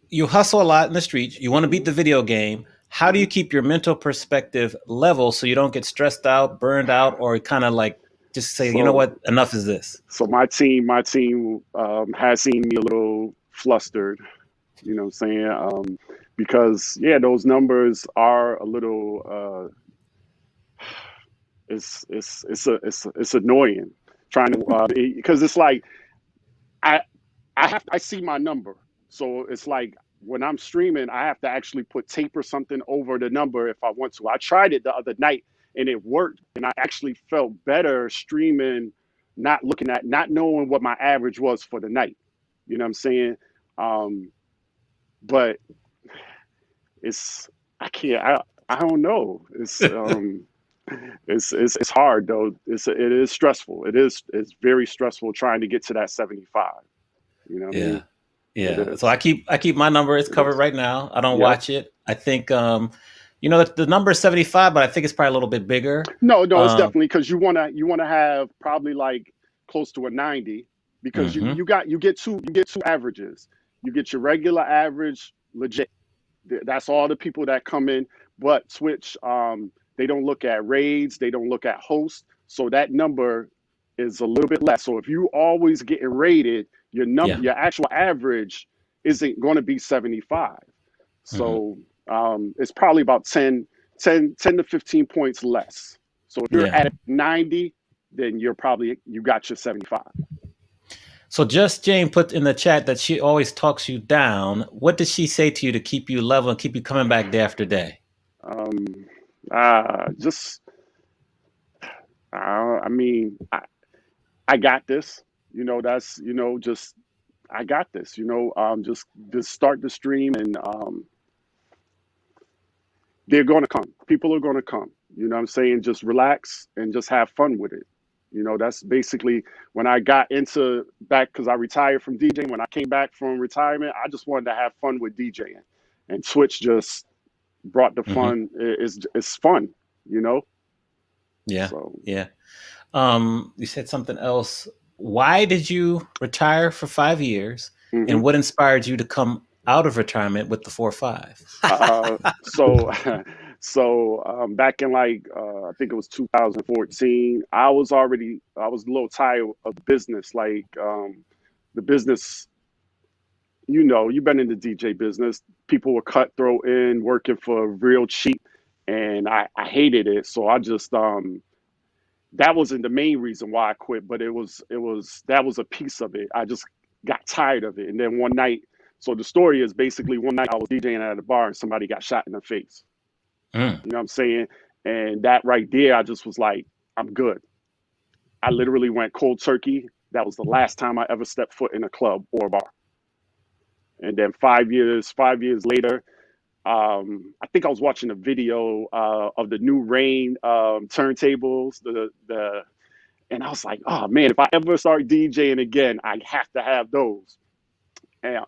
you hustle a lot in the streets. You want to beat the video game. How do you keep your mental perspective level so you don't get stressed out, burned out, or kind of like just say, you know So what, enough is this? so my team has seen me a little flustered. You know what I'm saying? Because those numbers are a little. It's annoying trying to because it's like I I see my number, so it's like when I'm streaming, I have to actually put tape or something over the number if I want to. I tried it the other night and it worked, and I actually felt better streaming, not knowing what my average was for the night. You know what I'm saying? But it's I can't I don't know. It's hard though. It is stressful. It's very stressful trying to get to that 75. You know what I mean? Yeah. So I keep my number. It's covered right now. I don't Yep. watch it. I think the number is 75, but I think it's probably a little bit bigger. No, it's definitely because you wanna have probably like close to a 90 because you get two averages. You get your regular average, legit. That's all the people that come in. But Twitch, they don't look at raids, they don't look at hosts, so that number is a little bit less. So if you always getting rated, your actual average isn't going to be 75. So it's probably about 10 to 15 points less. So if you're at 90, then you got your 75. So Just Jane put in the chat that she always talks you down. What does she say to you to keep you level and keep you coming back day after day? I mean, I got this. Just I got this. Just start the stream, and they're going to come. People are going to come. You know what I'm saying? Just relax and just have fun with it. That's basically when I got into back because I retired from DJing. When I came back from retirement, I just wanted to have fun with DJing, and Twitch just brought the fun. It's fun, Yeah. So. Yeah. You said something else. Why did you retire for 5 years, and what inspired you to come out of retirement with the 4-5? So back in I think it was 2014, I was a little tired of business, the business. You've been in the DJ business. People were cutthroat in working for real cheap, and I hated it. So I just that wasn't the main reason why I quit, but that was a piece of it. I just got tired of it, and then one night. So the story is basically one night I was DJing at a bar and somebody got shot in the face. You know what I'm saying? And that right there, I just was like, I'm good. I literally went cold turkey. That was the last time I ever stepped foot in a club or a bar. And then 5 years later, I think I was watching a video of the new Rain turntables, and I was like, oh man, if I ever start DJing again, I have to have those. And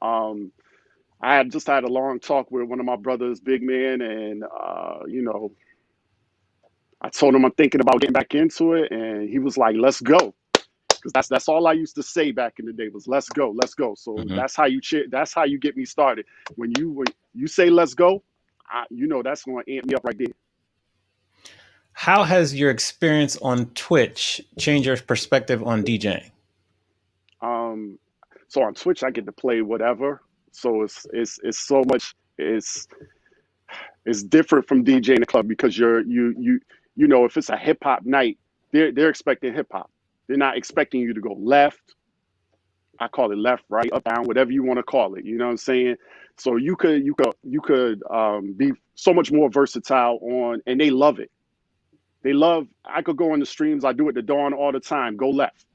I had just had a long talk with one of my brothers, big man, and I told him I'm thinking about getting back into it, and he was like, "Let's go," because that's all I used to say back in the day was "Let's go, let's go." So that's how you cheer. That's how you get me started. When you say "Let's go," that's going to amp me up right there. How has your experience on Twitch changed your perspective on DJing? So on Twitch, I get to play whatever. So it's so much. It's different from DJing the club because if it's a hip hop night, they're expecting hip hop. They're not expecting you to go left. I call it left, right, up, down, whatever you want to call it. You know what I'm saying? So you could be so much more versatile on, and they love it. They love. I could go on the streams. I do it to Dawn all the time. Go left,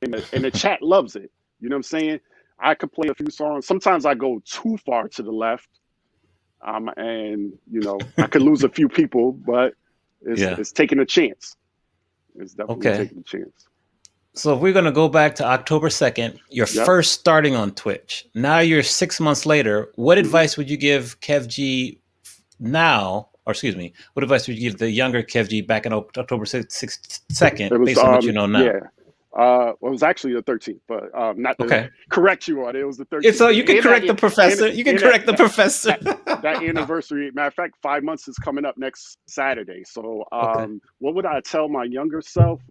and the chat loves it. You know what I'm saying? I could play a few songs. Sometimes I go too far to the left, and you know I could lose a few people, but it's taking a chance. It's definitely taking a chance. So if we're going to go back to October 2nd, you're first starting on Twitch. Now you're 6 months later. What advice would you give Kev G now, or excuse me, what advice would you give the younger Kev G back in October 2nd, based on what you know now? Yeah. Well, it was actually the 13th, but not to correct you on it. It was the 13th. So you can correct the professor. You can correct the professor. That anniversary, matter of fact, 5 months is coming up next Saturday. So what would I tell my younger self?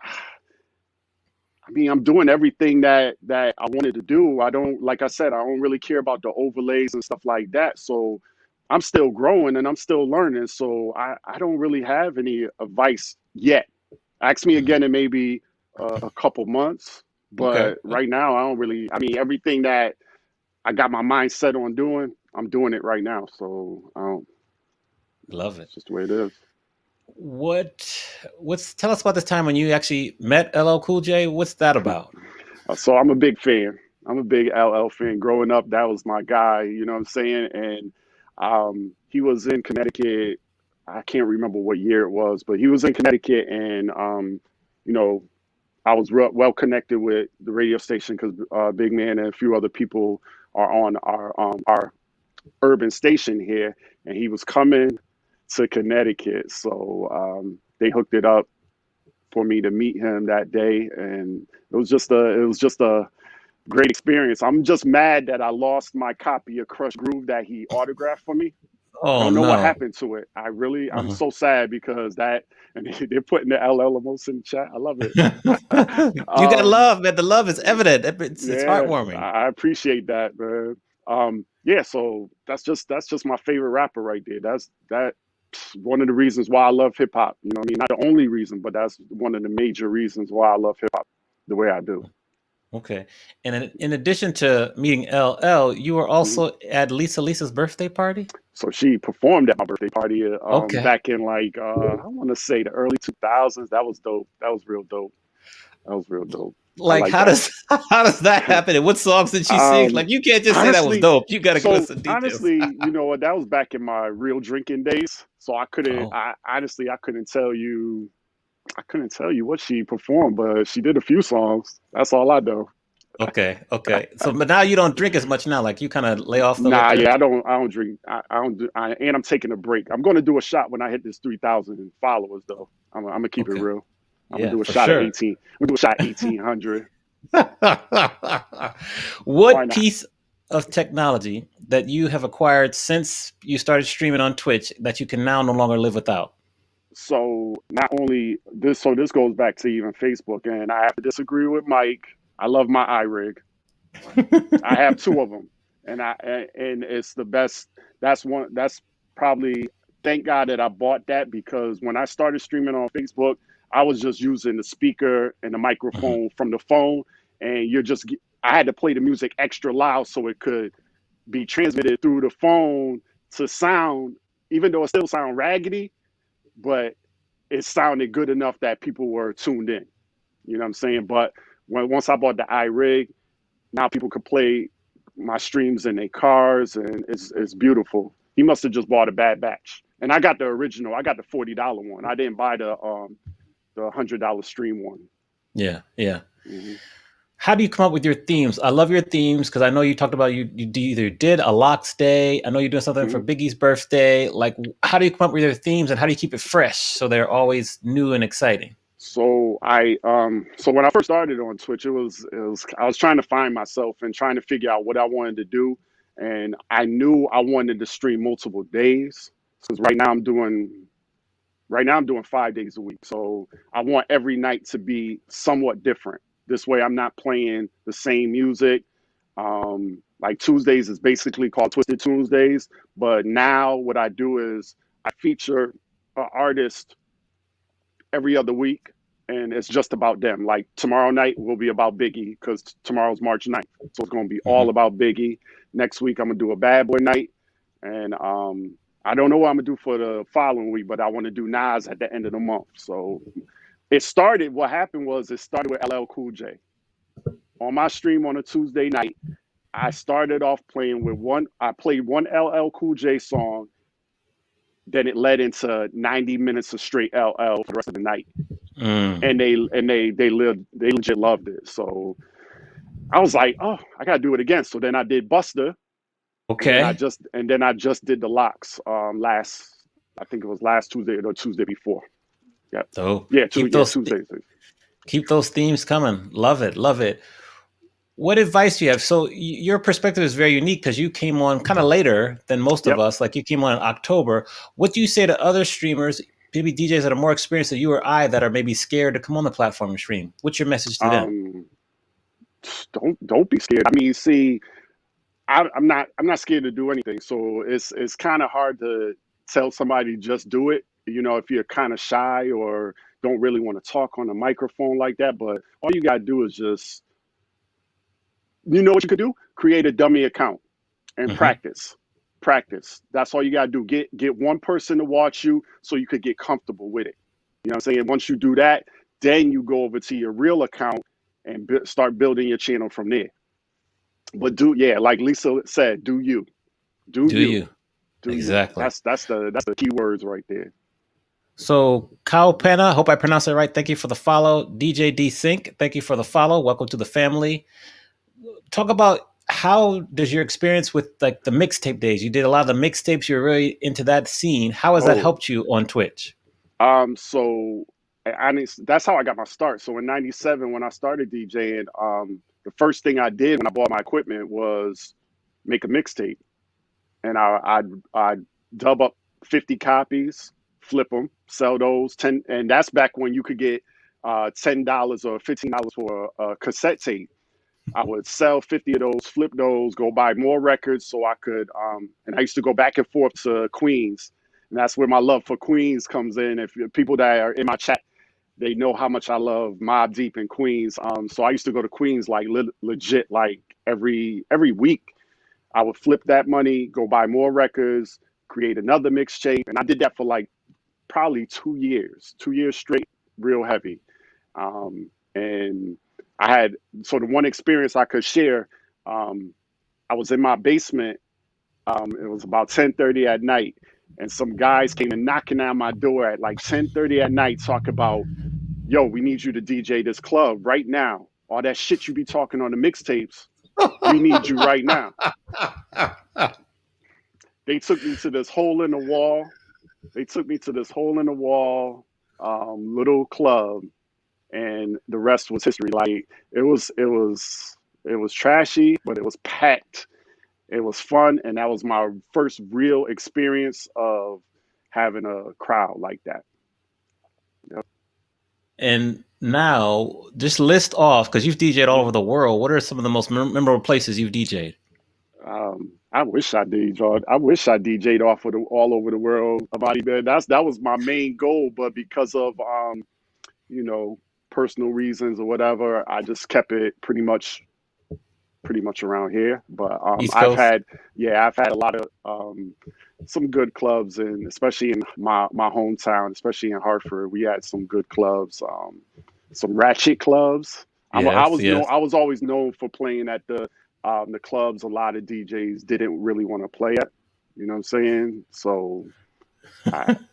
I mean, I'm doing everything that I wanted to do. I don't, like I said, I don't really care about the overlays and stuff like that. So I'm still growing and I'm still learning. So I don't really have any advice yet. Ask me again in maybe a couple months. But right now, I don't really, I mean, everything that I got my mind set on doing, I'm doing it right now. So I don't. Love it. It's just the way it is. Tell us about this time when you actually met LL Cool J. What's that about? So I'm a big fan. I'm a big LL fan. Growing up, that was my guy. You know what I'm saying? And he was in Connecticut. I can't remember what year it was, but he was in Connecticut, and you know, I was well connected with the radio station because Big Man and a few other people are on our urban station here, and he was coming to Connecticut, so they hooked it up for me to meet him that day, and it was just a great experience. I'm just mad that I lost my copy of Crush Groove that he autographed for me. Oh, I don't know what happened to it. I'm so sad because that, and they're putting the LL emotes in the chat. I love it. You got love, man. The love is evident. It's heartwarming. I appreciate that, man. Yeah, so that's just my favorite rapper right there. That's one of the reasons why I love hip hop. You know what I mean? Not the only reason, but that's one of the major reasons why I love hip hop the way I do. Okay. And in addition to meeting LL, you were also at Lisa's birthday party? So she performed at my birthday party back in I want to say the early 2000s. That was dope. That was real dope. Like how does that happen? And what songs did she sing? Like you can't just say that was dope. You got to give us some details. Honestly, you know what? That was back in my real drinking days. So I couldn't. I couldn't tell you. I couldn't tell you what she performed, but she did a few songs. That's all I know. Okay. So, but now you don't drink as much now. Like you kind of lay off the liquor. Yeah, I don't drink. And I'm taking a break. I'm going to do a shot when I hit this 3,000 followers, though. I'm gonna keep it real. I'm gonna do a shot at 18. We'll do a shot at 1,800. What piece of technology that you have acquired since you started streaming on Twitch that you can now no longer live without? So not only this, so this goes back to even Facebook, and I have to disagree with Mike. I love my iRig. I have two of them, and it's the best. That's probably, thank God that I bought that, because when I started streaming on Facebook, I was just using the speaker and the microphone from the phone, and I had to play the music extra loud so it could be transmitted through the phone to sound, even though it still sound raggedy, but it sounded good enough that people were tuned in. You know what I'm saying? But once I bought the iRig, now people could play my streams in their cars, and it's beautiful. He must have just bought a bad batch. And I got the original. I got the $40 one. I didn't buy the $100 stream one. Yeah. Mm-hmm. How do you come up with your themes? I love your themes because I know you talked about you either did a Locks Day. I know you're doing something for Biggie's birthday. Like, how do you come up with your themes, and how do you keep it fresh so they're always new and exciting? So so when I first started on Twitch, I was trying to find myself and trying to figure out what I wanted to do, and I knew I wanted to stream multiple days, because right now I'm doing 5 days a week. So I want every night to be somewhat different. This way I'm not playing the same music. Like Tuesdays is basically called Twisted Tuesdays, but now what I do is I feature an artist every other week, and it's just about them. Like tomorrow night will be about Biggie because tomorrow's March 9th. So it's going to be all about Biggie. Next week, I'm going to do a Bad Boy night. And I don't know what I'm going to do for the following week, but I want to do Nas at the end of the month. So what happened was it started with LL Cool J. On my stream on a Tuesday night, I started off playing with I played one LL Cool J song. Then it led into 90 minutes of straight LL for the rest of the night. And they legit loved it. So I was like, oh, I gotta do it again. So then I did Buster. Okay. And then I just did the Locks I think it was last Tuesday or the Tuesday before. Yeah. So yeah, Tuesday. Keep those themes coming. Love it. Love it. What advice do you have? So your perspective is very unique because you came on kind of later than most of us. Like you came on in October. What do you say to other streamers, maybe DJs that are more experienced than you or I, that are maybe scared to come on the platform and stream? What's your message to them? Don't be scared. I mean, see, I'm not scared to do anything. So it's kind of hard to tell somebody just do it. You know, if you're kind of shy or don't really want to talk on a microphone like that. But all you gotta do is just, you know what you could do? Create a dummy account and practice. That's all you gotta do. Get one person to watch you so you could get comfortable with it. You know what I'm saying? Once you do that, then you go over to your real account and start building your channel from there. But like Lisa said, do you. Do you. Exactly. That's the key words right there. So Kyle Penna, hope I pronounced it right. Thank you for the follow. DJ D Sync, thank you for the follow. Welcome to the family. Talk about how does your experience with like the mixtape days? You did a lot of the mixtapes. You're really into that scene. How has that helped you on Twitch? So that's how I got my start. So in '97, when I started DJing, the first thing I did when I bought my equipment was make a mixtape, and I'd dub up 50 copies, flip them, sell those 10, and that's back when you could get $10 or $15 for a cassette tape. I would sell 50 of those, flip those, go buy more records so I could, and I used to go back and forth to Queens. And that's where my love for Queens comes in. If people that are in my chat, they know how much I love Mobb Deep in Queens. So I used to go to Queens like legit, like every week. I would flip that money, go buy more records, create another mixtape. And I did that for like probably 2 years straight, real heavy. And I had sort of one experience I could share. I was in my basement. It was about 10:30 at night, and some guys came and knocking on my door at like 10:30 at night, talk about, yo, we need you to DJ this club right now. All that shit you be talking on the mixtapes, we need you right now. They took me to this hole in the wall. Little club. And the rest was history. Like it was trashy, but it was packed. It was fun, and that was my first real experience of having a crowd like that. Yep. And now, just list off, because you've DJed all over the world. What are some of the most memorable places you've DJed? I wish I DJed. I wish I DJed all over the world. That was my main goal, but because of personal reasons or whatever, I just kept it pretty much around here. But I've had a lot of some good clubs, and especially in my hometown, especially in Hartford, we had some good clubs, some ratchet clubs. I was always known for playing at the clubs a lot of DJs didn't really want to play at. You know what I'm saying? So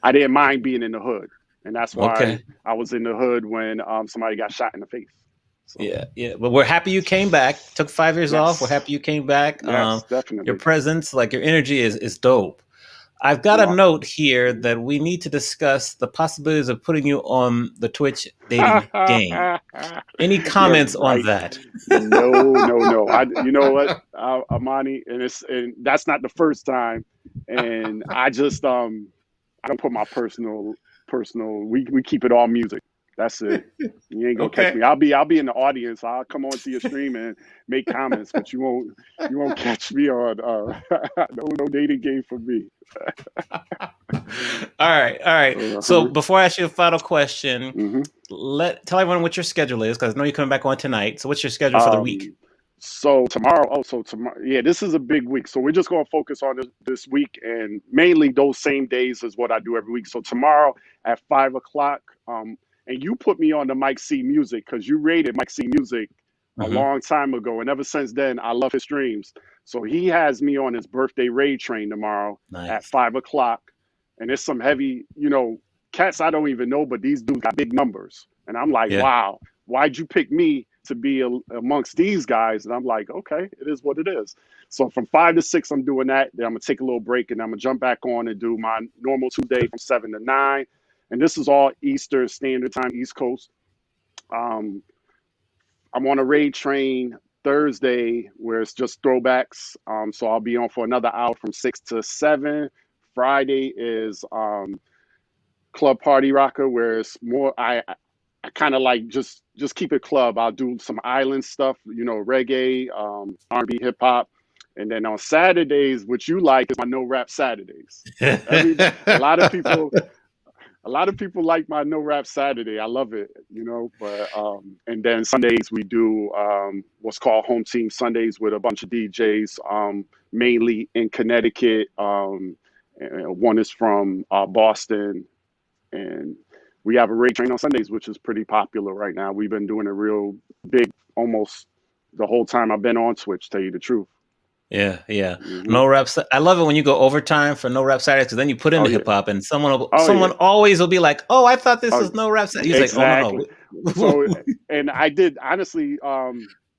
I didn't mind being in the hood. And that's why I was in the hood when somebody got shot in the face. So. Yeah. But we're happy you came back. Took 5 years off. We're happy you came back. Yes, definitely. Your presence, like your energy is dope. I've got a note here that we need to discuss the possibilities of putting you on the Twitch dating game. Any comments on that? No. You know what, Amani, and that's not the first time. And I just I don't put my personal. We keep it all music. That's it. You ain't gonna catch me. I'll be in the audience. I'll come on to your stream and make comments, but you won't catch me on no dating game for me. All right. So before I ask you a final question, tell everyone what your schedule is, because I know you're coming back on tonight. So what's your schedule for the week? So tomorrow, yeah, this is a big week. So we're just going to focus on this week, and mainly those same days is what I do every week. So tomorrow at 5 o'clock, and you put me on the Mike C Music because you rated Mike C Music a long time ago, and ever since then, I love his streams. So he has me on his birthday raid train tomorrow at 5 o'clock, and it's some heavy, cats I don't even know, but these dudes got big numbers, and I'm like, wow, why'd you pick me to be amongst these guys? And I'm like, okay, it is what it is. So from 5 to 6, I'm doing that. Then I'm gonna take a little break, and I'm gonna jump back on and do my normal Tuesday from 7 to 9. And this is all Eastern Standard Time, East Coast. I'm on a raid train Thursday where it's just throwbacks. So I'll be on for another hour from 6 to 7. Friday is Club PartyRocka, where it's more I kind of like just keep it club. I'll do some island stuff, reggae, R&B, hip hop, and then on Saturdays, which you like, is my no rap Saturdays. A lot of people like my no rap Saturday. I love it, But and then Sundays we do what's called Home Team Sundays with a bunch of DJs, mainly in Connecticut. One is from Boston, and we have a raid train on Sundays, which is pretty popular right now. We've been doing it real big almost the whole time I've been on Twitch, tell you the truth. Yeah. No rap. I love it when you go overtime for no rap Saturdays, because then you put in the hip hop, and someone always will be like, "Oh, I thought this was no rap Saturday." He's exactly. Like, "Oh no." So, and I did honestly,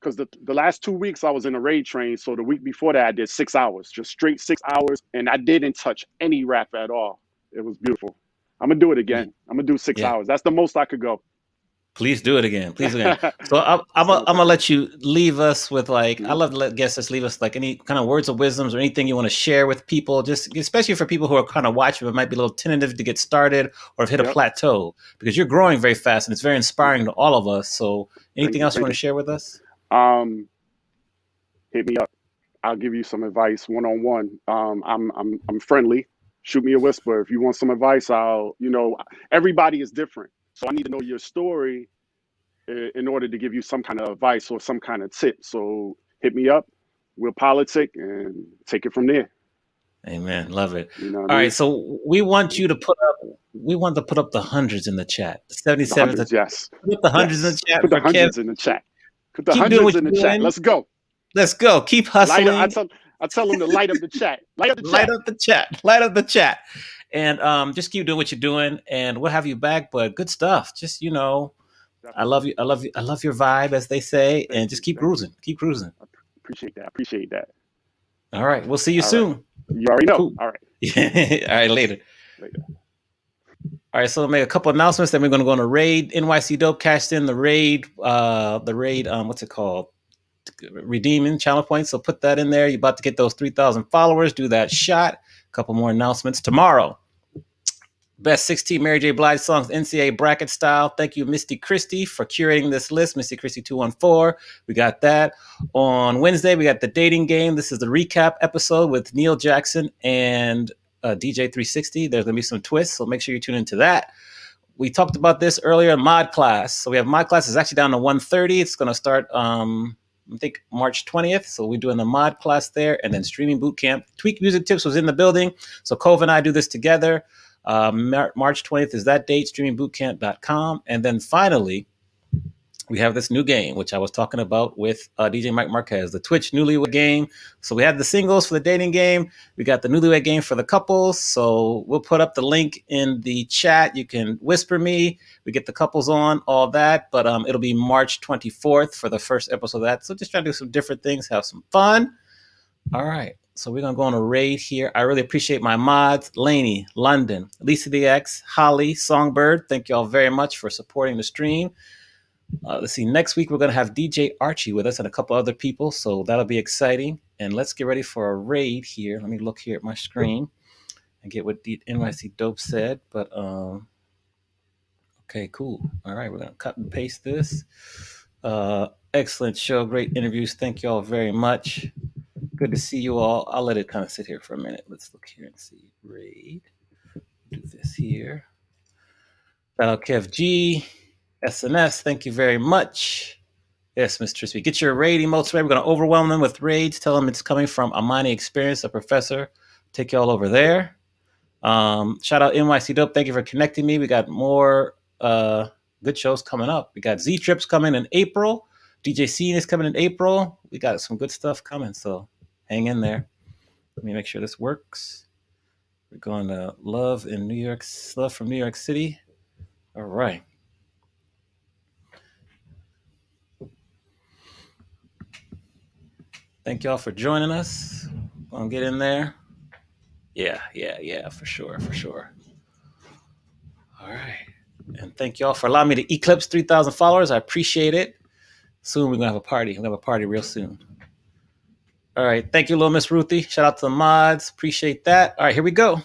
because the last 2 weeks I was in a raid train. So the week before that I did 6 hours, just straight 6 hours, and I didn't touch any rap at all. It was beautiful. I'm gonna do it again. I'm gonna do 6 hours. That's the most I could go. Please do it again. So I'm gonna let you leave us with I love to let guests leave us any kind of words of wisdoms or anything you want to share with people, just especially for people who are kind of watching but might be a little tentative to get started or have hit a plateau, because you're growing very fast and it's very inspiring to all of us. So anything else you want to share with us? Hit me up. I'll give you some advice one-on-one. I'm friendly. Shoot me a whisper if you want some advice. Everybody is different, so I need to know your story in order to give you some kind of advice or some kind of tip. So hit me up. We'll politic and take it from there. Amen. Love it. All right. So we want to put up the hundreds in the chat. The 77. Yes. Put the hundreds in the chat. Put the hundreds in the chat. Put the Keep hundreds in the chat. Let's go. Let's go. Keep hustling. I tell them to light up the chat. Light up the chat. Light up the chat. And just keep doing what you're doing, and we'll have you back. But good stuff. Just I love you. I love your vibe, as they say, and just keep cruising. Keep cruising. Appreciate that. All right. We'll see you soon. Right. You already know. Cool. All right. All right. Later. All right, so we'll make a couple announcements. Then we're going to go on a raid. NYC Dope cashed in the raid. What's it called? Redeeming channel points. So put that in there. You're about to get those 3,000 followers. Do that shot. A couple more announcements tomorrow. Best 16 Mary J. Blige songs, NCAA bracket style. Thank you, Misty Christie, for curating this list. Misty Christie 214. We got that. On Wednesday, we got the dating game. This is the recap episode with Neil Jackson and DJ 360. There's going to be some twists, so make sure you tune into that. We talked about this earlier, mod class. So we have mod class is actually down to 1:30. It's going to start, I think, March 20th. So we're doing the mod class there, and then streaming boot camp. Tweak Music Tips was in the building. So Cove and I do this together. March 20th is that date, streamingbootcamp.com. And then finally, we have this new game, which I was talking about with DJ Mike Marquez, the Twitch Newlywed Game. So we had the singles for the dating game. We got the Newlywed Game for the couples. So we'll put up the link in the chat. You can whisper me. We get the couples on, all that. But it'll be March 24th for the first episode of that. So just trying to do some different things, have some fun. All right. So we're going to go on a raid here. I really appreciate my mods, Lainey, London, Lisa DX, Holly, Songbird. Thank you all very much for supporting the stream. Let's see. Next week, we're going to have DJ Archie with us and a couple other people. So that'll be exciting. And let's get ready for a raid here. Let me look here at my screen and get what NYC Dope said. But, okay, cool. All right. We're going to cut and paste this. Excellent show. Great interviews. Thank you all very much. Good to see you all. I'll let it kind of sit here for a minute. Let's look here and see. Raid. Do this here. Shout out Kev G. SNS, thank you very much. Yes, Mr. Crispy. Get your raid emotes ready. We're going to overwhelm them with raids. Tell them it's coming from Amani Experience, a professor. Take y'all over there. Shout out NYC Dope. Thank you for connecting me. We got more good shows coming up. We got Z Trips coming in April. DJ Scene is coming in April. We got some good stuff coming, so hang in there. Let me make sure this works. We're going to Love from New York City. All right. Thank y'all for joining us. Gonna get in there. Yeah, for sure. All right. And thank y'all for allowing me to eclipse 3,000 followers. I appreciate it. Soon we're gonna have a party. We're gonna have a party real soon. All right. Thank you, little Miss Ruthie. Shout out to the mods. Appreciate that. All right, here we go.